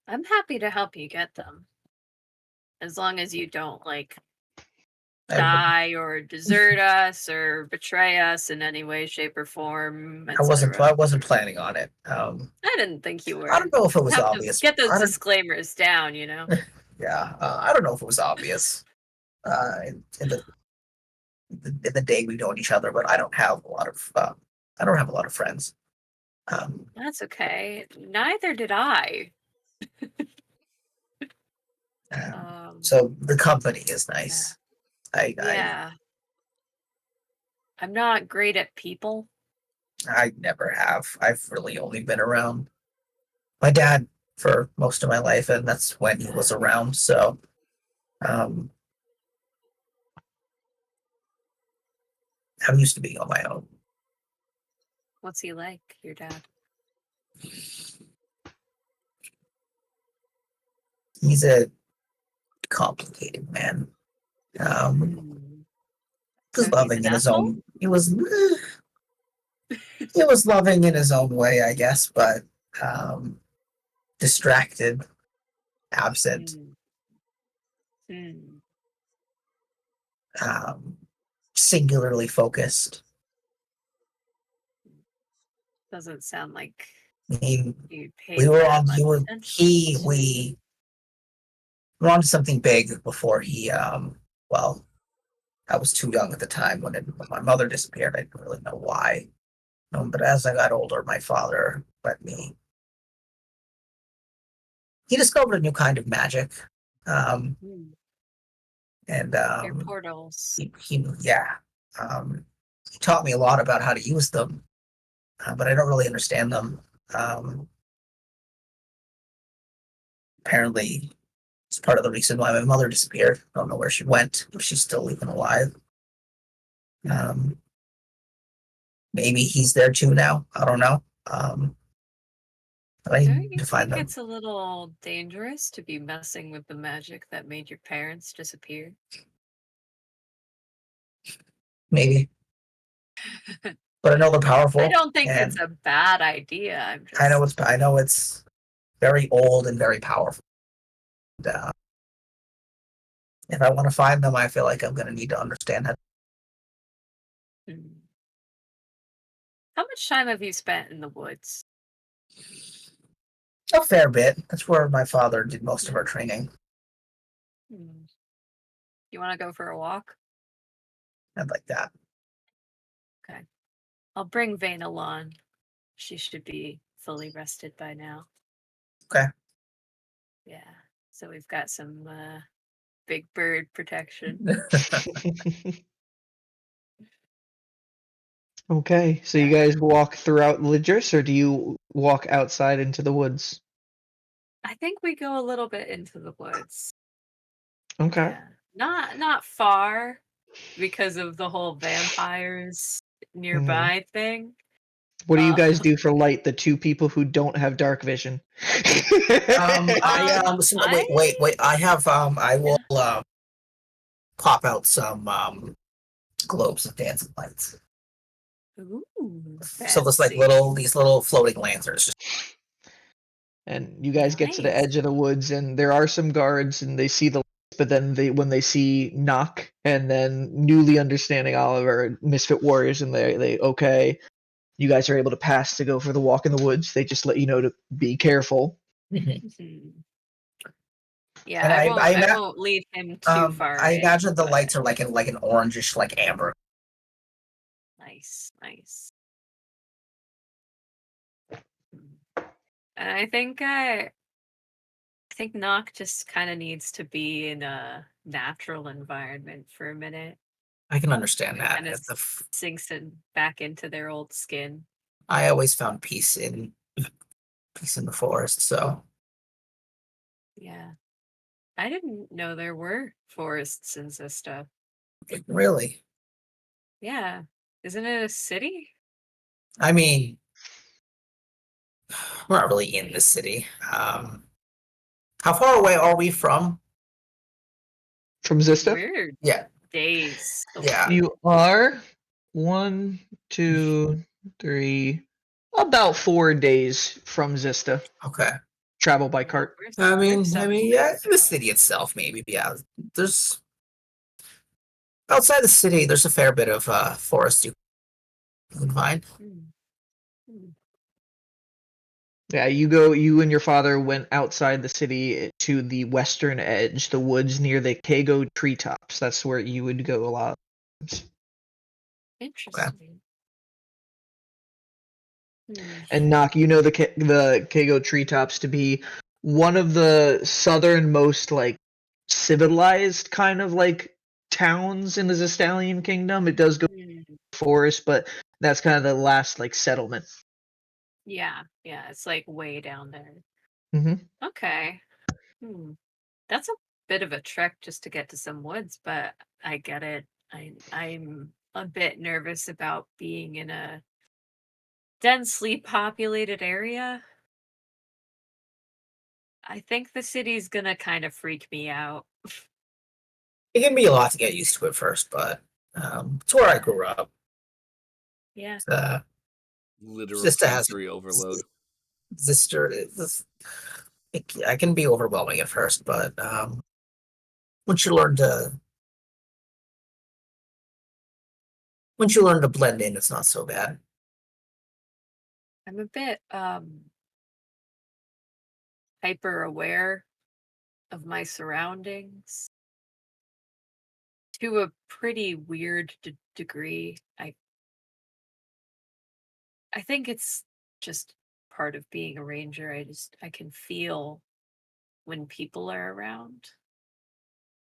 I'm happy to help you get them. As long as you don't, like, I, die or desert us or betray us in any way, shape, or form, I etc. wasn't planning on it. I didn't think you I were. don't know if it was Have to obvious. get those I don't. disclaimers down, you know. Yeah, I don't know if it was obvious. In the day we've known each other, but I don't have a lot of friends. That's okay. Neither did I. So the company is nice. Yeah. I'm not great at people. I never have. I've really only been around my dad for most of my life, and that's when he was around. So, I'm used to being on my own. What's he like, your dad? He's a complicated man. He was So he's loving an in his asshole? own. He was loving in his own way, I guess, but distracted, absent, Hmm. singularly focused. Doesn't sound like He, you paid we were that on. much You were attention. we were on to something big before he. Well, I was too young at the time when my mother disappeared. I didn't really know why. But as I got older, my father let me. He discovered a new kind of magic, and Your portals. he taught me a lot about how to use them, but I don't really understand them. Apparently, it's part of the reason why my mother disappeared. I don't know where she went, if she's still even alive. Maybe he's there too now. I don't know. But I Don't need you to find think them. it's a little dangerous to be messing with the magic that made your parents disappear? Maybe. But I know they're powerful. I don't think and it's a bad idea. I'm just. I know it's very old and very powerful. And, if I want to find them, I feel like I'm going to need to understand how. How much time have you spent in the woods? A fair bit. That's where my father did most of our training. You want to go for a walk? I'd like that. Okay. I'll bring Vane along. She should be fully rested by now. Okay. Yeah. So we've got some big bird protection. Okay, so you guys walk throughout Ladris, or do you walk outside into the woods? I think we go a little bit into the woods. Okay. Yeah. Not far because of the whole vampires nearby thing. What do you guys do for light? The two people who don't have dark vision. Wait. I have. I will pop out some globes of dancing lights. Ooh, So there's like these little floating lanterns. And you guys get to the Nice. edge of the woods, and there are some guards, and they see the lights, but then when they see Knock, and then newly understanding Oliver, Misfit Warriors, and they okay, you guys are able to pass to go for the walk in the woods. They just let you know to be careful. Mhm. Yeah, And I won't lead him too far I in. imagine the but- lights are like an orangish, like amber. Nice, nice. And I think Nock just kind of needs to be in a natural environment for a minute. I can understand that. Kind of sinks in back into their old skin. I always found peace in the forest. So Yeah. I didn't know there were forests in Xysta. really, Yeah. Isn't it a city? I mean, we're not really in the city. How far away are we from? From Xysta? We're Yeah, days yeah. away. You are 1, 2, 3, about 4 days from Xysta. Okay. Travel by cart. I mean, seven yeah, days, the so- city itself, maybe. Yeah, there's outside the city. There's a fair bit of forest you can find. Hmm. Hmm. Yeah, you and your father went outside the city to the western edge, the woods near the Kago treetops. That's where you would go a lot. Interesting. And Nock, you know the Kago treetops to be one of the southernmost like civilized kind of like towns in the Zestalian kingdom. It does go Hmm. forest, but that's kind of the last like settlement. Yeah, it's like way down there. Mm-hmm. Okay. That's a bit of a trek just to get to some woods, but I get it. I'm a bit nervous about being in a densely populated area. I think the city's gonna kind of freak me out. It can be a lot to get used to at first, but it's where I grew up. Yeah. Literal Sister has sensory overload. I can be overwhelming at first, but once you learn to blend in, it's not so bad. I'm a bit hyper aware of my surroundings to a pretty weird degree. I think it's just part of being a ranger. I can feel when people are around.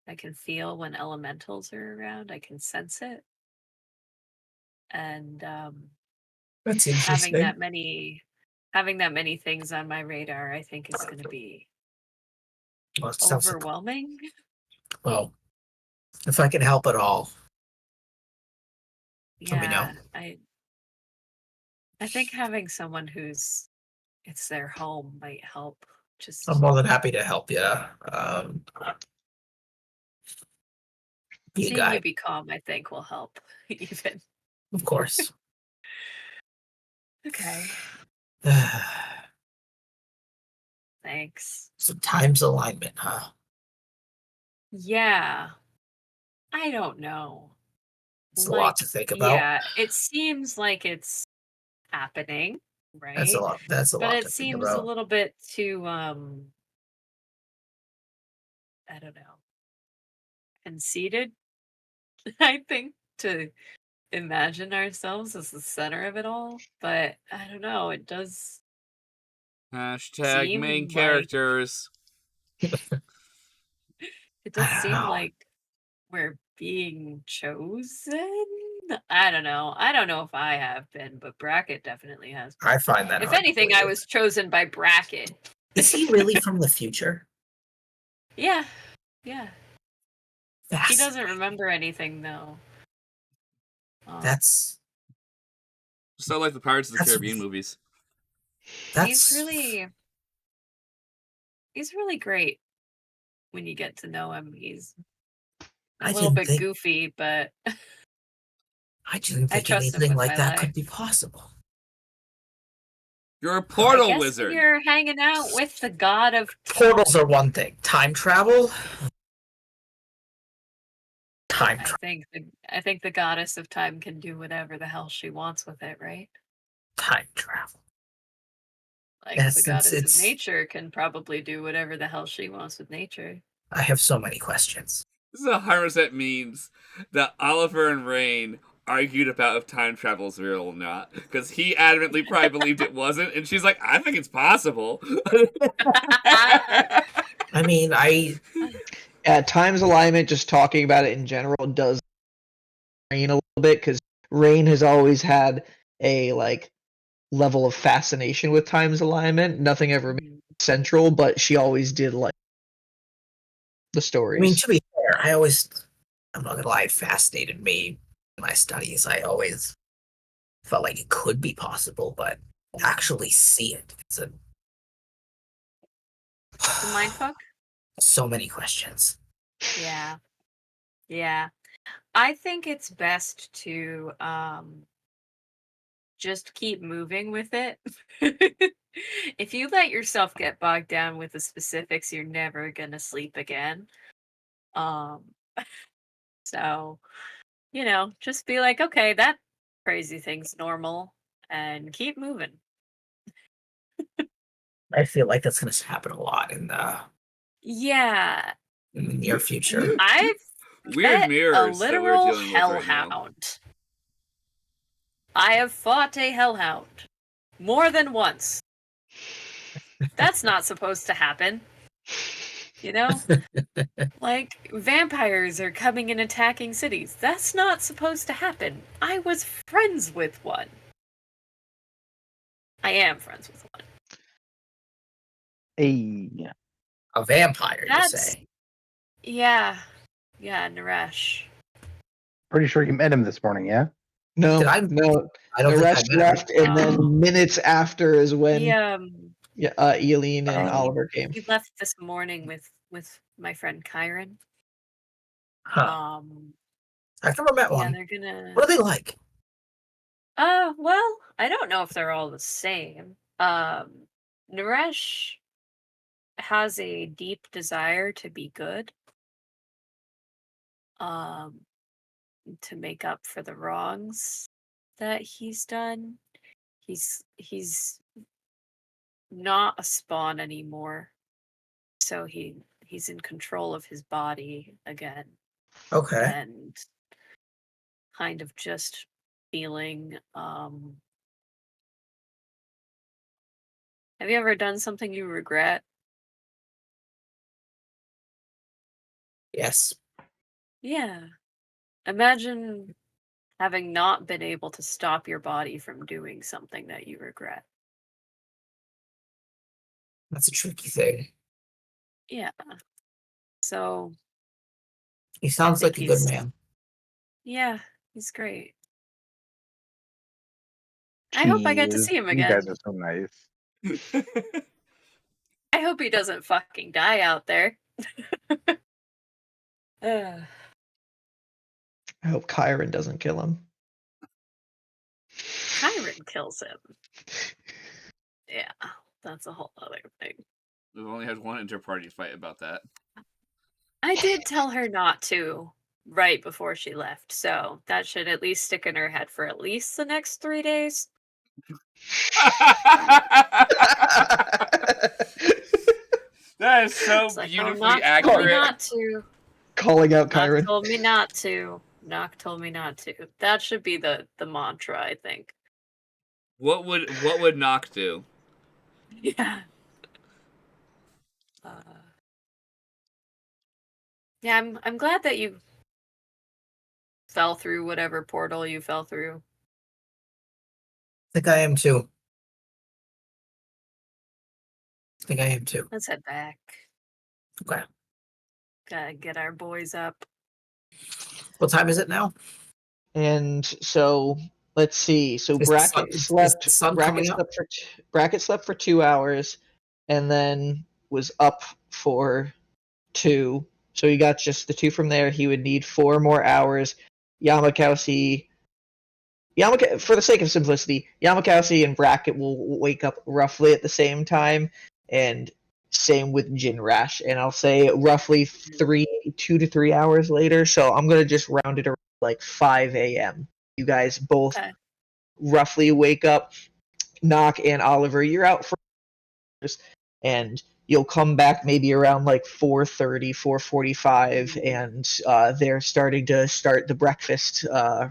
I can feel when elementals are around. I can sense it. And That's having interesting. that many things on my radar, I think is going to be Well, it sounds like, overwhelming. well, if I can help at all, let me know. Yeah, I think having someone who's it's their home might help. Just I'm more than happy to help you. Be a seeing you guide, be calm, I think, will help. Even of course. okay, thanks. Some times alignment, huh? Yeah, I don't know. It's a lot to think about. Yeah, it seems like it's happening, That's a right? lot. That's a But lot it to think seems a about. little bit too I don't know, conceited, I think, to imagine ourselves as the center of it all. But I don't know, it does Hashtag main seem like characters. I don't seem know. like we're being chosen. I don't know. I don't know if I have been, but Brackett definitely has been. I find that If hard to anything, I believe. was chosen by Brackett. Is he really from the future? Yeah. Yeah. He That's doesn't remember anything though. that's So like the Pirates of the That's- Caribbean movies. He's that's really great when you get to know him. He's a I little didn't bit think goofy, but I didn't I think trust him anything with like my that life. could be possible. You're a I portal guess wizard. when you're hanging out with the god of Portals are one thing. Time travel? Time I travel. think the goddess of time can do whatever the hell she wants with it, right? Time travel. Like Yes, the since goddess of it's- nature can probably do whatever the hell she wants with nature. I have so many questions. This is 100% means that Oliver and Rain argued about if time travel is real or not. Because he adamantly probably believed it wasn't, and she's like, I think it's possible. I mean, Time's alignment, just talking about it in general, does Rain a little bit, because Rain has always had a level of fascination with time's alignment. Nothing ever made it central, but she always did like the stories. I mean, to be fair, I'm not gonna lie, it fascinated me in my studies. I always felt like it could be possible, but actually see it, it's a The mindfuck? so many questions. Yeah. Yeah. I think it's best to just keep moving with it. If you let yourself get bogged down with the specifics, you're never gonna sleep again. Um so, just be like, okay, that crazy thing's normal and keep moving. I feel like that's gonna happen a lot in the Yeah. near future. I've Weird met a mirrors that we're literal dealing with right now. hellhound. I have fought a hellhound more than once. That's not supposed to happen. Like, vampires are coming and attacking cities. That's not supposed to happen. I was friends with one. I am friends with one. Hey, A vampire, you That's- say? Yeah. Yeah, Naresh. pretty sure you met him this morning, yeah? No, Did I- no. I don't The think rest I met left, and then minutes after is when Eileen and Oh. Oliver came. He left this morning with my friend Kyron. Huh. I've never met Yeah, one. they're gonna. What are they like? Well, I don't know if they're all the same. Naresh has a deep desire to be good. To make up for the wrongs that he's done. He's not a spawn anymore. So he's in control of his body again. Okay. And kind of just feeling have you ever done something you regret? Yes. Yeah. Imagine having not been able to stop your body from doing something that you regret. That's a tricky thing. Yeah. So, He sounds think like a good he's- man. yeah, he's great. I hope I get to Jeez, see him You again. guys are so nice. I hope he doesn't fucking die out there. Ugh. I hope Kyron doesn't kill him. Kyron kills him. Yeah, that's a whole other thing. We've only had one inter-party fight about that. I did tell her not to right before she left, so that should at least stick in her head for at least the next 3 days. That is so It's like, beautifully Knock told me accurate. not to. Calling out Knock Kyron. told me not to. Knock told me not to. That should be the mantra, I think. What would Knock do? Yeah. Yeah, I'm glad that you fell through whatever portal you fell through. I think I am too. Let's head back. Okay. Gotta get our boys up. What time is it now? And so let's see. So Is the Bracket sun- is slept. the sun Bracket coming up? slept Bracket slept for 2 hours, and then was up for 2. So he got just the 2 from there. He would need 4 more hours. Yamakasi, for the sake of simplicity, Yamakasi and Bracket will wake up roughly at the same time, and same with Jinrash. And I'll say roughly 2 to 3 hours later. So I'm gonna just round it around like 5 a.m. You guys both Okay. roughly wake up. Knock and Oliver, you're out for and you'll come back maybe around like 4:30, 4:45, and they're starting to start the breakfast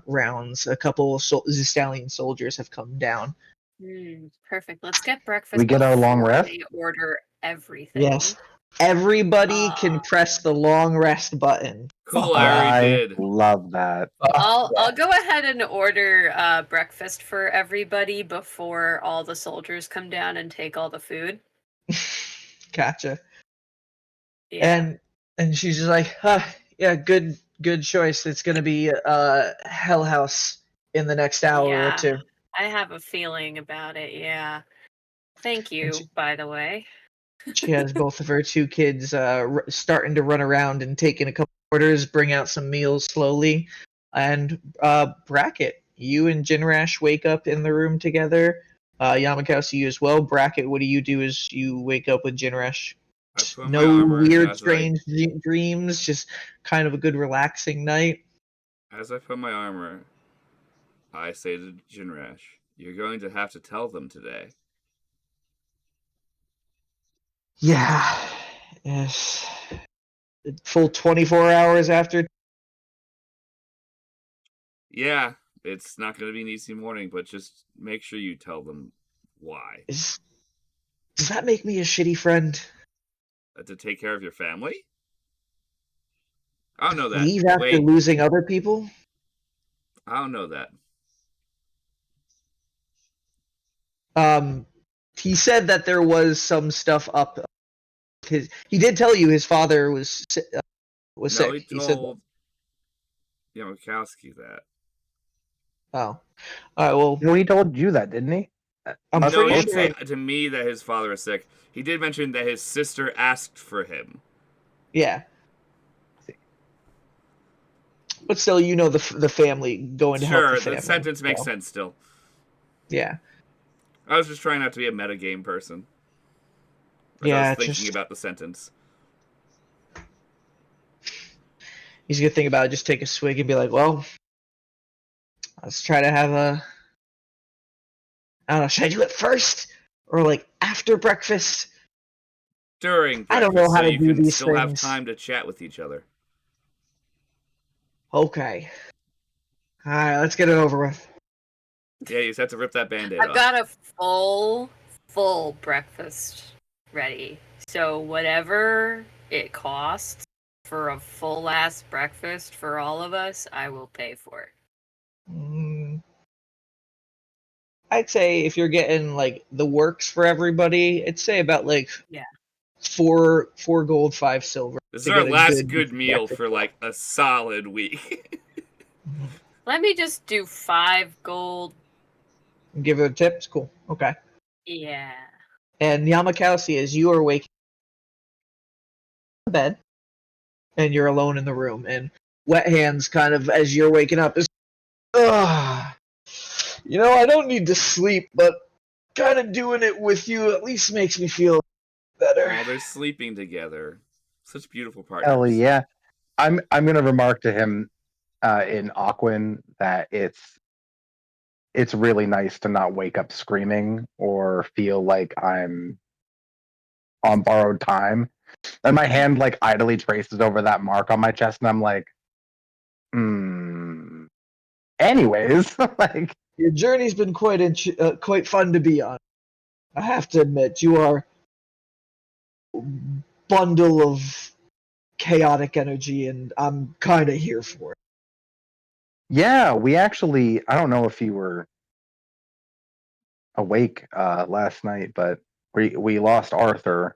rounds. A couple of Zystalian soldiers have come down. Perfect. Let's get breakfast. We get our long before rest? They order everything. Yes. Everybody can press the long rest button. Cool, I already I did. love that. I'll go ahead and order breakfast for everybody before all the soldiers come down and take all the food. Gotcha. Yeah. And she's just like, yeah, good choice. It's gonna be Hell House in the next hour or two. I have a feeling about it. Yeah. Thank you, by the way. She has both of her two kids starting to run around and taking a couple orders, bring out some meals slowly. And Bracket, you and Jinrash wake up in the room together. Yamakasi, you as well. Bracket, what do you do as you wake up with Jinrash? I put my No armor weird, as strange dreams, just kind of a good, relaxing night. As I put my armor, I say to Jinrash, "You're going to have to tell them today." Yeah. Yes. Full 24 hours after. Yeah, it's not going to be an easy morning, but just make sure you tell them why. Does that make me a shitty friend? To take care of your family? I don't know that. Leave after Wait, losing other people? I don't know that. He said that there was some stuff up. He did tell you his father was sick. No, he He said, told Yamakowski that. "Oh, all right. Well, No, he told you that, didn't he? I'm No, he pretty didn't sure." say to me that his father is sick. He did mention that his sister asked for him. Yeah. But still, you know the family going to help Sure, the family. the sentence makes so, sense still. Yeah. I was just trying not to be a metagame person. I Yeah. was thinking about the sentence. He's gonna think about it. Just take a swig and be like, "Well, let's try to have a. I don't know. Should I do it first or like after breakfast? During breakfast, I don't know how so to you do can these still have things." time to chat with each other. Okay. All right. Let's get it over with. Yeah, you just have to rip that band-aid I've off. got a full breakfast ready. So whatever it costs for a full ass breakfast for all of us, I will pay for it. I'd say if you're getting like the works for everybody, I'd say about like four gold, 5 silver. This is to our get a last good meal breakfast. for like a solid week. Let me just do 5 gold. Give it a tip. It's cool. Okay. Yeah. And Yamakasi, as you are waking up in bed, and you're alone in the room, and Wet Hands kind of as you're waking up is, ugh. You know, I don't need to sleep, but kind of doing it with you at least makes me feel better. Oh, they're sleeping together. Such beautiful partners. Hell yeah. I'm gonna remark to him in Aquin that it's really nice to not wake up screaming or feel like I'm on borrowed time. And my hand like idly traces over that mark on my chest, and I'm like, anyways, like Your journey's been quite fun to be on. I have to admit, you are a bundle of chaotic energy, and I'm kind of here for it. yeah, we actually, I don't know if you were awake last night, but we lost Arthur.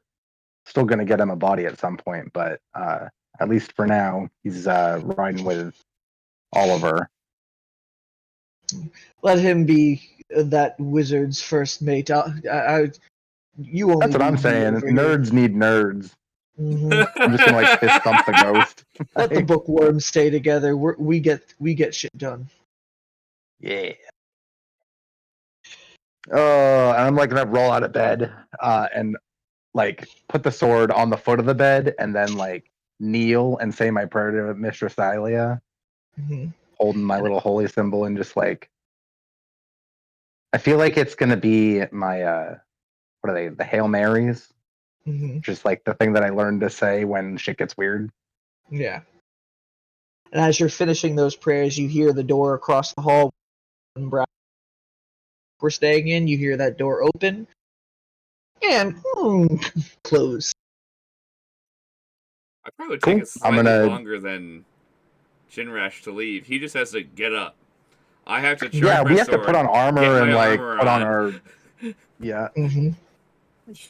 Still gonna get him a body at some point, but at least for now, he's riding with Oliver. Let him be that wizard's first mate. You only That's what I'm need me saying. over Nerds need nerds. here. I'm just gonna like fist bump the ghost. Let the bookworms stay together. We get shit done. Yeah. Oh, and I'm like gonna roll out of bed and like put the sword on the foot of the bed and then like kneel and say my prayer to Mistress Alia, holding my little holy symbol and just like I feel like it's gonna be my what are they? The Hail Marys. Mm-hmm. Just like the thing that I learned to say when shit gets weird. Yeah. And as you're finishing those prayers, you hear the door across the hall. We're staying in. You hear that door open and close. I probably would Cool. take it I'm slightly gonna- longer than Jinrash to leave. He just has to get up. I have to charge Yeah, my we have to sword, put on get armor and my like armor put on on. our. Yeah, Mm-hmm.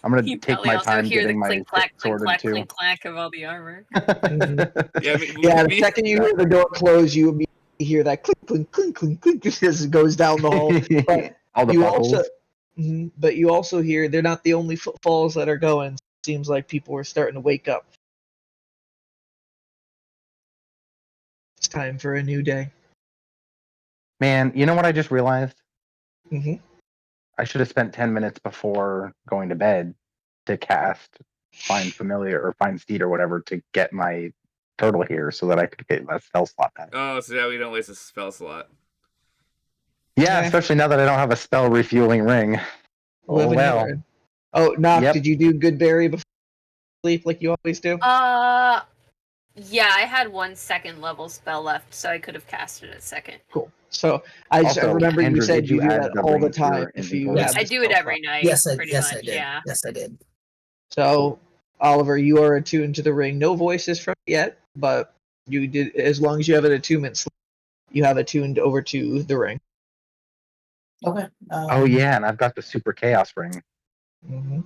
I'm gonna You take probably my also time hear the getting my clink clack, clink sorted clack, too. clink clack of all the armor. Yeah, I mean, Yeah, the second you hear the door close, you immediately hear that clink, clink, clink, clink, clink as it goes down the hall. But All the you buckles. also, but you also hear they're not the only footfalls that are going. It seems like people are starting to wake up. It's time for a new day. Man, you know what I just realized? Mm-hmm. I should have spent 10 minutes before going to bed to cast Find Familiar or Find Steed or whatever to get my turtle here so that I could get a spell slot back. Oh, so yeah, we don't waste a spell slot. Yeah, Yeah. especially now that I don't have a spell refueling ring. Oh, Live and well. learn. Oh, Knock, Yep. did you do good berry before sleep like you always do? Yeah, I had 1 second level spell left, so I could have casted it second. Cool. So I Also, remember you Andrew, said did you you do add that the all the ring to your time if you inventory? have I the do it spell every slot. night. Yes, I pretty yes much. I did. Yeah. Yes, I did. So, Oliver, you are attuned to the ring. No voices from it yet, but you did. As long as you have an attunement slot, you have attuned over to the ring. Okay. Oh, yeah, and I've got the Super Chaos ring. Mm-hmm.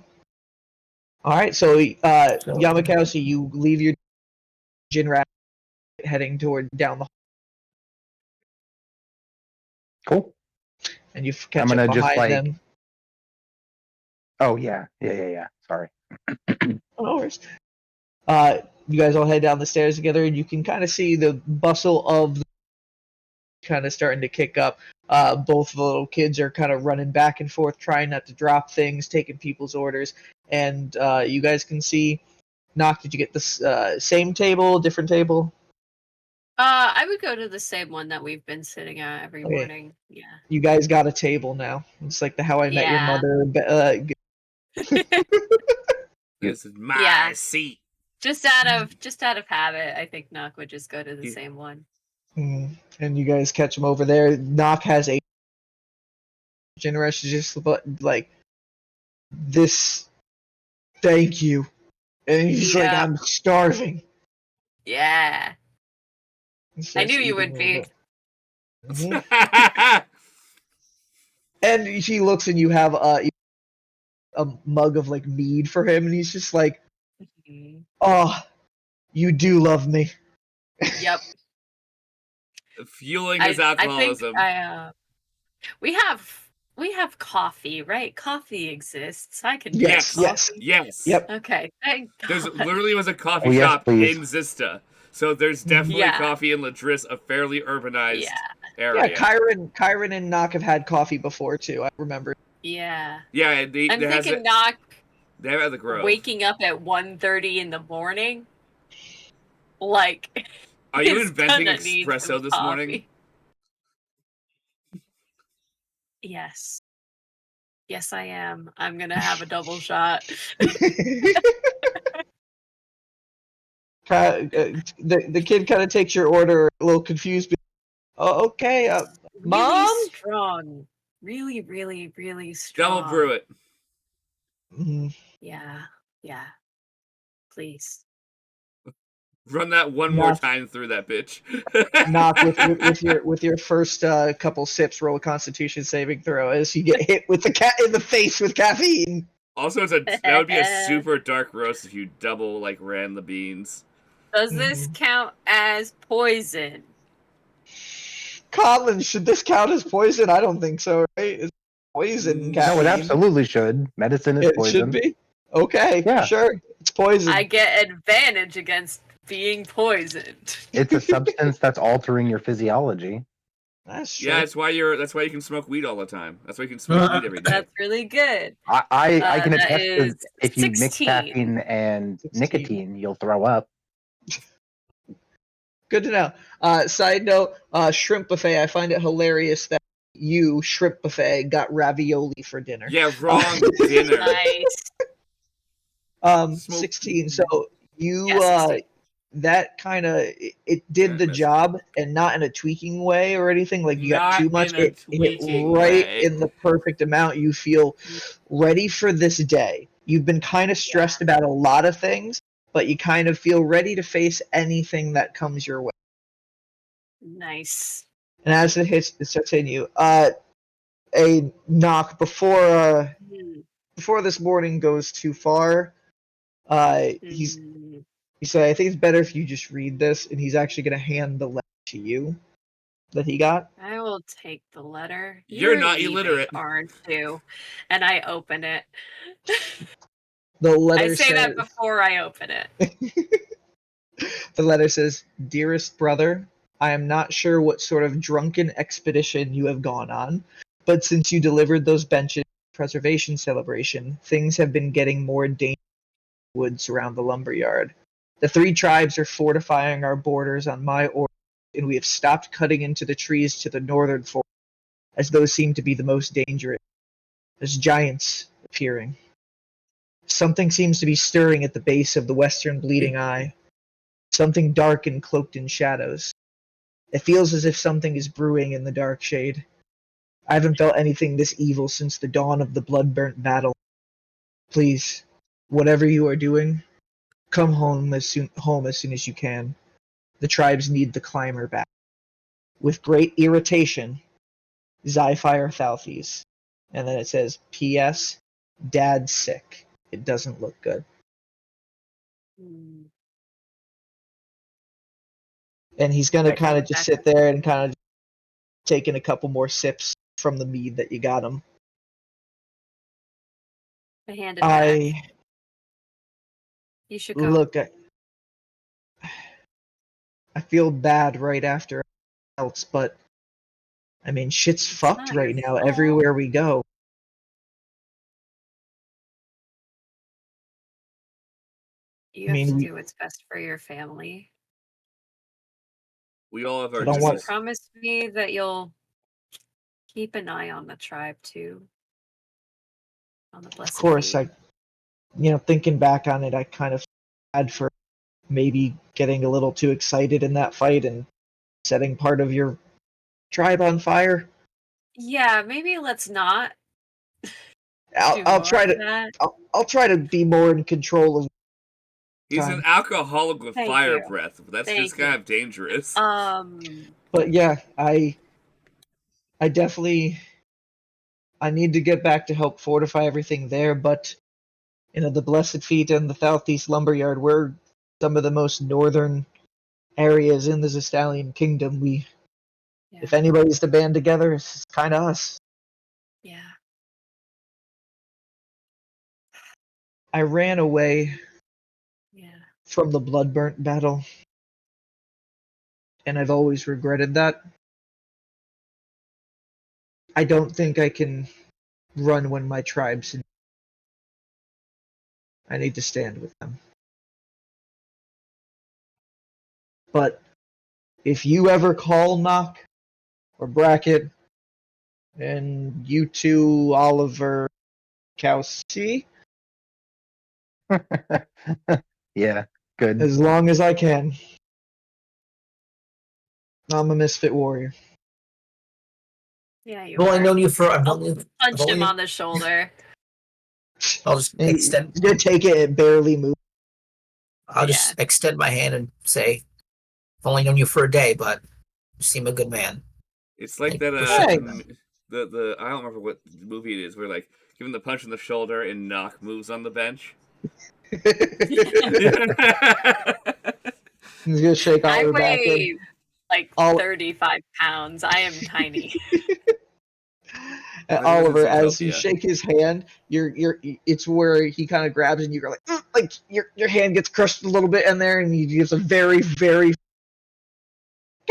All right, so Yamakasi, you leave your Jinrat heading toward down the hall, Cool. and you catch I'm up gonna just, behind like- them. Oh, yeah. Sorry. Oh, no worries. You guys all head down the stairs together, and you can kind of see the bustle of the kind of starting to kick up. Both of the little kids are kind of running back and forth, trying not to drop things, taking people's orders, and you guys can see. Knock, did you get the same table, different table? I would go to the same one that we've been sitting at every Okay. morning. Yeah. You guys got a table now. It's like the How I Met Your Yeah. Mother. This is my Yeah. seat. Just out of habit, I think Knock would just go to the Yeah. same one. And you guys catch him over there. Knock has a generous just like this. Thank you. And he's like, Yeah. I'm starving. Yeah. He I starts knew you eating would a be. little bit. Mhm. And she looks, and you have a mug of like mead for him, and he's just like, Mhm. "Oh, you do love me." Yep. Fueling his alcoholism. We have coffee, right? Coffee exists. I can drink Yes, coffee. Yes. Yep. Okay, thank God. There's literally was a coffee Oh, yes, shop please. in Xysta. So there's definitely Yeah. coffee in Ladris, a fairly urbanized Yeah. area. Yeah, Kyron and Knock have had coffee before too. I remember. Yeah. Yeah, I'm they have thinking it. Knock They have it at the Grove. waking up at 1:30 in the morning. Like, Are you is inventing gonna need espresso some this morning? coffee. Yes. Yes, I am. I'm gonna have a double shot. The kid kind of takes your order a little confused. Oh, okay, Mom? Really strong. Really, really, really strong. Double brew it. Mhm. Yeah. Yeah. Please. Run that one more Knock. time through that bitch. Knock with your first couple sips. Roll a Constitution saving throw as you get hit with the cat in the face with caffeine. Also, that would be a super dark roast if you double ran the beans. Does this count as poison? Colin, should this count as poison? I don't think so, right? It's poison caffeine. No, it absolutely should. Medicine is It poison. should be. Okay, Yeah. sure. It's poison. I get advantage against being poisoned. It's a substance that's altering your physiology. That's true. Yeah, that's why you can smoke weed all the time. That's why you can smoke weed every day. That's really good. I can that attest to is if you mix 16. caffeine and 16. nicotine, you'll throw up. Good to know. Side note, shrimp buffet. I find it hilarious that you, Shrimp Buffet, got ravioli for dinner. Yeah, wrong dinner. Nice. 16. So you Yeah, 16. that kind of it did the Miss. job, and not in a tweaking way or anything. Like you got Not too much. in a It hit tweaking right way. in the perfect amount. You feel ready for this day. You've been kind of stressed about a lot of things, but you kind of feel ready to face anything that comes your way. Nice. And as it hits, it starts hitting you. A knock before this morning goes too far. He said, I think it's better if you just read this, and he's actually going to hand the letter to you that he got. I will take the letter. You're not illiterate, aren't you? And I open it. The letter I say says, that before I open it. the letter says, Dearest brother, I am not sure what sort of drunken expedition you have gone on, but since you delivered those benches preservation celebration, things have been getting more dangerous in the woods around the lumberyard. The 3 tribes are fortifying our borders on my order, and we have stopped cutting into the trees to the northern forest, as those seem to be the most dangerous. There's giants appearing. Something seems to be stirring at the base of the western bleeding eye. Something dark and cloaked in shadows. It feels as if something is brewing in the dark shade. I haven't felt anything this evil since the dawn of the blood-burnt battle. Please, whatever you are doing, come home as soon as you can. The tribes need the climber back. With great irritation, Zyphire Thalthes. And then it says, P.S. Dad's sick. It doesn't look good. And he's going to kind of just sit there and kind of taking a couple more sips from the mead that you got him. I hand it back. You should go. Look, I feel bad right after else, but I mean, shit's fucked right now everywhere we go. You have to do what's best for your family. We all have our duties. Promise me that you'll keep an eye on the tribe too. On the blessed. Of course, feet. Thinking back on it, I kind of had for maybe getting a little too excited in that fight and setting part of your tribe on fire. Yeah, maybe let's not. I'll try to. I'll try to be more in control of. He's an alcoholic with fire breath. That's just kind of dangerous. But yeah, I definitely. I need to get back to help fortify everything there, but the Blessed Feet and the Southeast Lumberyard were some of the most northern areas in the Zestalian Kingdom. If anybody's to band together, it's kind of us. Yeah. I ran away from the Bloodburnt battle, and I've always regretted that. I don't think I can run when my tribe's in. I need to stand with them. But if you ever call Knock or Bracket, and you two, Oliver, Kowski, yeah, good. as long as I can. I'm a Misfit Warrior. Yeah, you I've are. only known you for. I'll punch him on the shoulder. I'll just extend. He's gonna take it and barely move. I'll just extend my hand and say, I've only known you for a day, but you seem a good man. It's like that. The I don't remember what movie it is. Where like give him the punch in the shoulder and Knock moves on the bench. He's gonna shake Oliver back. I weigh like 35 pounds. I am tiny. Oliver, as you shake his hand, it's where he kind of grabs and you're like your hand gets crushed a little bit in there, and he gives a very, very.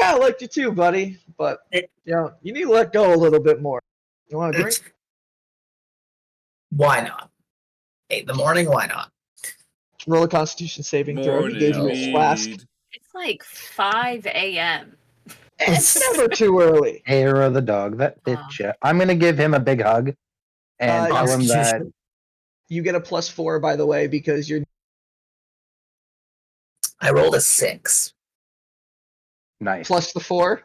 I liked you too, buddy, but you need to let go a little bit more. You want a drink? Why not? 8 in the morning. Why not? Roll a Constitution saving throw. He gave you a flask. It's like 5 a.m. It's never too early. Hair of the dog that bit ya. I'm gonna give him a big hug and tell him that Constitution. You get a +4, by the way, because you're I rolled a 6. nice. plus the 4.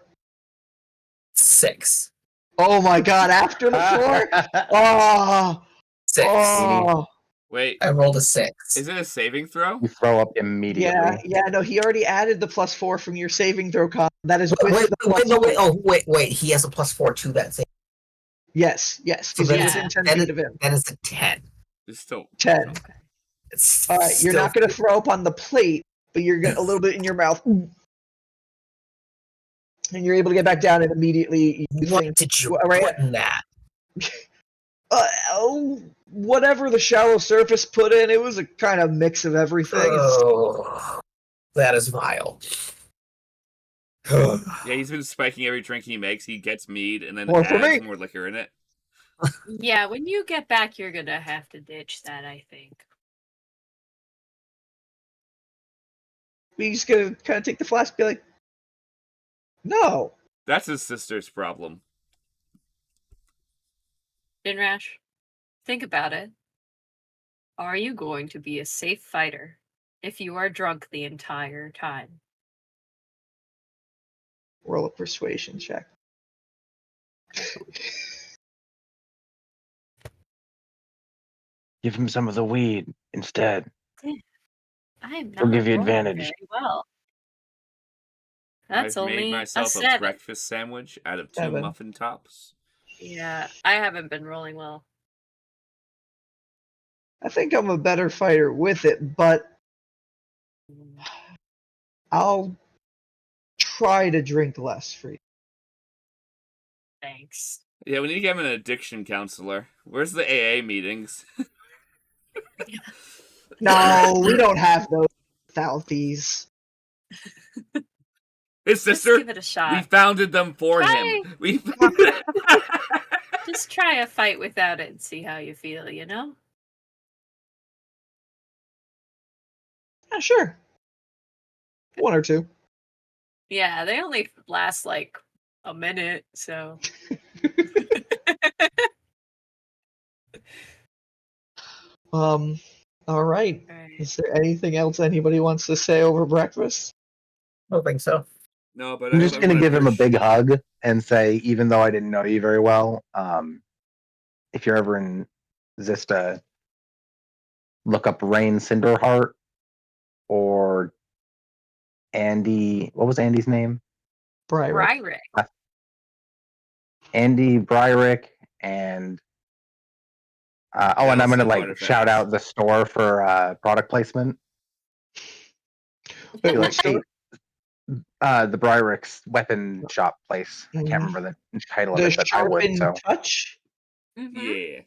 6. Oh my god, after the 4? Oh, 6. oh. Wait, I rolled a 6. is it a saving throw? You throw up immediately. Yeah, no, he already added the +4 from your saving throw con. That is with Wait, the wait, no, wait. +4. Oh, wait. He has a +4 to that thing. Yes, because So he that's- was in 10 that feet is- of him. That is a 10. It's still 10. okay. It's All right, you're still- not going to throw up on the plate, but you're getting a little bit in your mouth. And you're able to get back down and immediately you What think, did you right, put in that? whatever the shallow surface put in, it was a kind of mix of everything. Oh, that is vile. Yeah, he's been spiking every drink he makes. He gets mead and then More for adds me. more liquor in it. Yeah, when you get back, you're gonna have to ditch that, I think. We just gonna kind of take the flask and be like, no. That's his sister's problem. Dinrash, think about it. Are you going to be a safe fighter if you are drunk the entire time? Roll a persuasion check. Give him some of the weed instead. I am He'll not give you rolling advantage. very well. That's I've made only myself a a 7. breakfast sandwich out of 2 7. muffin tops. Yeah, I haven't been rolling well. I think I'm a better fighter with it, but I'll try to drink less for you. Thanks. Yeah, we need to get him an addiction counselor. Where's the AA meetings? No, we don't have those Southies. His Just sister? give it a shot. We founded them for Try. him. We Just try a fight without it and see how you feel, you know? Yeah, sure. 1 or 2. Yeah, they only last like a minute, so. All right. Alright. Is there anything else anybody wants to say over breakfast? I don't think so. No, but I'm just gonna give him a big hug and say, even though I didn't know you very well, if you're ever in Xysta, look up Rain Cinderheart or Andy. What was Andy's name? Bryrick. Bryrick. Andy Bryrick and and I'm Balance gonna of like artifacts. shout out the store for product placement. Wait, Be what like, store? hey, the Bryrick's weapon shop place. I can't remember the title of The it, but I would. Sharpen So Touch? Mm-hmm. Yeah.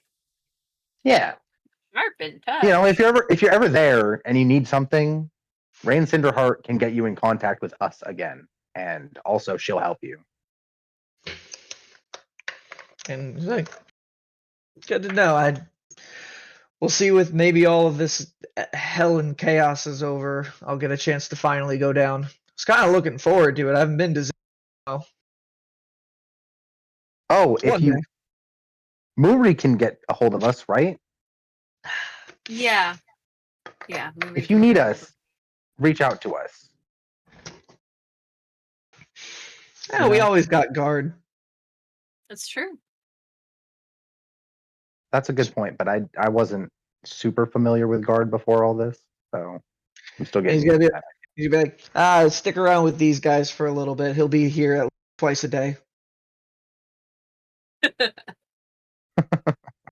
yeah, Sharp and tough. you know, if you're ever there and you need something, Rain Cinderheart can get you in contact with us again, and also she'll help you. And he's like, good to know. We'll see with maybe all of this hell and chaos is over. I'll get a chance to finally go down. I was kind of looking forward to it. I haven't been to Zero. Oh, if One you day. Muri can get a hold of us, right? Yeah. Yeah. If you need us, reach out to us. Yeah, we always got guard. That's true. That's a good point, but I wasn't super familiar with Guard before all this, so I'm still getting He's used gonna to be, that. he's gonna be like, stick around with these guys for a little bit. He'll be here at twice a day.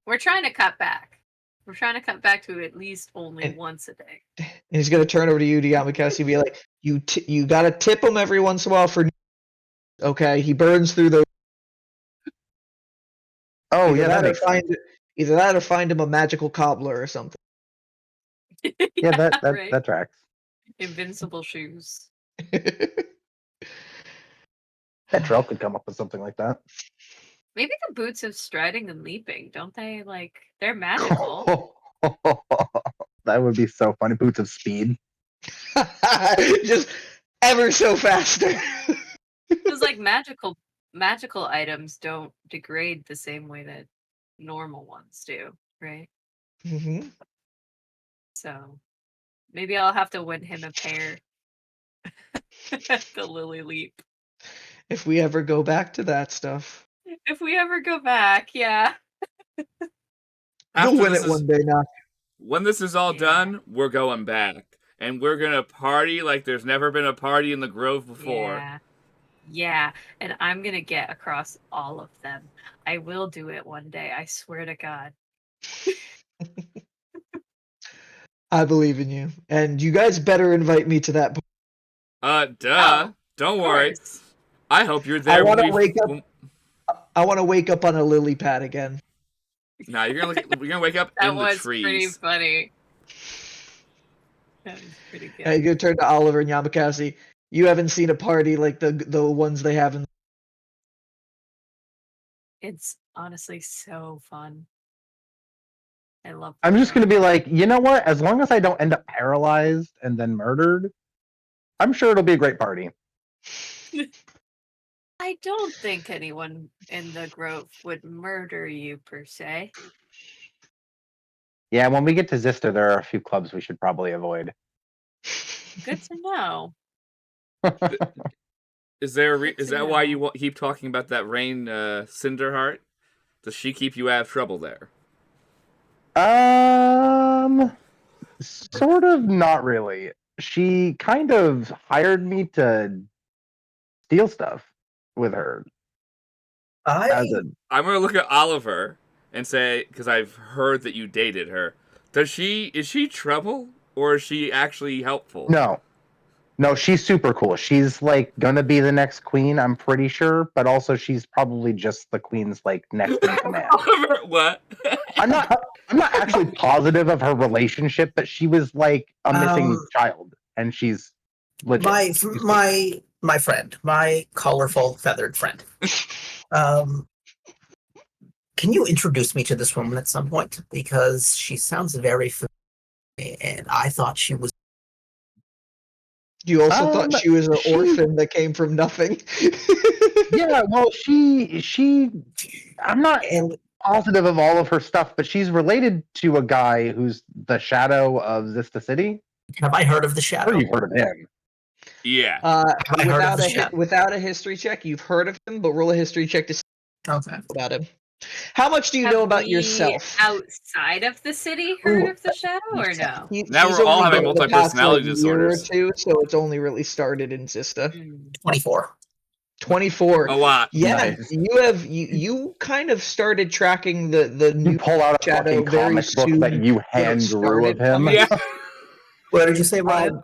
We're trying to cut back. We're trying to cut back to at least only And- once a day. And he's gonna turn over to you, Diamikasi, and be like, you gotta tip him every once in a while for okay, he burns through those. Oh Either yeah, that that or makes sense. either that or find him a magical cobbler or something. Yeah, that right. that tracks. Invincible shoes. Petrel could come up with something like that. Maybe the boots of striding and leaping, don't they? Like, they're magical. That would be so funny. Boots of speed. Just ever so faster. Because like magical items don't degrade the same way that normal ones do, right? Hmm. So maybe I'll have to win him a pair. The Lily Leap. If we ever go back to that stuff, If we ever go back, yeah. you'll After win this it is one day. Now, when this is all Yeah. done, we're going back, and we're gonna party like there's never been a party in the Grove before. Yeah. Yeah. And I'm gonna get across all of them. I will do it one day, I swear to God. I believe in you, and you guys better invite me to that. Duh. Oh, Don't of worry. course. I hope you're I there want when to we. wake up. I want to wake up on a lily pad again. Nah, you're gonna wake up That in the was pretty trees. funny. That was pretty good. Hey, good turn to Oliver and Yamakasi. You haven't seen a party like the ones they have in. It's honestly so fun. I love I'm just playing. gonna be like, you know what? As long as I don't end up paralyzed and then murdered, I'm sure it'll be a great party. I don't think anyone in the Grove would murder you per se. Yeah, when we get to Xysta, there are a few clubs we should probably avoid. Good to know. Is there? Good Is to that why know. you keep talking about that Rain Cinderheart? Does she keep you out of trouble there? Sort of, not really. She kind of hired me to steal stuff with her as a I'm gonna look at Oliver and say, because I've heard that you dated her. Is she trouble or is she actually helpful? no, she's super cool. She's like gonna be the next queen, I'm pretty sure, but also she's probably just the queen's like next in command. Oliver, what? I'm not actually positive of her relationship, but she was like a missing child, and she's legit. My friend, my colorful feathered friend. Can you introduce me to this woman at some point? Because she sounds very familiar, and I thought she was. You also thought she was an She- orphan that came from nothing. Yeah, well, I'm not And positive of all of her stuff, but she's related to a guy who's the shadow of Xysta City. have I heard of the I'm shadow? sure you've heard of him. Yeah. Have I heard of the shadow? Without a history check, you've heard of him, but roll a history check to see Okay. about him. How much do you Have know about we, yourself? outside of the city, heard Ooh, of the shadow or no? Now He's we're all only having been in the past, multi-personality like, year or disorders. two, so it's only really started in Xysta. 24. 24. A lot. Yeah, Nice. you kind of started tracking the You new pull out a shadow fucking very comic book soon that you when it hand drew of started him. coming. Yeah. What did you say, Brian?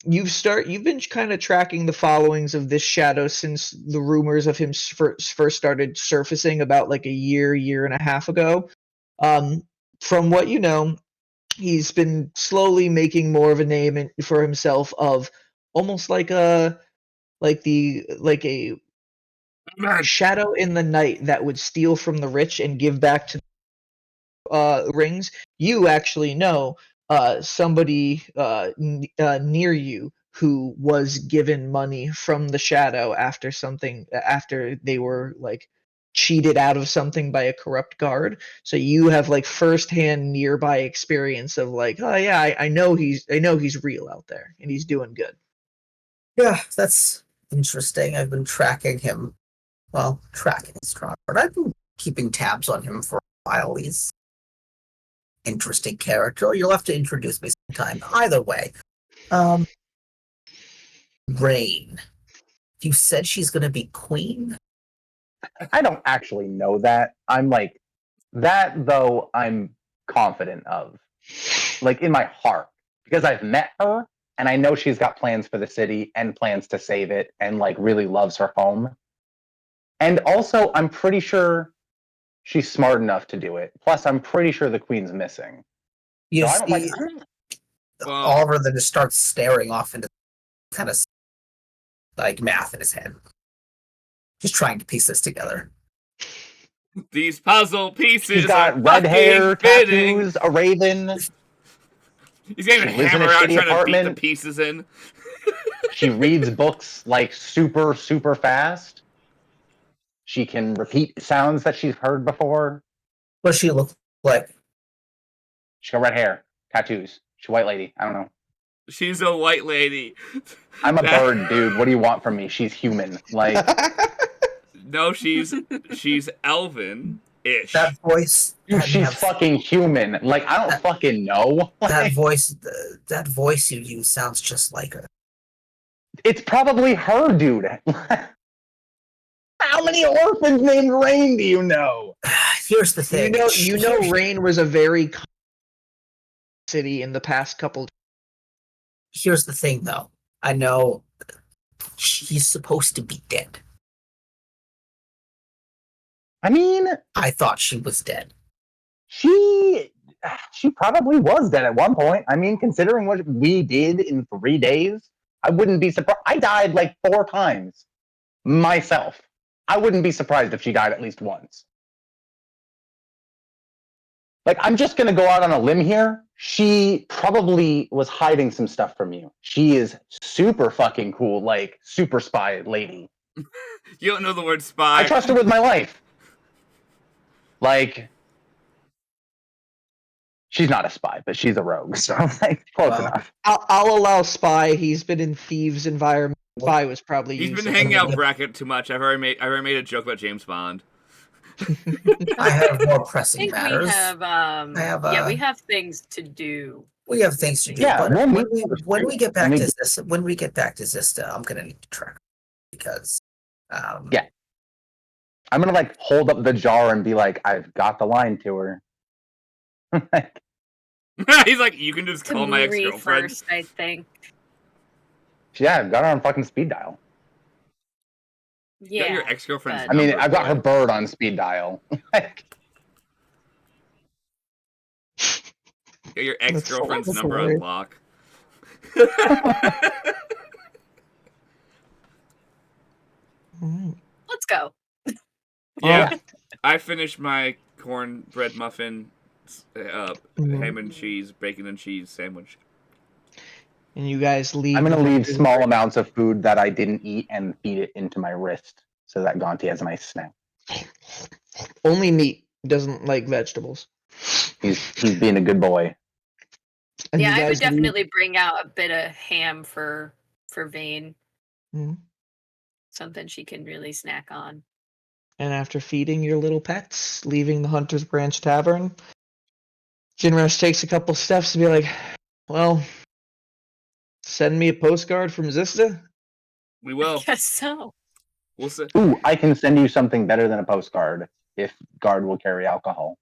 You've been kind of tracking the followings of this shadow since the rumors of him first started surfacing about like a year and a half ago. From what you know, he's been slowly making more of a name for himself of almost like a shadow in the night that would steal from the rich and give back to rings. You actually know somebody near you who was given money from the shadow after they were like cheated out of something by a corrupt guard. So you have like firsthand nearby experience of like, oh yeah, I know he's real out there and he's doing good. Yeah, that's interesting. I've been tracking him. Well, tracking is strong, but I've been keeping tabs on him for a while. He's interesting character. You'll have to introduce me sometime. Either way, Rain. You said she's gonna be queen. I don't actually know that. I'm like that though. I'm confident of, like in my heart, because I've met her and I know she's got plans for the city and plans to save it and like really loves her home. And also, I'm pretty sure she's smart enough to do it. Plus, I'm pretty sure the queen's missing. You So I don't like. see, Well, Oliver then just starts staring off into kind of like math in his head, just trying to piece this together. these puzzle pieces She's got are red hair, fucking fitting. tattoos, a raven. He's getting a She lives in hammer a out shitty trying to beat the apartment. pieces in. She reads books like super, super fast. She can repeat sounds that she's heard before. What does she look like? She got red hair, tattoos. She's a white lady. I don't know. She's a white lady. I'm a bird, dude. What do you want from me? She's human. Like, No, she's elven-ish. That voice. dude, she's fucking human. Like, I don't fucking know. That Like, voice. That voice you use sounds just like her. it's probably her, dude. How many orphans named Rain do you know? Here's the thing. You know, Rain was a very city in the past couple. Here's the thing, though. I know she's supposed to be dead. I mean, I thought she was dead. she probably was dead at one point. I mean, considering what we did in 3 days, I wouldn't be surprised. I died like 4 times myself. I wouldn't be surprised if she died at least once. Like, I'm just going to go out on a limb here. She probably was hiding some stuff from you. She is super fucking cool, like, super spy lady. You don't know the word spy. I trust her with my life. Like, she's not a spy, but she's a rogue, so, like, close enough. I'll allow Spy. He's been in Thieves' environment. Spy was probably He's used been hanging out bracket too much. I've already made a joke about James Bond. I have more I pressing think matters. we have we have things to do. We have things to do. Yeah, but we'll when we get back When to we- Xysta, when we get back to Xysta, I'm gonna need to track because Yeah. I'm gonna, like, hold up the jar and be like, I've got the line to her. He's like, you can just To call my Miri ex-girlfriend. first, I think. Yeah, I've got her on fucking speed dial. You got Yeah. your ex-girlfriend's but- I mean, number, I've got her boy. bird on speed dial. Like, You got your ex-girlfriend's that's number on hilarious. lock. Let's go. Yeah, I finished my cornbread muffin, Mhm. ham and cheese, bacon and cheese sandwich. And you guys leave. I'm gonna the leave hunters small break. amounts of food that I didn't eat and feed it into my wrist so that Gonti has a nice snack. Only meat. Doesn't like vegetables. He's being a good boy. And Yeah, you I would guys leave- definitely bring out a bit of ham for Vane. Mhm. Something she can really snack on. And after feeding your little pets, leaving the Hunter's Branch Tavern, Jinrash takes a couple steps to be like, well, send me a postcard from Xysta? We will. I guess so. We'll see. Ooh, I can send you something better than a postcard if guard will carry alcohol.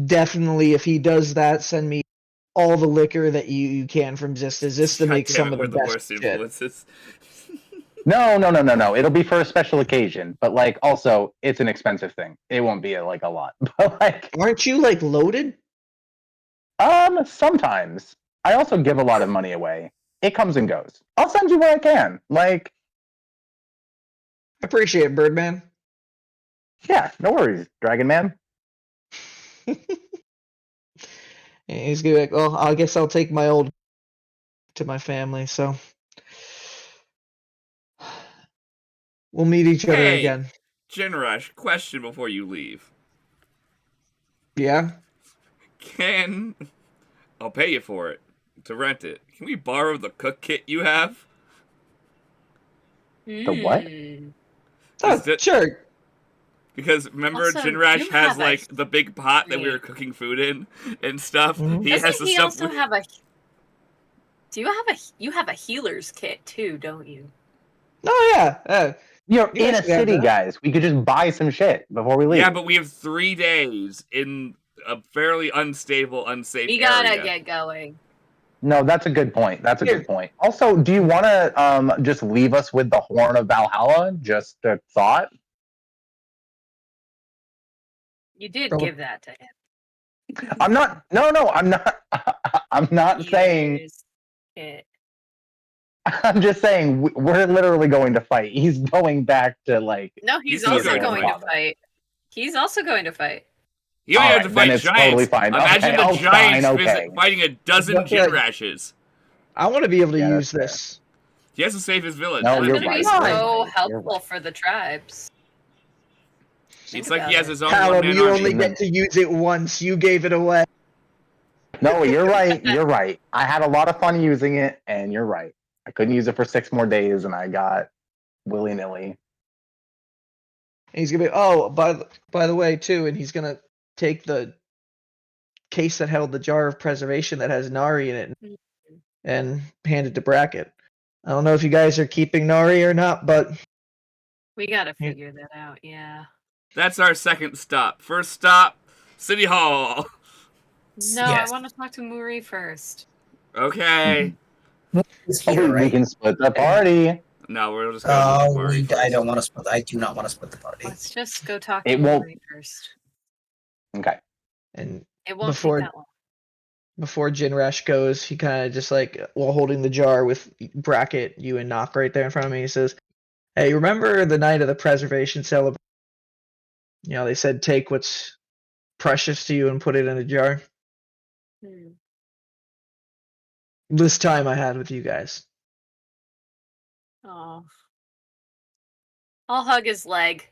Definitely, if he does that, send me all the liquor that you can from Xysta. Xysta God makes damn some it, of we're the the best worst shit. influences. No. It'll be for a special occasion, but, like, also it's an expensive thing. It won't be like a lot, but, like, Aren't you like loaded? sometimes I also give a lot of money away. It comes and goes. I'll send you what I can. Like, Appreciate it, Birdman. yeah, no worries, Dragon Man. And he's gonna be like, well, I guess I'll take my old to my family, so we'll meet each other Hey. again. Jinrash, question before you leave. Yeah? I'll pay you for it, to rent it. Can we borrow the cook kit you have? The what? Mm. Oh, Is it- sure. Because remember, Also, Jinrash you has have a like the big pot that we were thing. cooking food in and stuff. Mhm. He has Doesn't the he stuff. also have a? Do you have a healer's kit too? Don't you? Oh, yeah. You're You in guys a can have city, that. guys. We could just buy some shit before we leave. Yeah, but we have 3 days in a fairly unstable, unsafe We gotta area. get going. No, that's a good point. That's a Here. good point. Also, do you want to just leave us with the Horn of Valhalla? Just a thought. You did Go. give that to him. I'm not. No, I'm not. I'm not saying. Healer's kit. I'm just saying we're literally going to fight. He's going back to, like. No, he's He's also going to going to fight. fight. He's also going to fight. You only All have to right, fight then it's giants. totally fine. Imagine Okay, the oh, giants fine, okay. fighting a dozen Okay. Jinrashes. I want to be able to Yeah, use that's fair. this. He has to save his village. No, That's you're gonna be right. so You're right. helpful for the tribes. It's Think like he about has it. his own Callum, one-man you army. only get to use it once. You gave it away. No, you're right. You're right. I had a lot of fun using it, and you're right. I couldn't use it for 6 more days, and I got willy-nilly. And he's gonna be, oh, by the way, too, and he's gonna take the case that held the jar of preservation that has Nari in it and hand it to Brackett. I don't know if you guys are keeping Nari or not, but We gotta figure that out, yeah. That's our second stop. First stop, City Hall. No, Yes. I want to talk to Muri first. Okay. It's here, We right? can split the party. No, we're just going to Murray I first. don't want to split. I do not want to split the party. Let's just go talk to It won't- Muri first. Okay. and It won't Before- take that long. before Jinrash goes, he kind of just like, while holding the jar with Brackett, you and Knock right there in front of me, he says, hey, remember the night of the preservation celebration? You know, they said take what's precious to you and put it in a jar. Hmm. This time I had with you guys. Oh. I'll hug his leg.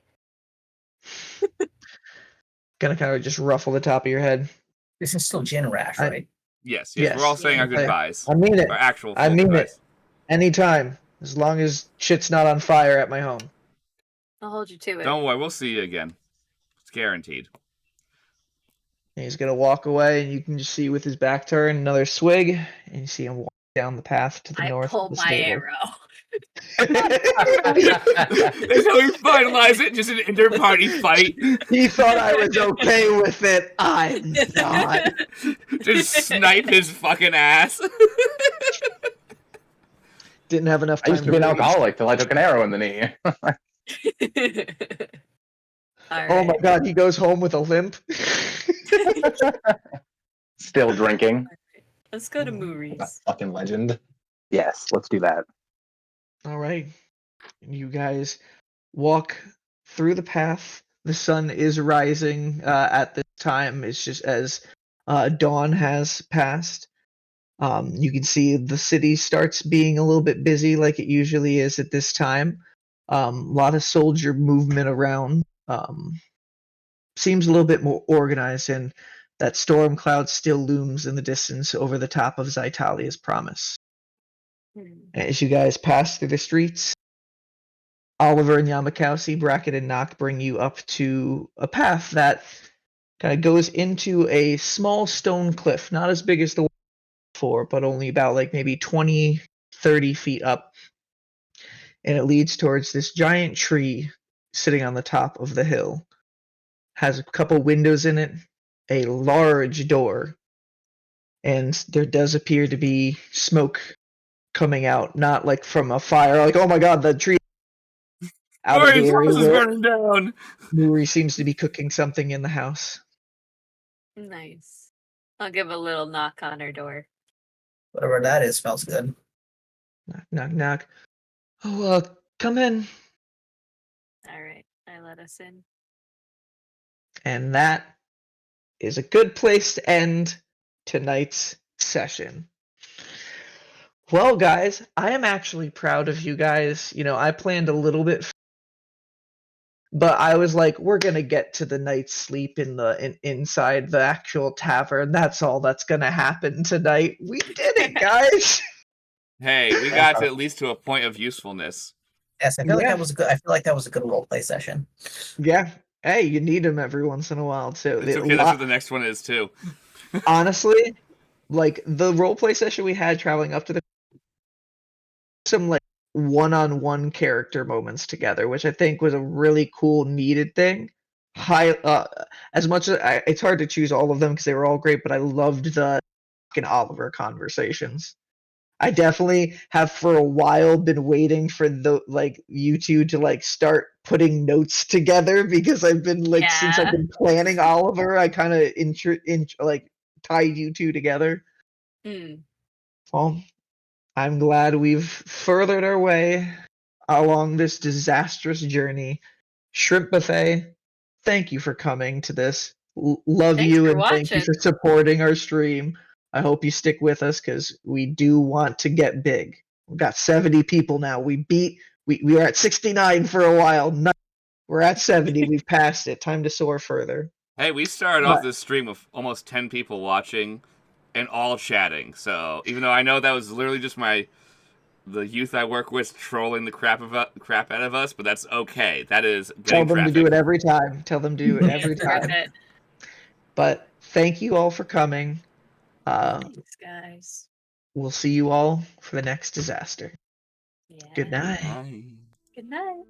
Gonna kind of just ruffle the top of your head. This is still Gin Rash, I- right? Yes, Yes. we're all saying our Okay. goodbyes. I mean it. Our actual I full mean goodbyes. it. Anytime. As long as shit's not on fire at my home. I'll hold you to it. Don't worry, we'll see you again. It's guaranteed. And he's gonna walk away, and you can just see with his back turned, another swig, and you see him walk down the path to the I north pull of the my stable. arrow. That's how we finalize it, just an inter-party fight. He thought I was okay with it. I'm not. Just snipe his fucking ass. Didn't have enough I time used to be an read. alcoholic till I took an arrow in the knee. All Oh my right. god, he goes home with a limp. Still drinking. Let's go to That Muri's. fucking legend. Yes, let's do that. All right. You guys walk through the path. The sun is rising at this time. It's just as dawn has passed. You can see the city starts being a little bit busy like it usually is at this time. A lot of soldier movement around. Seems a little bit more organized, and that storm cloud still looms in the distance over the top of Zytalia's promise. As you guys pass through the streets, Oliver and Yamakowski, Brackett and Nock bring you up to a path that kind of goes into a small stone cliff, not as big as the one before, but only about like maybe 20, 30 feet up. And it leads towards this giant tree sitting on the top of the hill. Has a couple windows in it, a large door, and there does appear to be smoke coming out, not like from a fire, like, oh my god, the tree out of the Murray's area house is where burning down. Muri seems to be cooking something in the house. Nice. I'll give a little knock on her door. Whatever that is smells good. Knock, knock, knock. Oh, come in. All right. I let us in. And that is a good place to end tonight's session. Well, guys, I am actually proud of you guys. You know, I planned a little bit, but I was like, we're gonna get to the night's sleep inside the actual tavern. That's all that's gonna happen tonight. We did it, guys. Hey, we got to at least to a point of usefulness. Yes, I feel like Yeah. that was a good. I feel like that was a good roleplay session. Yeah. Hey, you need them every once in a while too. It's okay, that's what the next one is too. Honestly, like the roleplay session we had traveling up to the some like one-on-one character moments together, which I think was a really cool, needed thing. As much as it's hard to choose all of them because they were all great, but I loved the fucking Oliver conversations. I definitely have for a while been waiting for you two to like start putting notes together because I've been like since I've been planning Oliver, I kind of like tied you two together. Well, I'm glad we've furthered our way along this disastrous journey. Shrimp Buffet, thank you for coming to this. Love Thanks you for and thank you watching. for supporting our stream. I hope you stick with us because we do want to get big. We've got 70 people now. We were at 69 for a while. We're at 70. We've passed it. Time to soar further. Hey, we started off But this stream with almost 10 people watching and all chatting. So even though I know that was literally just the youth I work with trolling the crap out of us, but that's okay. That is tell getting them to do traffic. it every time. Tell them to do it every It's worth time. it. But thank you all for coming. Thanks, guys. We'll see you all for the next disaster. Yeah. Good night. Bye. Good night.